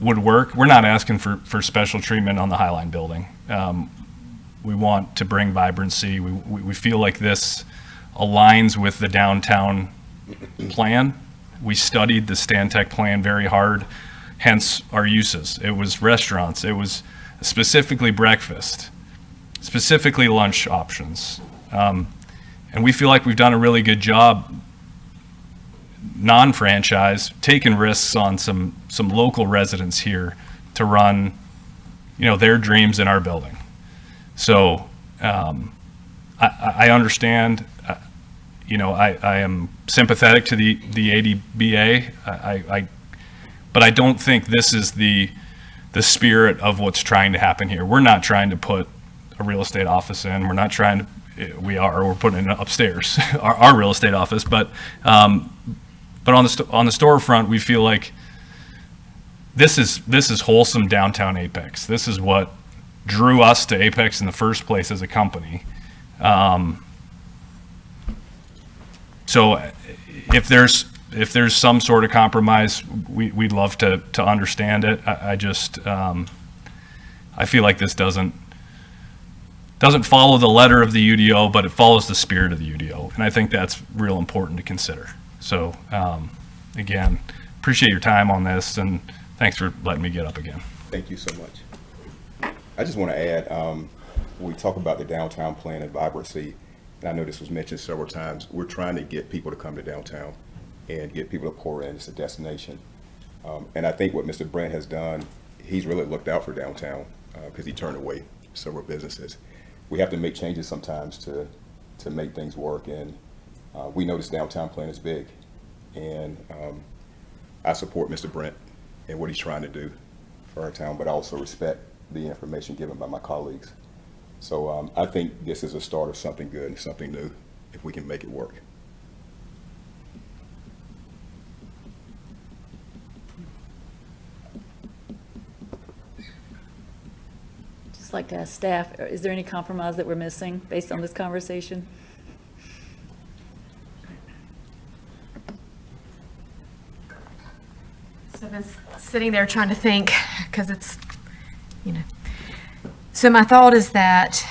would work. We're not asking for special treatment on the Highline Building. We want to bring vibrancy. We feel like this aligns with the downtown plan. We studied the Stantec plan very hard, hence our uses. It was restaurants. It was specifically breakfast, specifically lunch options. And we feel like we've done a really good job, non-franchise, taking risks on some local residents here to run, you know, their dreams in our building. So I understand, you know, I am sympathetic to the ADBA, but I don't think this is the spirit of what's trying to happen here. We're not trying to put a real estate office in. We're not trying to, we're putting it upstairs, our real estate office, but on the storefront, we feel like this is wholesome downtown Apex. This is what drew us to Apex in the first place as a company. So if there's some sort of compromise, we'd love to understand it. I feel like this doesn't follow the letter of the UDO, but it follows the spirit of the UDO, and I think that's real important to consider. So again, appreciate your time on this, and thanks for letting me get up again. Thank you so much. I just want to add, when we talk about the downtown plan and vibrancy, and I know this was mentioned several times, we're trying to get people to come to downtown and get people to pour in. It's a destination. And I think what Mr. Brent has done, he's really looked out for downtown because he turned away several businesses. We have to make changes sometimes to make things work. And We know this downtown plan is big, and I support Mr. Brent and what he's trying to do for our town, but I also respect the information given by my colleagues. So I think this is a start of something good and something new if we can make it work. Just like to ask staff, is there any compromise that we're missing based on this conversation? So I've been sitting there trying to think, because it's, So my thought is that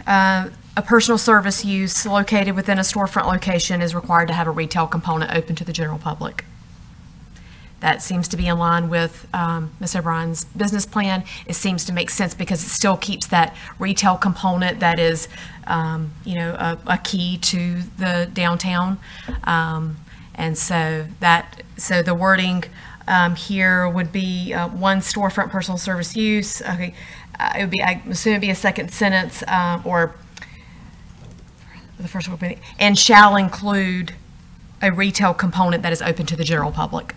a personal service use located within a storefront location is required to have a retail component open to the general public. That seems to be in line with Ms. O'Brien's business plan. It seems to make sense because it still keeps that retail component that is, a key to the downtown. And so the wording here would be one storefront personal service use. Okay, it would be, I assume it'd be a second sentence, or the first one would be, and shall include a retail component that is open to the general public.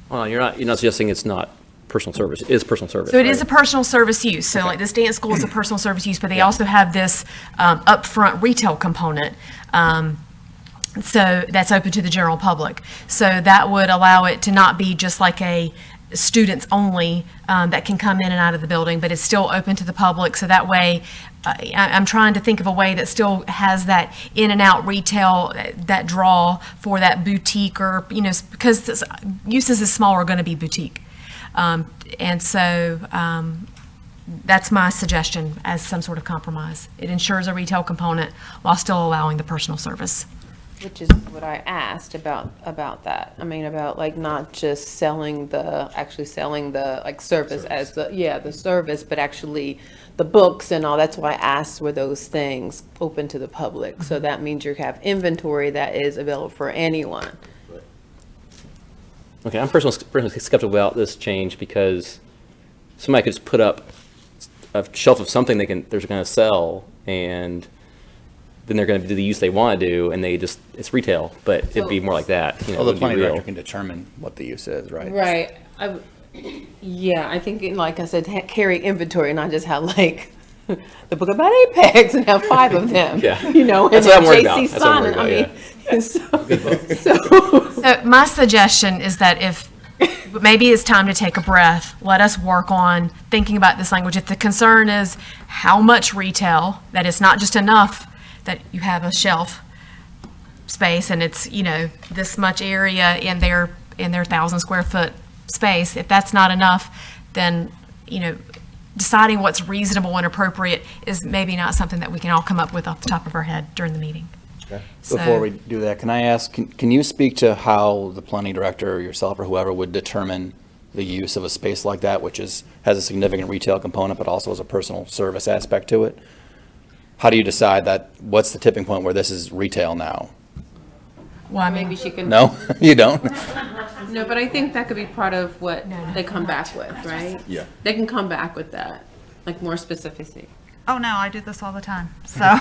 Well, you're not suggesting it's not personal service. It is personal service. So it is right? a personal service use. So like this dance school is a personal service use, but they also have this upfront retail component. So that's open to the general public. So that would allow it to not be just like a students only that can come in and out of the building, but it's still open to the public. So that way, I'm trying to think of a way that still has that in and out retail, that draw for that boutique, or, because uses is small are going to be boutique. And so that's my suggestion as some sort of compromise. It ensures a retail component while still allowing the personal service. Which is what I asked about that. I mean, about like not just actually selling the like service as the service, but actually the books and all. That's why I asked, were those things open to the public? So that means you have inventory that is available for anyone. Okay, I'm personally skeptical about this change because somebody could just put up a shelf of something they're going to sell, and then they're going to do the use they want to do, and it's retail, but it'd be more like that. Well, the planning director can determine what the use is, right? Right. I think, like I said, carry inventory, not just have like the book about Apex and have 5 of them. Yeah. And That's what I'm worried about. JC That's what I'm worried Simon. about, So my suggestion is that if maybe it's time to take a breath, let us work on thinking about this language. If the concern is how much retail, that it's not just enough that you have a shelf space and it's, this much area in their 1,000 square foot space. If that's not enough, then, deciding what's reasonable and appropriate is maybe not something that we can all come up with off the top of our head during the meeting. Okay. So- Before we do that, can I ask, can you speak to how the planning director or yourself or whoever would determine the use of a space like that, which has a significant retail component, but also has a personal service aspect to it? How do you decide that, what's the tipping point where this is retail now? Well, I mean, Maybe she can. No, you don't? No, but I think that could be part of what they come back with, right? Yeah. They can come back with that, like more specificity. Oh, no, I do this all the time. So,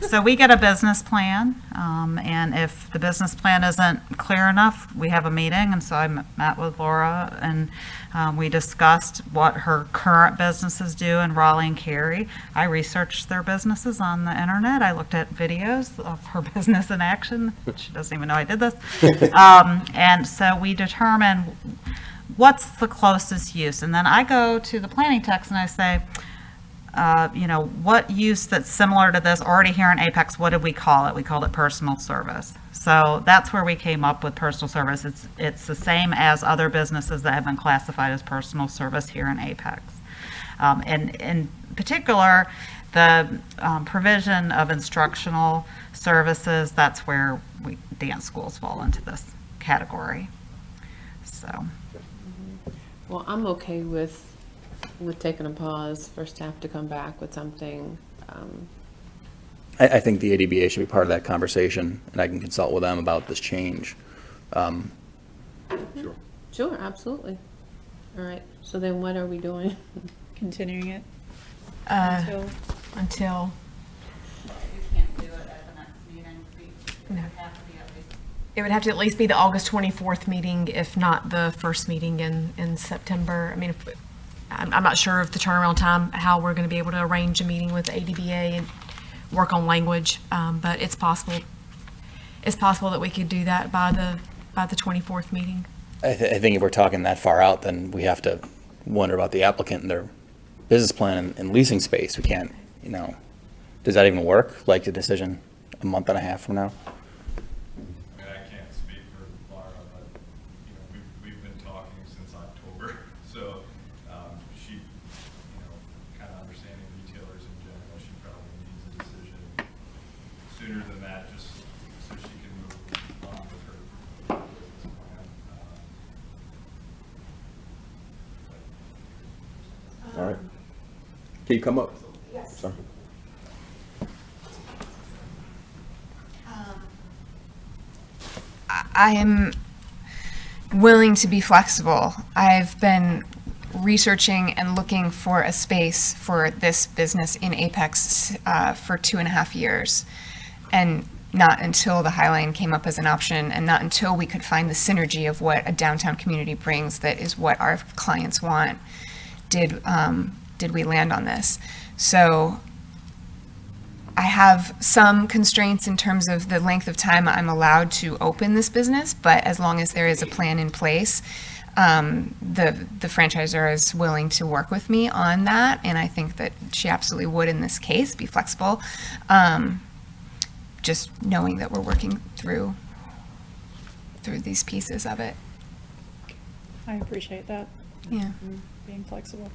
so we get a business plan, and if the business plan isn't clear enough, we have a meeting, and so I met with Laura, and we discussed what her current businesses do in Raleigh and Cary. I researched their businesses on the internet. I looked at videos of her business in action, which she doesn't even know I did this. And so we determine what's the closest use, and then I go to the planning text and I say, what use that's similar to this already here in Apex, what did we call it? We called it personal service. So that's where we came up with personal service. It's the same as other businesses that have been classified as personal service here in Apex. And in particular, the provision of instructional services, that's where dance schools fall into this category. So. Well, I'm okay with taking a pause for staff to come back with something. I think the ADBA should be part of that conversation, and I can consult with them about this change. Sure, absolutely. All right, so then what are we doing? Continuing it until No. It would have to at least be the August 24th meeting, if not the first meeting in September. I mean, I'm not sure of the turnaround time, how we're going to be able to arrange a meeting with ADBA and work on language, but it's possible. It's possible that we could do that by the 24th meeting. I think if we're talking that far out, then we have to wonder about the applicant and their business plan and leasing space. We can't, does that even work? Like a decision a month and a half from now? I mean, I can't speak for Laura, but, we've been talking since October, so, she, kind of understanding retailers in general, she probably needs a decision sooner than that, just so she can move on with her business plan. All right. Can you come up? Yes. Sorry. I am willing to be flexible. I've been researching and looking for a space for this business in Apex for 2.5 years. And not until the Highline came up as an option, and not until we could find the synergy of what a downtown community brings that is what our clients want, did we land on this. So I have some constraints in terms of the length of time I'm allowed to open this business, but as long as there is a plan in place, the franchisor is willing to work with me on that, and I think that she absolutely would in this case be flexible. Just knowing that we're working through these pieces of it. I appreciate that. Yeah. Being flexible.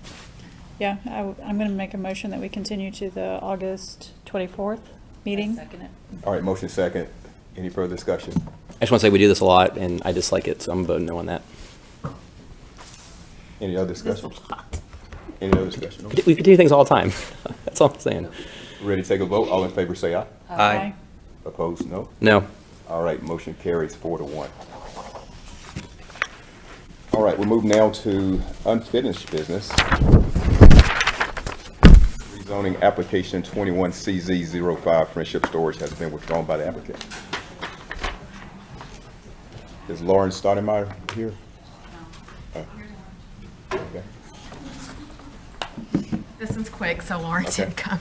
Yeah, I'm going to make a motion that we continue to the August 24th meeting. Second it. All right, motion second. Any further discussion? I just want to say we do this a lot, and I dislike it, so I'm voting no on that. Any other discussion? Any other discussion? We continue things all the time. That's all I'm saying. Ready to take a vote? All in favor say aye. Aye. Opposed, no? No. All right, motion carries 4-1. All right, we'll move now to unfinished business. Rezoning application 21CZ05 Friendship Storage has been withdrawn by the applicant. Is Lauren Stoudemire here? No. Okay. This one's quick, so Lauren Okay. did come.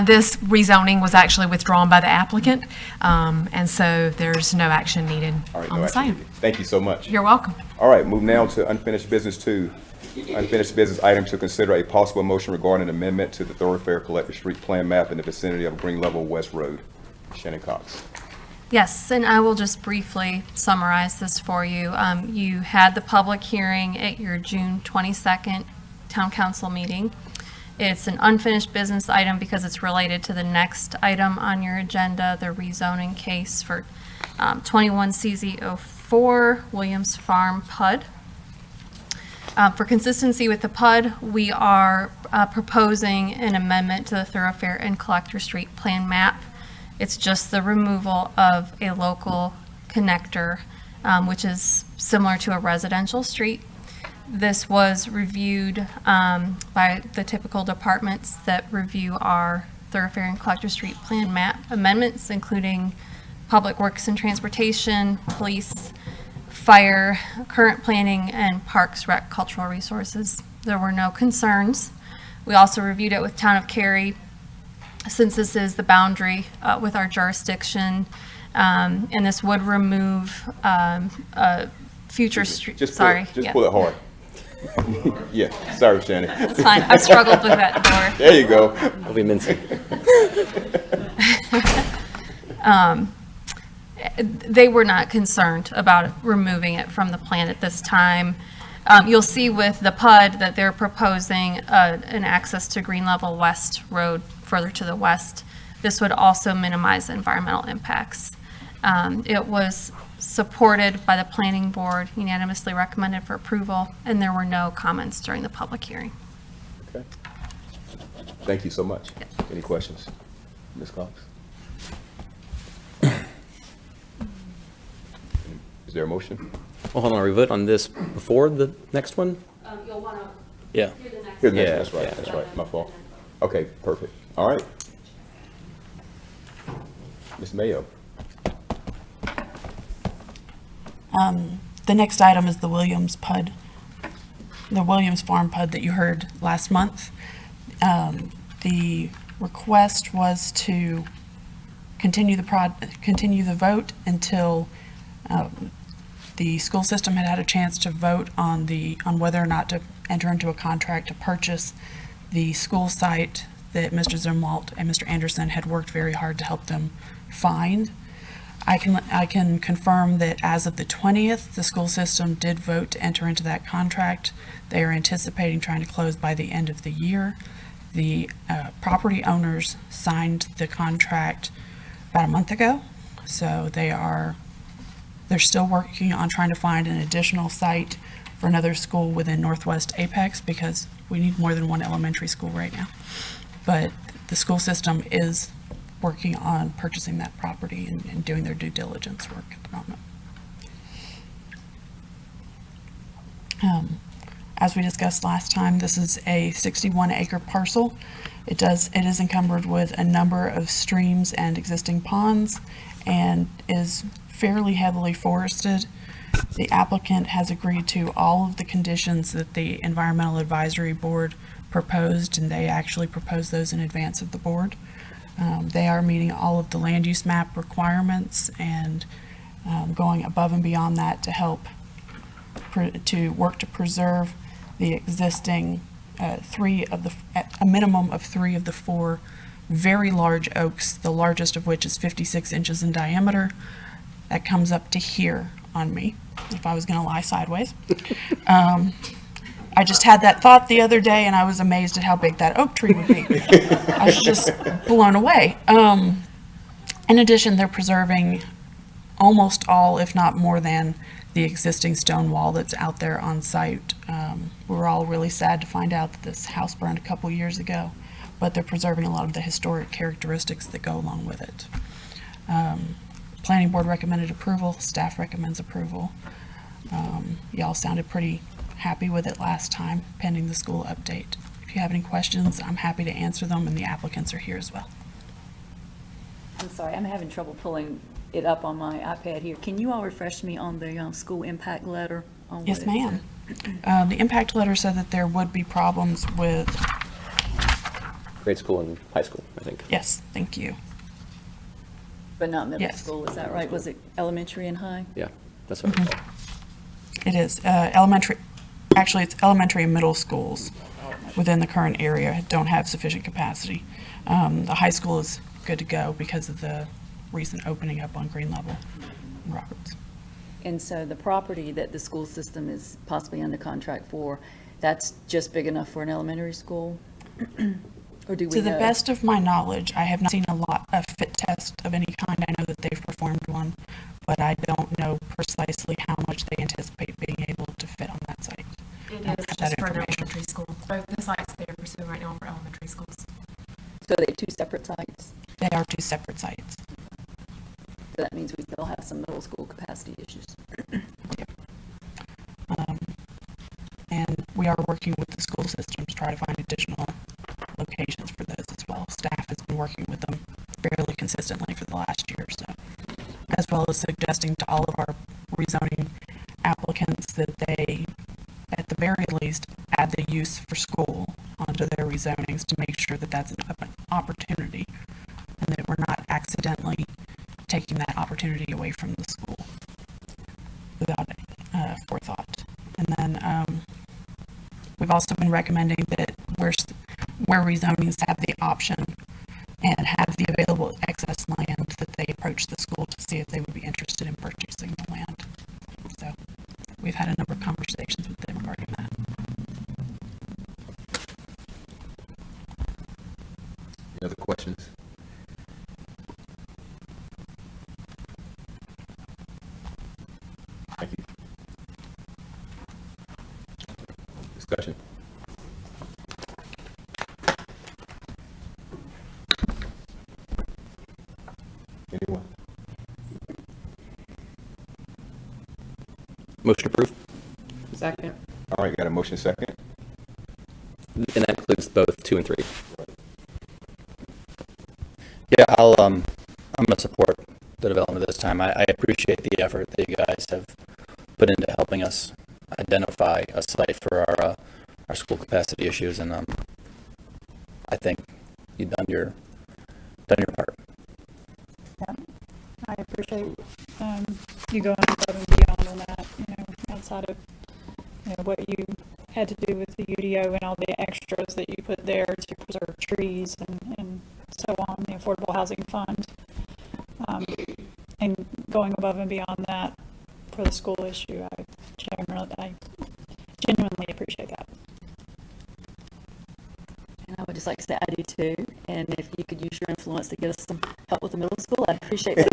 This rezoning was actually withdrawn by the applicant, and so there's no action needed All right, on no the action site. needed. Thank you so much. You're welcome. All right, move now to unfinished business 2. Unfinished business item to consider a possible motion regarding an amendment to the thoroughfare collector street plan map in the vicinity of Green Level West Road. Shannon Cox. Yes, and I will just briefly summarize this for you. You had the public hearing at your June 22nd town council meeting. It's an unfinished business item because it's related to the next item on your agenda, the rezoning case for 21CZ04 Williams Farm PUD. For consistency with the PUD, we are proposing an amendment to the thoroughfare and collector street plan map. It's just the removal of a local connector, which is similar to a residential street. This was reviewed by the typical departments that review our thoroughfare and collector street plan map amendments, including Public Works and Transportation, Police, Fire, Current Planning, and Parks, Rec, Cultural Resources. There were no concerns. We also reviewed it with Town of Cary, since this is the boundary with our jurisdiction, and this would remove a future street. Just Sorry. pull it hard. Yeah, sorry, Shannon. It's fine. I struggled with that door. There you go. I'll be mincing. They were not concerned about removing it from the plan at this time. You'll see with the PUD that they're proposing an access to Green Level West Road further to the west. This would also minimize environmental impacts. It was supported by the planning board, unanimously recommended for approval, and there were no comments during the public hearing. Okay. Thank you so much. Any questions? Ms. Cox? Is there a motion? Well, hold on, are we vote on this before the next one? You'll want to Yeah. hear the next. Here, Yeah, that's right, yeah. that's right, my fault. Okay, perfect. All right. Ms. Mayo. The next item is the Williams PUD, the Williams Farm PUD that you heard last month. The request was to continue the vote until the school system had a chance to vote on whether or not to enter into a contract to purchase the school site that Mr. Zumwalt and Mr. Anderson had worked very hard to help them find. I can confirm that as of the 20th, the school system did vote to enter into that contract. They are anticipating trying to close by the end of the year. The property owners signed the contract about a month ago, so they're still working on trying to find an additional site for another school within Northwest Apex, because we need more than one elementary school right now. But the school system is working on purchasing that property and doing their due diligence work at the moment. As we discussed last time, this is a 61-acre parcel. It is encumbered with a number of streams and existing ponds and is fairly heavily forested. The applicant has agreed to all of the conditions that the Environmental Advisory Board proposed, and they actually proposed those in advance of the board. They are meeting all of the land use map requirements and going above and beyond that to help to work to preserve the existing a minimum of 3 of the 4 very large oaks, the largest of which is 56 inches in diameter. That comes up to here on me, if I was going to lie sideways. I just had that thought the other day, and I was amazed at how big that oak tree would be. I was just blown away. In addition, they're preserving almost all, if not more than, the existing stone wall that's out there on site. We were all really sad to find out that this house burned a couple years ago, but they're preserving a lot of the historic characteristics that go along with it. Planning board recommended approval, staff recommends approval. Y'all sounded pretty happy with it last time, pending the school update. If you have any questions, I'm happy to answer them, and the applicants are here as well. I'm sorry, I'm having trouble pulling it up on my iPad here. Can you all refresh me on the school impact letter? Yes, ma'am. The impact letter said that there would be problems with... Grade school and high school, I think. Yes, thank you. But not middle school, is that right? Was it elementary and high? Yeah, that's what I recall. It is. Elementary, actually, it's elementary and middle schools within the current area don't have sufficient capacity. The high school is good to go because of the recent opening up on Green Level in Roberts. And so the property that the school system is possibly under contract for, that's just big enough for an elementary school? Or do we To the know? best of my knowledge, I have not seen a fit test of any kind. I know that they've performed one, but I don't know precisely how much they anticipate being able to fit on that site. It I'll is get just that for an information. elementary school. Both the sites they're pursuing right now for elementary schools. So they're 2 separate sites? They are 2 separate sites. So that means we still have some middle school capacity issues. And we are working with the school system to try to find additional locations for those as well. Staff has been working with them fairly consistently for the last year or so, as well as suggesting to all of our rezoning applicants that they, at the very least, add the use for school onto their rezonings to make sure that that's an opportunity and that we're not accidentally taking that opportunity away from the school without forethought. And then we've also been recommending that where rezonings have the option and have the available excess land, that they approach the school to see if they would be interested in purchasing the land. So we've had a number of conversations with them regarding that. Any other questions? Thank you. Discussion. Anyone? Motion approved. Second. All right, got a motion second. And that includes both 2 and 3. Yeah, I'm going to support the development this time. I appreciate the effort that you guys have put into helping us identify a site for our school capacity issues, and I think you've done your part. Yeah, I appreciate you going above and beyond on that, outside of what you had to do with the UDO and all the extras that you put there to preserve trees and so on, the Affordable Housing Fund, and going above and beyond that for the school issue. I genuinely appreciate that. And I would just like to say I do too. And if you could use your influence to get us some help with the middle school, I'd appreciate that.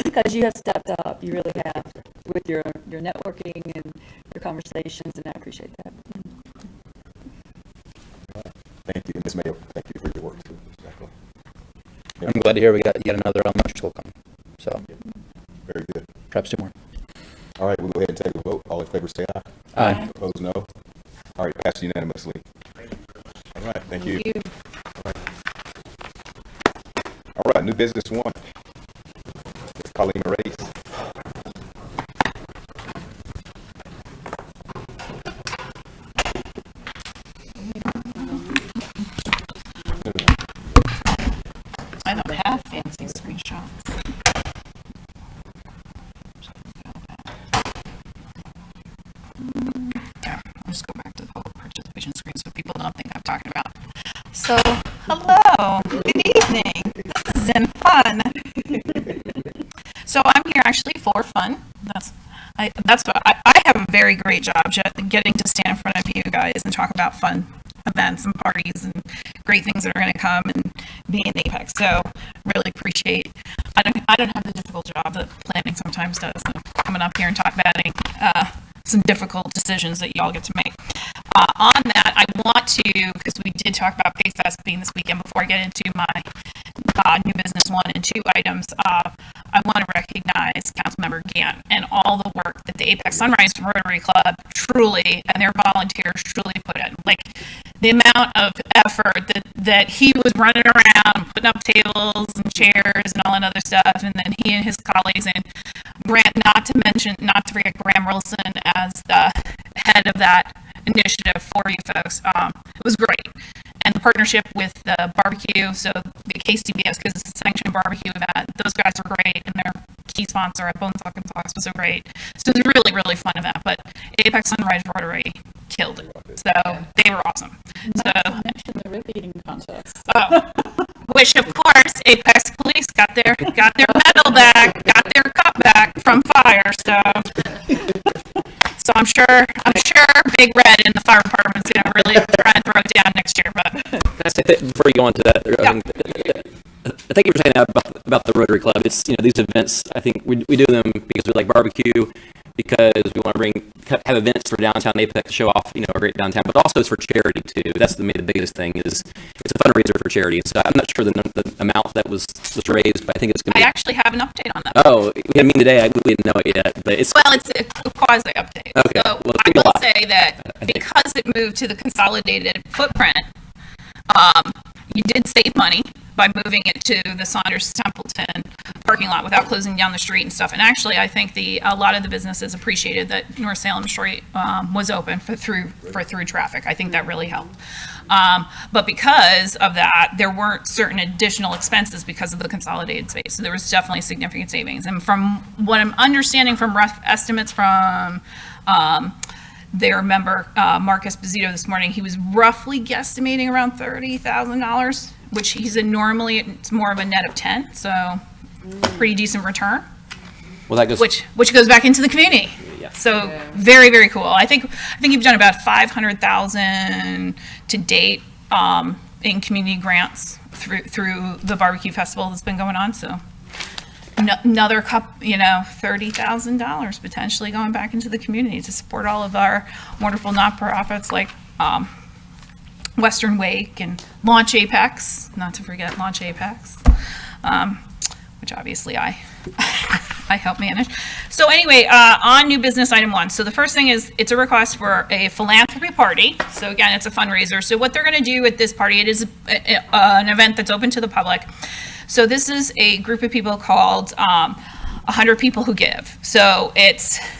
Because you have stepped up, you really have, with your networking and your conversations, and I appreciate that. Thank you, Ms. Mayo. Thank you for your work too. I'm glad to hear we got yet another elementary school coming. So, very good. Perhaps 2 more. All right, we'll go ahead and take a vote. All in favor, say aye. Aye. Opposed, no. All right, passed unanimously. All right, thank you. All right, new business 1. It's Colleen Race. I don't have fancy screenshots. Yeah, I'll just go back to the public participation screen so people don't think I'm talking about. So, hello, good evening. This has been fun. So I'm here actually for fun. I have a very great job getting to stand in front of you guys and talk about fun events and parties and great things that are going to come and be in Apex. So really appreciate. I don't have the difficult job that planning sometimes does, of coming up here and talk about some difficult decisions that y'all get to make. On that, I want to, because we did talk about PayFest being this weekend, before I get into my new business 1 and 2 items, I want to recognize Councilmember Gant and all the work that the Apex Sunrise Rotary Club truly, and their volunteers truly put in. Like, the amount of effort that he was running around, putting up tables and chairs and all that other stuff, and then he and his colleagues, and Grant, not to forget Graham Wilson as the head of that initiative for you folks. It was great. And the partnership with the barbecue, so the KCBS, because it's a sanctioned barbecue event, those guys were great, and their key sponsor at Bones Talk and Talks was so great. So it was a really, really fun event, but Apex Sunrise Rotary killed it. So they were awesome. So mention the rib eating contest. which of course Apex Police got their medal back, got their cup back from fire. So I'm sure Big Red in the fire department's gonna really try and throw it down next year. But Can I say that before you go on to that? I think you were saying that about the Rotary Club. It's, these events, I think we do them because we like barbecue, because we want to have events for downtown Apex to show off, a great downtown, but also it's for charity too. That's the biggest thing is it's a fundraiser for charity. So I'm not sure the amount that was raised, but I think it's going to be. I actually have an update on that. Oh, we had a meeting today. We didn't know it yet, but it's. Well, it's a quasi update. Okay. So Well, I will say that because it moved to the consolidated footprint, you did save money by moving it to the Saunders Templeton parking lot without closing down the street and stuff. And actually, I think a lot of the businesses appreciated that North Salem Street was open for through traffic. I think that really helped. But because of that, there weren't certain additional expenses because of the consolidated space. So there was definitely significant savings. And from what I'm understanding from rough estimates from their member, Mark Esposito, this morning, he was roughly guesstimating around $30,000, which he said normally it's more of a net of 10, so pretty decent return. Well, that goes. Which goes back into the community. Yeah. So very, very cool. I think you've done about $500,000 to date in community grants through the barbecue festival that's been going on. So another $30,000 potentially going back into the community to support all of our wonderful nonprofits like Western Wake and Launch Apex, not to forget Launch Apex, which obviously I help manage. So anyway, on new business item 1. So the first thing is it's a request for a philanthropy party. So again, it's a fundraiser. So what they're going to do at this party, it is an event that's open to the public. So this is a group of people called 100 people who give. So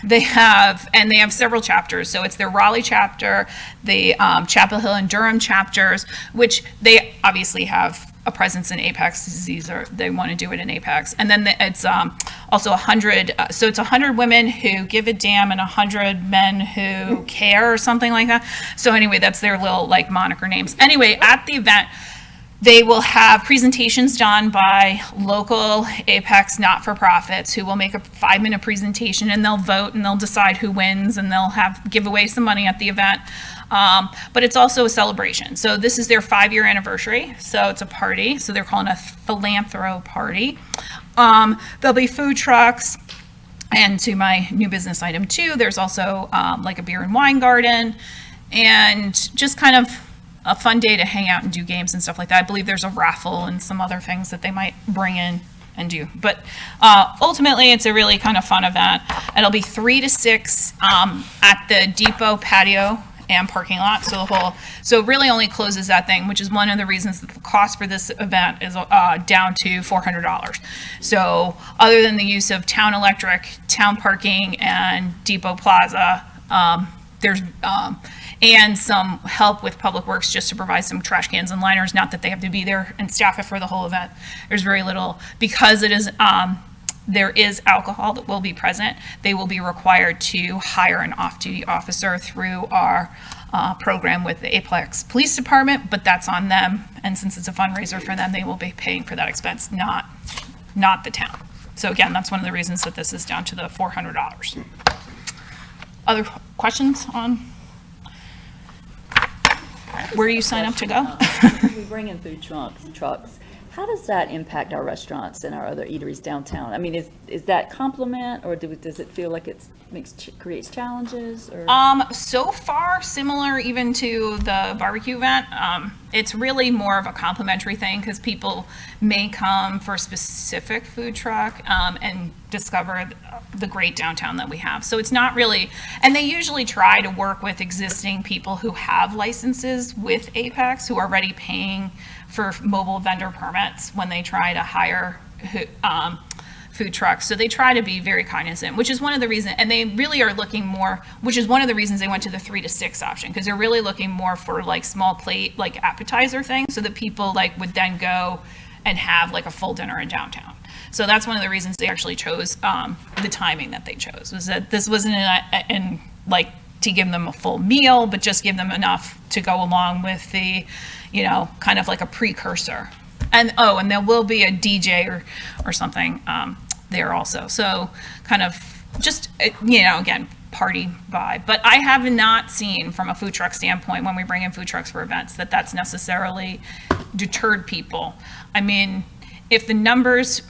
they have several chapters. So it's their Raleigh chapter, the Chapel Hill and Durham chapters, which they obviously have a presence in Apex. They want to do it in Apex. And then it's also 100, so it's 100 women who give a damn and 100 men who care or something like that. So anyway, that's their little like moniker names. Anyway, at the event, they will have presentations done by local Apex not-for-profits who will make a 5-minute presentation, and they'll vote and they'll decide who wins, and they'll give away some money at the event. But it's also a celebration. So this is their 5-year anniversary. So it's a party. So they're calling a philanthro party. There'll be food trucks. And to my new business item 2, there's also like a beer and wine garden, and just kind of a fun day to hang out and do games and stuff like that. I believe there's a raffle and some other things that they might bring in and do. But ultimately, it's a really kind of fun event. It'll be 3 to 6 at the depot patio and parking lot. So it really only closes that thing, which is one of the reasons that the cost for this event is down to $400. So other than the use of town electric, town parking, and depot plaza, there's and some help with Public Works just to provide some trash cans and liners, not that they have to be there and staff it for the whole event. There's very little, because it is there is alcohol that will be present. They will be required to hire an off-duty officer through our program with the Apex Police Department, but that's on them. And since it's a fundraiser for them, they will be paying for that expense, not the town. So again, that's one of the reasons that this is down to the $400. Other questions on where you sign up to go? We bring in food trucks. How does that impact our restaurants and our other eateries downtown? I mean, is that complement, or does it feel like it creates challenges? Or? So far, similar even to the barbecue event. It's really more of a complimentary thing because people may come for a specific food truck and discover the great downtown that we have. So it's not really, and they usually try to work with existing people who have licenses with Apex, who are already paying for mobile vendor permits when they try to hire food trucks. So they try to be very cognizant, which is one of the reasons, and they really are looking more, which is one of the reasons they went to the 3 to 6 option, because they're really looking more for like small plate, like appetizer things, so that people like would then go and have like a full dinner in downtown. So that's one of the reasons they actually chose the timing that they chose, was that this wasn't in like to give them a full meal, but just give them enough to go along with the, kind of like a precursor. And and there will be a DJ or something there also. So kind of just, again, party vibe. But I have not seen from a food truck standpoint, when we bring in food trucks for events, that that's necessarily deterred people. I mean, if the numbers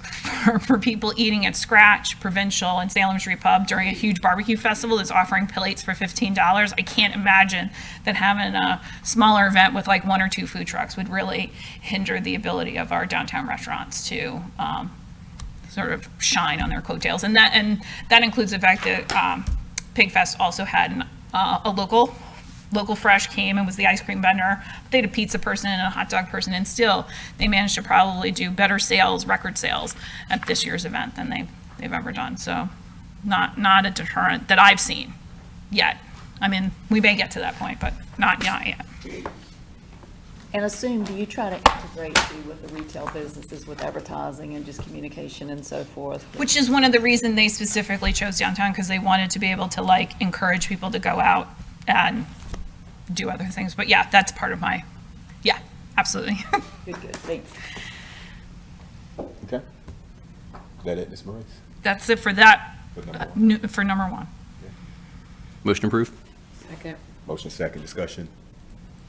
for people eating at Scratch, Provincial, and Salem Street Pub during a huge barbecue festival is offering plates for $15, I can't imagine that having a smaller event with like 1 or 2 food trucks would really hinder the ability of our downtown restaurants to sort of shine on their coattails. And that includes the fact that Pig Fest also had a local fresh came and was the ice cream vendor. They had a pizza person and a hot dog person, and still they managed to probably do better sales, record sales at this year's event than they've ever done. So not a deterrent that I've seen yet. I mean, we may get to that point, but not yet. And do you try to integrate with the retail businesses with advertising and just communication and so forth? Which is one of the reasons they specifically chose downtown, because they wanted to be able to like encourage people to go out and do other things. But yeah, that's part of absolutely. Good, thanks. Okay. Is that it, Ms. Maurice? That's it for that, for number 1. Motion approved. Second. Motion second, discussion.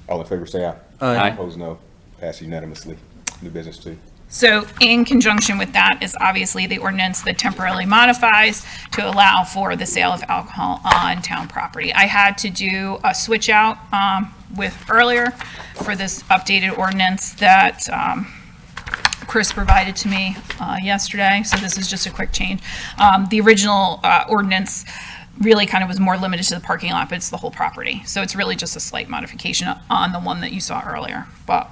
All in favor, say aye. Aye. Opposed, no. Passed unanimously. New business 2. So in conjunction with that is obviously the ordinance that temporarily modifies to allow for the sale of alcohol on town property. I had to do a switch out with earlier for this updated ordinance that Chris provided to me yesterday. So this is just a quick change. The original ordinance really kind of was more limited to the parking lot, but it's the whole property. So it's really just a slight modification on the one that you saw earlier, but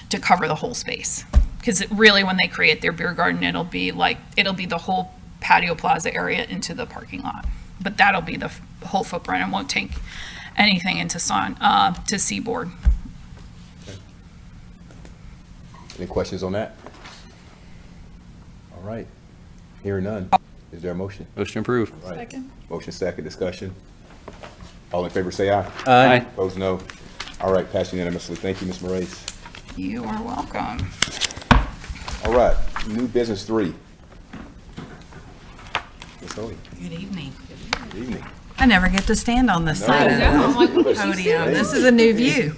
to cover the whole space. Because really, when they create their beer garden, it'll be the whole patio plaza area into the parking lot. But that'll be the whole footprint and won't take anything into to Seaboard. Any questions on that? All right. Hearing none. Is there a motion? Motion approved. All right. Second. Motion second, discussion. All in favor, say aye. Aye. Opposed, no. All right, passed unanimously. Thank you, Ms. Moraes. You are welcome. All right, new business 3. Ms. Hoey, Good evening. good evening. I never get to stand on this side of the podium. This is a new view.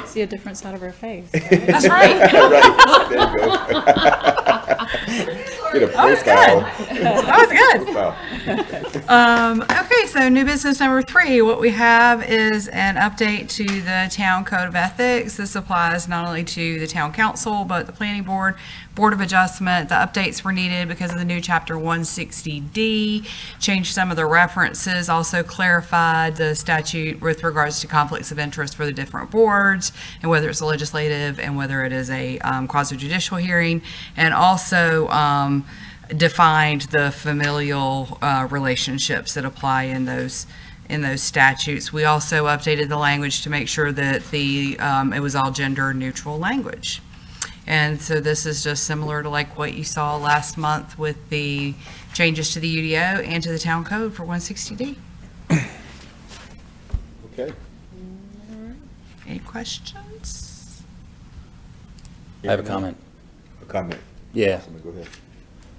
See a different side of her face. That's right. Right, there you go. Get a profile. That was good. Okay, so new business number 3, what we have is an update to the town code of ethics. This applies not only to the town council, but the planning board, board of adjustment. The updates were needed because of the new chapter 160D, changed some of the references, also clarified the statute with regards to conflicts of interest for the different boards, and whether it's legislative and whether it is a quasi-judicial hearing, and also defined the familial relationships that apply in those statutes. We also updated the language to make sure that it was all gender neutral language. And so this is just similar to like what you saw last month with the changes to the UDO and to the town code for 160D. Okay. Any questions? I have a comment. A comment. Yeah. Go ahead.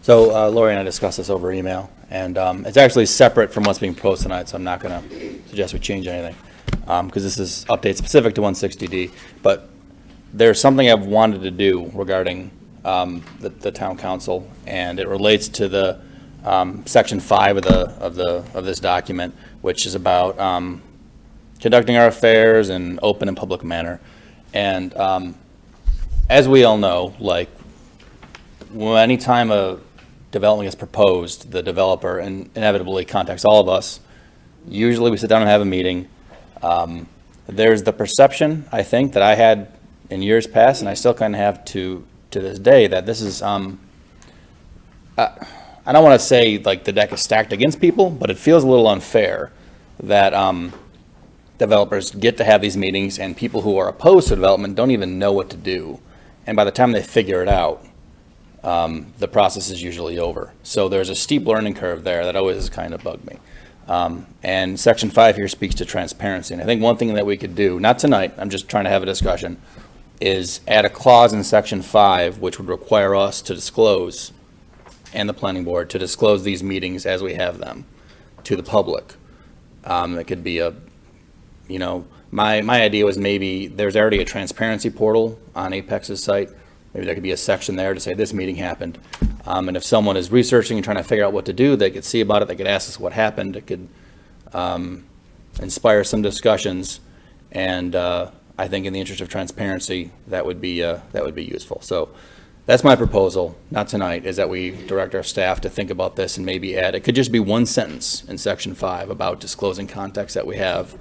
So Lori and I discussed this over email, and it's actually separate from what's being posted tonight, so I'm not going to suggest we change anything, because this is update specific to 160D. But there's something I've wanted to do regarding the town council, and it relates to the section 5 of this document, which is about conducting our affairs in open and public manner. And as we all know, like, anytime a development is proposed, the developer inevitably contacts all of us. Usually we sit down and have a meeting. There's the perception, I think, that I had in years past, and I still kind of have to this day, that this is, I don't want to say like the deck is stacked against people, but it feels a little unfair that developers get to have these meetings and people who are opposed to development don't even know what to do. And by the time they figure it out, the process is usually over. So there's a steep learning curve there that always kind of bugged me. And section 5 here speaks to transparency. And I think one thing that we could do, not tonight, I'm just trying to have a discussion, is add a clause in section 5 which would require us to disclose, and the planning board, to disclose these meetings as we have them to the public. It could be my idea was maybe there's already a transparency portal on Apex's site. Maybe there could be a section there to say this meeting happened. And if someone is researching and trying to figure out what to do, they could see about it, they could ask us what happened, it could inspire some discussions, and I think in the interest of transparency, that would be useful. So that's my proposal, not tonight, is that we direct our staff to think about this and maybe add, it could just be one sentence in section 5 about disclosing context that we have.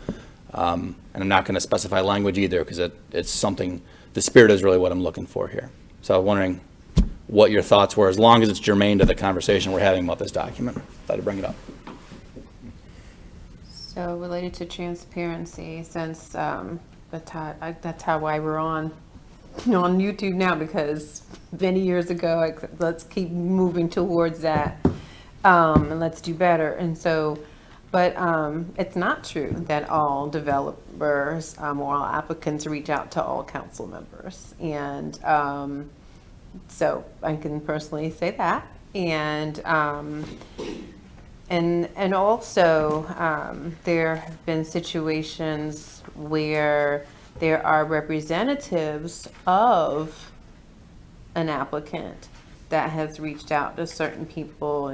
And I'm not going to specify language either, because it's something, the spirit is really what I'm looking for here. So I'm wondering what your thoughts were, as long as it's germane to the conversation we're having about this document. Thought I'd bring it up. So related to transparency, since that's how why we're on YouTube now, because many years ago, let's keep moving towards that, and let's do better. And so, but it's not true that all developers or all applicants reach out to all council members. And so I can personally say that. And also there have been situations where there are representatives of an applicant that has reached out to certain people,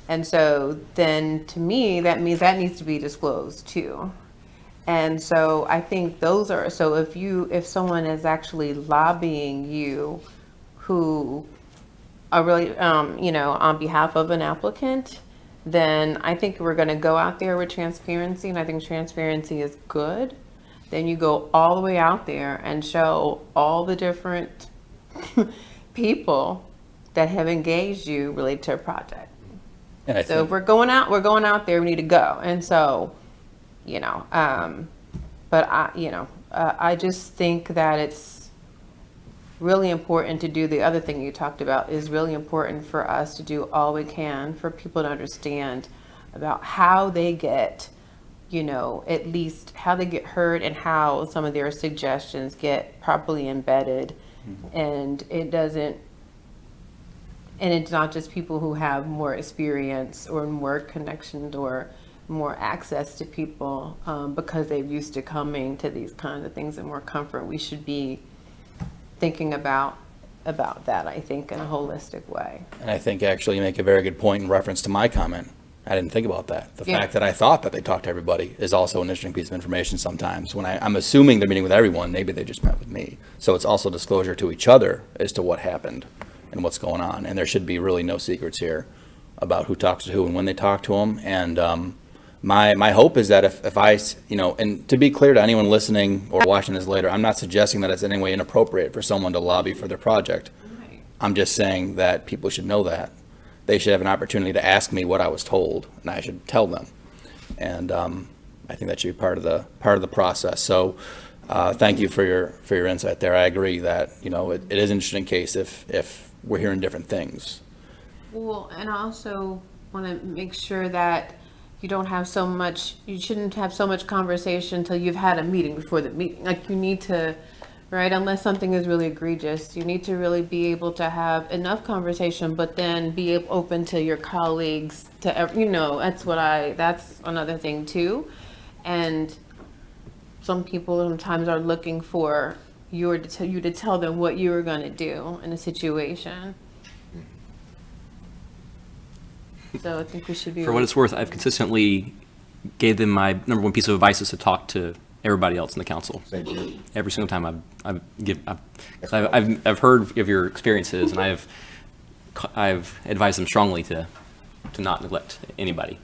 and so then to me that means that needs to be disclosed too. And so I think those are, so if someone is actually lobbying you who are really on behalf of an applicant, then I think we're going to go out there with transparency, and I think transparency is good. Then you go all the way out there and show all the different people that have engaged you related to a project. And I So think, if we're going out there, we need to go. And so, you know, but I just think that it's really important to do the other thing you talked about is really important for us to do all we can for people to understand about how they get, you know, at least how they get heard and how some of their suggestions get properly embedded. And it's not just people who have more experience or more connections or more access to people because they're used to coming to these kinds of things and more comfort. We should be thinking about that, I think, in a holistic way. and I think actually you make a very good point in reference to my comment. I didn't think about that. The Yeah. fact that I thought that they talked to everybody is also an interesting piece of information sometimes. When I'm assuming they're meeting with everyone, maybe they just met with me. So it's also disclosure to each other as to what happened and what's going on. And there should be really no secrets here about who talks to who and when they talk to them. And my hope is that if I, you know, and to be clear to anyone listening or watching this later, I'm not suggesting that it's in any way inappropriate for someone to lobby for their project. I'm just saying that people should know that. They should have an opportunity to ask me what I was told, and I should tell them. And I think that should be part of the process. So thank you for your insight there. I agree that, you know, it is an interesting case if we're hearing different things. Well, and I also want to make sure that you shouldn't have so much conversation until you've had a meeting before the meeting. Like you need to, right, unless something is really egregious, you need to really be able to have enough conversation, but then be open to your colleagues to, you know, that's another thing too. And some people sometimes are looking for you to tell them what you were going to do in a situation. So I think we should be. For what it's worth, I've consistently gave them my number one piece of advice is to talk to everybody else in the council. Every single time I've heard of your experiences, and I've advised them strongly to not neglect anybody,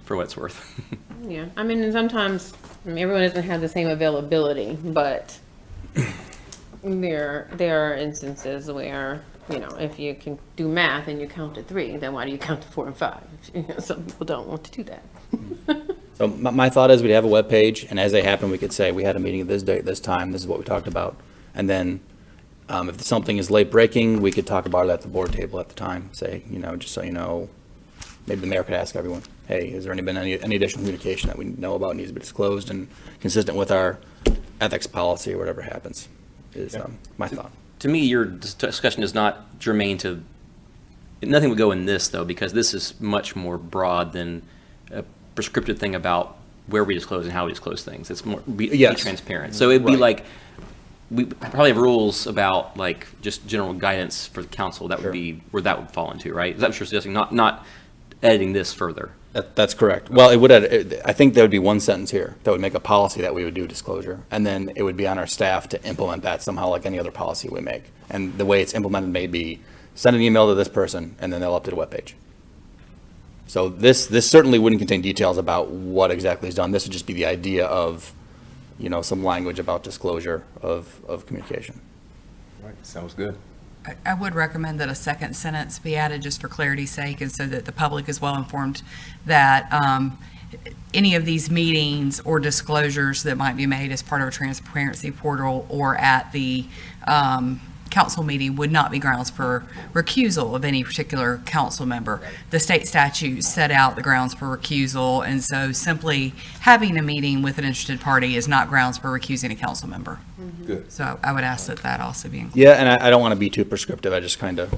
for what it's worth. Yeah, I mean, and sometimes everyone doesn't have the same availability, but there are instances where, you know, if you can do math and you count to 3, then why do you count to 4 and 5? You know, some people don't want to do that. So my thought is we'd have a webpage, and as they happen, we could say, we had a meeting at this date, this time, this is what we talked about. And then if something is late breaking, we could talk about it at the board table at the time, say, you know, just so you know, maybe the mayor could ask everyone, hey, has there been any additional communication that we know about needs to be disclosed and consistent with our ethics policy or whatever happens, is my thought. To me, your discussion is not germane to, nothing would go in this though, because this is much more broad than a prescriptive thing about where we disclose and how we disclose things. It's more be transparent. So it'd be like, we probably have rules about like just general guidance for the council. That would be where that would fall into, right? Is that what you're suggesting? Not editing this further. That's correct. Well, it would. I think there would be one sentence here that would make a policy that we would do disclosure, and then it would be on our staff to implement that somehow, like any other policy we make. And the way it's implemented may be send an email to this person, and then they'll update a webpage. So this certainly wouldn't contain details about what exactly is done. This would just be the idea of, you know, some language about disclosure of communication. All right, sounds good. I would recommend that a second sentence be added just for clarity's sake, and so that the public is well informed that any of these meetings or disclosures that might be made as part of a transparency portal or at the council meeting would not be grounds for recusal of any particular council member. The state statutes set out the grounds for recusal, and so simply having a meeting with an interested party is not grounds for recusing a council member. Good. So I would ask that also be included. Yeah, and I don't want to be too prescriptive. I just kind of,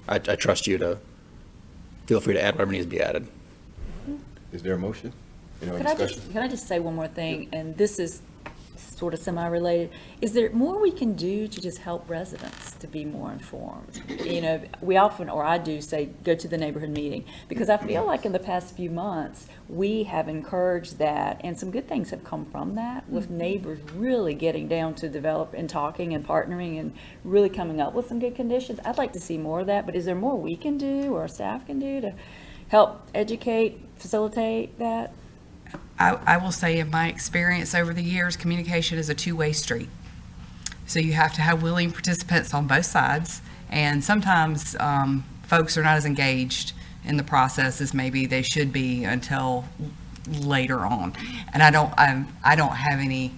I trust you to feel free to add whatever needs to be added. Is there a motion? Can I just say one more thing, and this is sort of semi-related. Is there more we can do to just help residents to be more informed? You know, we often, or I do say, go to the neighborhood meeting, because I feel like in the past few months, we have encouraged that, and some good things have come from that, with neighbors really getting down to develop and talking and partnering and really coming up with some good conditions. I'd like to see more of that, but is there more we can do or staff can do to help educate, facilitate that? I will say in my experience over the years, communication is a two-way street. So you have to have willing participants on both sides. And sometimes folks are not as engaged in the process as maybe they should be until later on. And I don't have any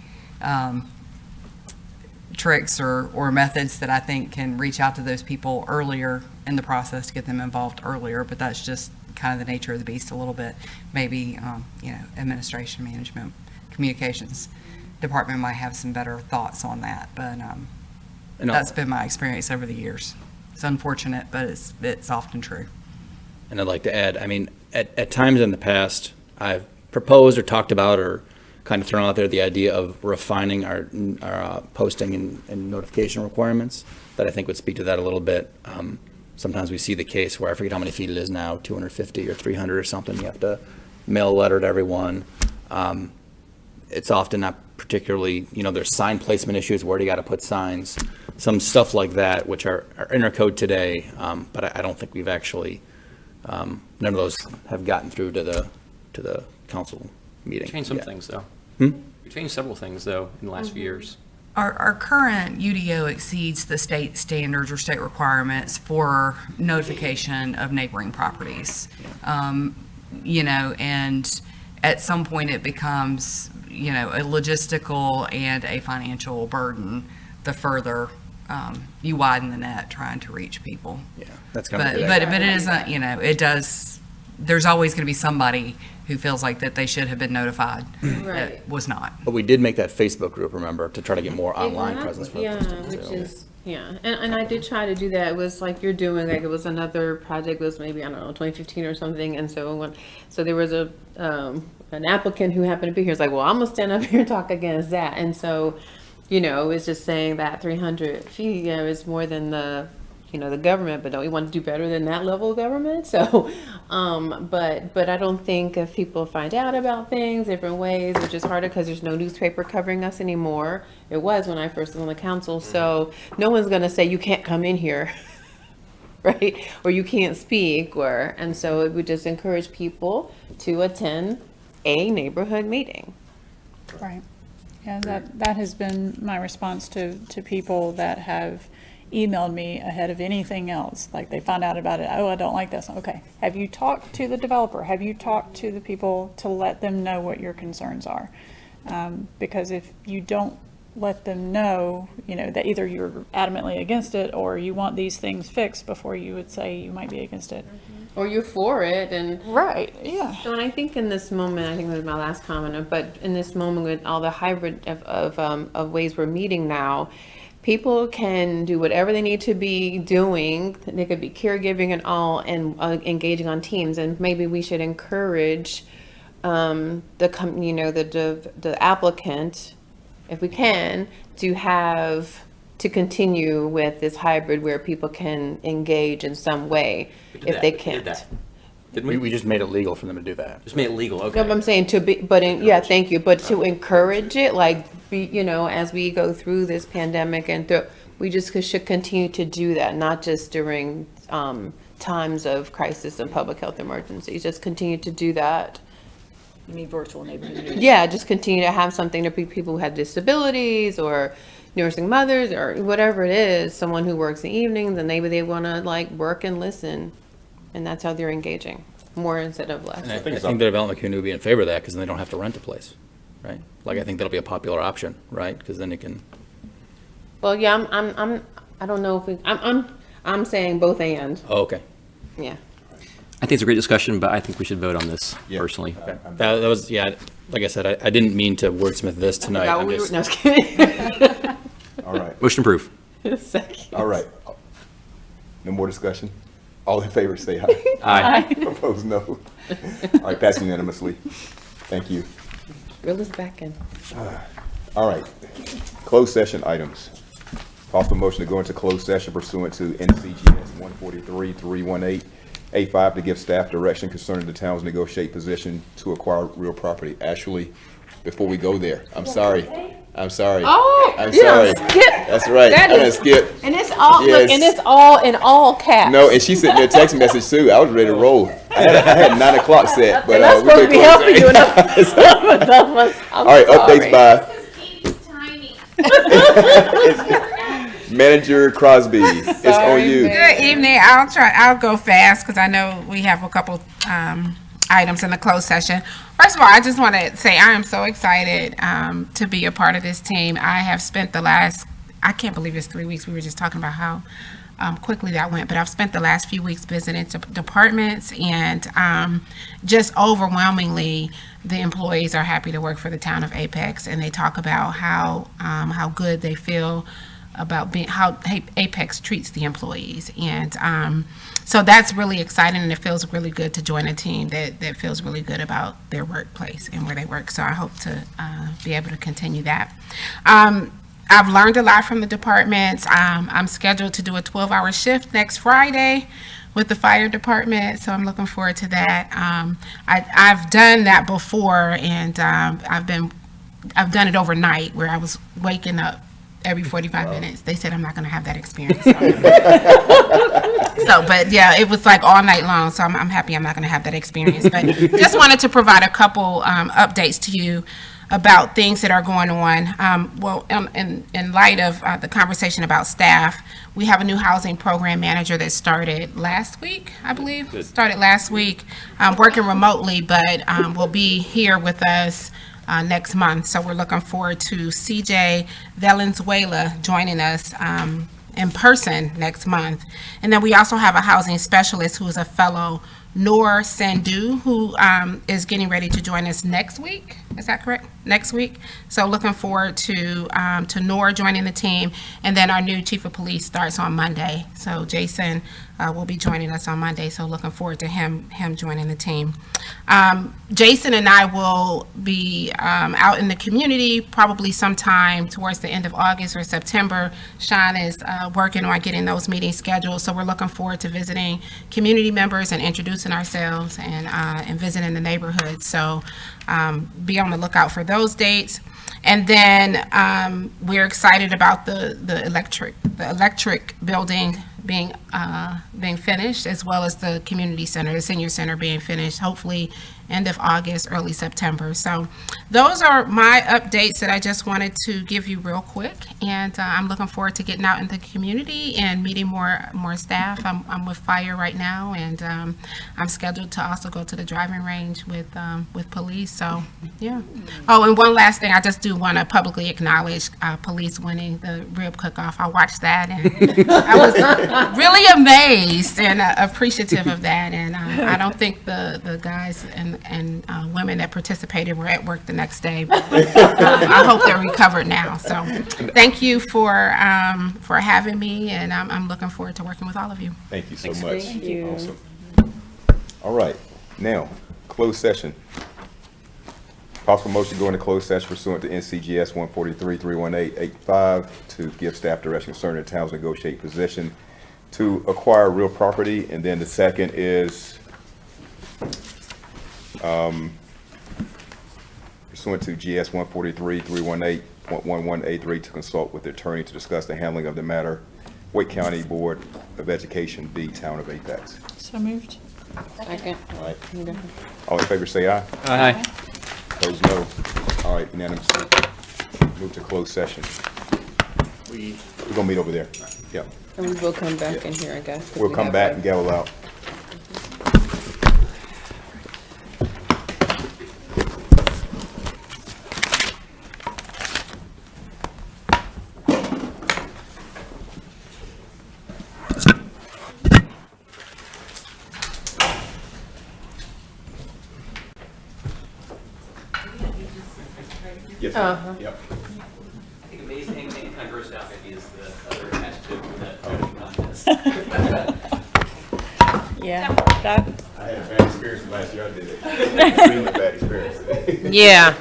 tricks or methods that I think can reach out to those people earlier in the process to get them involved earlier, but that's just kind of the nature of the beast a little bit. Maybe, administration, management, communications department might have some better thoughts on that, but that's been my experience over the years. It's unfortunate, but it's often true. And I'd like to add, I mean, at times in the past, I've proposed or talked about or kind of thrown out there the idea of refining our posting and notification requirements that I think would speak to that a little bit. Sometimes we see the case where I forget how many feet it is now, 250 or 300 or something. You have to mail a letter to everyone. It's often not particularly, there's sign placement issues. Where do you got to put signs? Some stuff like that, which are in our code today, but I don't think we've actually, none of those have gotten through to the council meeting. Changed some yet. things, though. Hmm? We changed several things, though, in the last few years. Our current UDO exceeds the state standards or state requirements for notification of neighboring properties. And at some point it becomes, a logistical and a financial burden the further you widen the net trying to reach people. Yeah, that's kind of But it isn't, it does, there's always going to be somebody who feels like that they should have been notified that was not. But we did make that Facebook group, remember, to try to get more online presence for Yeah, and I did try to do that. It was like you're doing, like it was another project, it was maybe, 2015 or something, and so there was an applicant who happened to be here, it's like, well, I'm gonna stand up here and talk against that, and so, it was just saying that 300 feet, is more than the government, but don't we want to do better than that level of government? So, but I don't think if people find out about things different ways, which is harder because there's no newspaper covering us anymore. It was when I first was on the council, so no one's going to say you can't come in here, right? Or you can't speak, and so it would just encourage people to attend a neighborhood meeting. Right. Yeah, that has been my response to people that have emailed me ahead of anything else. Like they find out about it. Oh, I don't like this. Okay. Have you talked to the developer? Have you talked to the people to let them know what your concerns are? Because if you don't let them know, that either you're adamantly against it or you want these things fixed before you would say you might be against it. Or you're for it, and right, yeah. So, and I think in this moment, I think that was my last comment, but in this moment with all the hybrid of ways we're meeting now, people can do whatever they need to be doing. They could be caregiving and all, and engaging on teams. And maybe we should encourage the applicant, if we can, to continue with this hybrid where people can engage in some way if they can't. Didn't we? We just made it legal for them to do that. Just made it legal, okay. No, but I'm saying thank you, but to encourage it, as we go through this pandemic we just should continue to do that, not just during times of crisis and public health emergencies, just continue to do that. You mean virtual neighborhood meetings? Yeah, just continue to have something to people who have disabilities or nursing mothers or whatever it is, someone who works in the evenings and maybe they want to work and listen. And that's how they're engaging, more instead of less. And I think the development community would be in favor of that because then they don't have to rent a place, right? I think that'll be a popular option, right? Because then it can. Well, yeah, I don't know if I'm saying both and. Oh, okay. Yeah. I think it's a great discussion, but I think we should vote on this personally. Okay. That was, like I said, I didn't mean to wordsmith this tonight. I was kidding. All right. Motion approved. Second. All right. No more discussion? All in favor, say aye. Aye. Opposed, no. All right, passed unanimously. Thank you. Reel us back in. All right. Closed session items. Possible motion to go into closed session pursuant to NCGS 143-318-A5 to give staff direction concerning the town's negotiate position to acquire real property. Ashley, before we go there, I'm sorry. Oh, I'm sorry. Skip. That's right. That I'm is, gonna skip. And it's all Yes. look, and it's all in all caps. No, and she sent me a text message too. I was ready to roll. I had 9 o'clock set, but and I'm we supposed to couldn't be close helping it. you. And I'm All right, sorry. updates by. Manager Crosby, it's on you. Good evening. I'll go fast because I know we have a couple items in the closed session. First of all, I just want to say I am so excited to be a part of this team. I have spent I can't believe it's 3 weeks. We were just talking about how quickly that went, but I've spent the last few weeks visiting departments, and just overwhelmingly, the employees are happy to work for the town of Apex, and they talk about how good they feel about how Apex treats the employees, and so that's really exciting, and it feels really good to join a team that feels really good about their workplace and where they work. So I hope to be able to continue that. I've learned a lot from the departments. I'm scheduled to do a 12-hour shift next Friday with the fire department, so I'm looking forward to that. I've done that before, and I've done it overnight where I was waking up every 45 minutes. They said I'm not going to have that experience. But yeah, it was like all night long, so I'm happy I'm not going to have that experience. But just wanted to provide a couple updates to you about things that are going on. In light of the conversation about staff, we have a new housing program manager that started last week, I believe. Started last week, working remotely, but will be here with us next month. So we're looking forward to CJ Valenzuela joining us in person next month. And then we also have a housing specialist who is a fellow, Noor Sandhu, who is getting ready to join us next week. Is that correct? Next week. So looking forward to Noor joining the team. And then our new chief of police starts on Monday. So Jason will be joining us on Monday. So looking forward to him joining the team. Jason and I will be out in the community probably sometime towards the end of August or September. Sean is working on getting those meetings scheduled. So we're looking forward to visiting community members and introducing ourselves and visiting the neighborhood. So be on the lookout for those dates. And then we're excited about the electric building being finished, as well as the community center, the senior center being finished, hopefully end of August, early September. So those are my updates that I just wanted to give you real quick. And I'm looking forward to getting out in the community and meeting more staff. I'm with fire right now, and I'm scheduled to also go to the driving range with police. So yeah. Oh, and one last thing, I just do want to publicly acknowledge police winning the rib cook-off. I watched that, and I was really amazed and appreciative of that. And I don't think the guys and women that participated were at work the next day. But, I hope they're recovered now. So thank you for having me, and I'm looking forward to working with all of you. Thank you so much. Thank you. Awesome. All right, now, closed session. Possible motion to go into closed session pursuant to NCGS 143-318-85 to give staff direction concerning the town's negotiate position to acquire real property. And then the second is pursuant to GS 143-318.11A3 to consult with the attorney to discuss the handling of the matter. Wake County Board of Education, the Town of Apex. So moved. Second. All right. All in favor say aye. Aye. Opposed, no. All right, unanimous. Move to closed session. We're gonna meet over there. Yeah. And we will come back in here, I guess. 'cause We'll we come have back a- and gavel out. Yes, sir. Uh-huh. Yep. I think amazing and kind of grossed out maybe is the other adjective that contest. Yeah, that. I had a bad experience last year. I did it. Extremely bad experience. Yeah.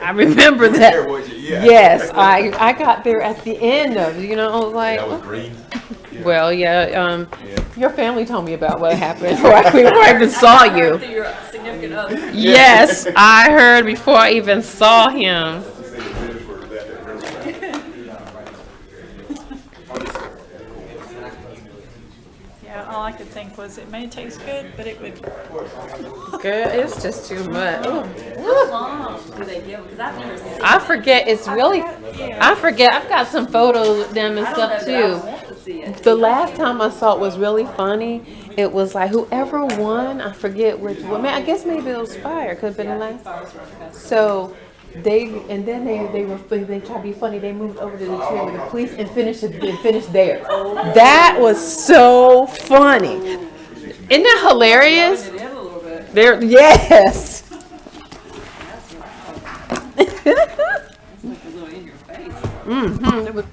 I remember You were that. there, weren't you? Yeah. Yes, I got there at the end of, like. That was green. Yeah. Well, yeah, your family told me about what happened before I even saw you. Your significant other. Yes, I heard before I even saw him. Yeah, all I could think was it may taste good, but it would. Girl, it's just too much. Ooh. How long do they give? Because I've never seen. I forget, it's really I forget, I've got some photos of them and stuff too. The last time I saw it was really funny. It was like whoever won, I forget which one. I guess maybe it was Fire, could have been the last. So they tried to be funny. They moved over to the chair with the police and finished there. That was so funny. Isn't that hilarious? There, yes. Mm-hmm. It was.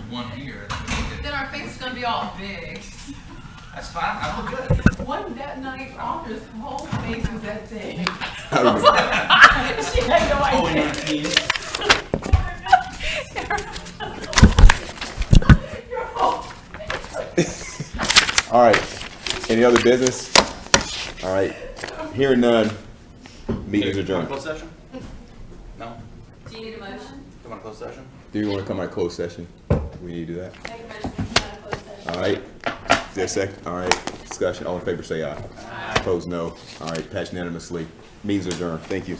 one here. Then our face is gonna be all big. That's fine, I look good. One that night, Audra's whole face was that big. She had no idea. All right. Any other business? All right. Hearing none, meeting is adjourned. Closed session? No? Do you need a motion? Come on, closed session? Do you want to come out of closed session? We need to do that. Make a motion to come out of closed session. All right. Is there a second? All right. Discussion. All in favor say aye. Opposed, no. All right. Passed unanimously. Meeting's adjourned. Thank you.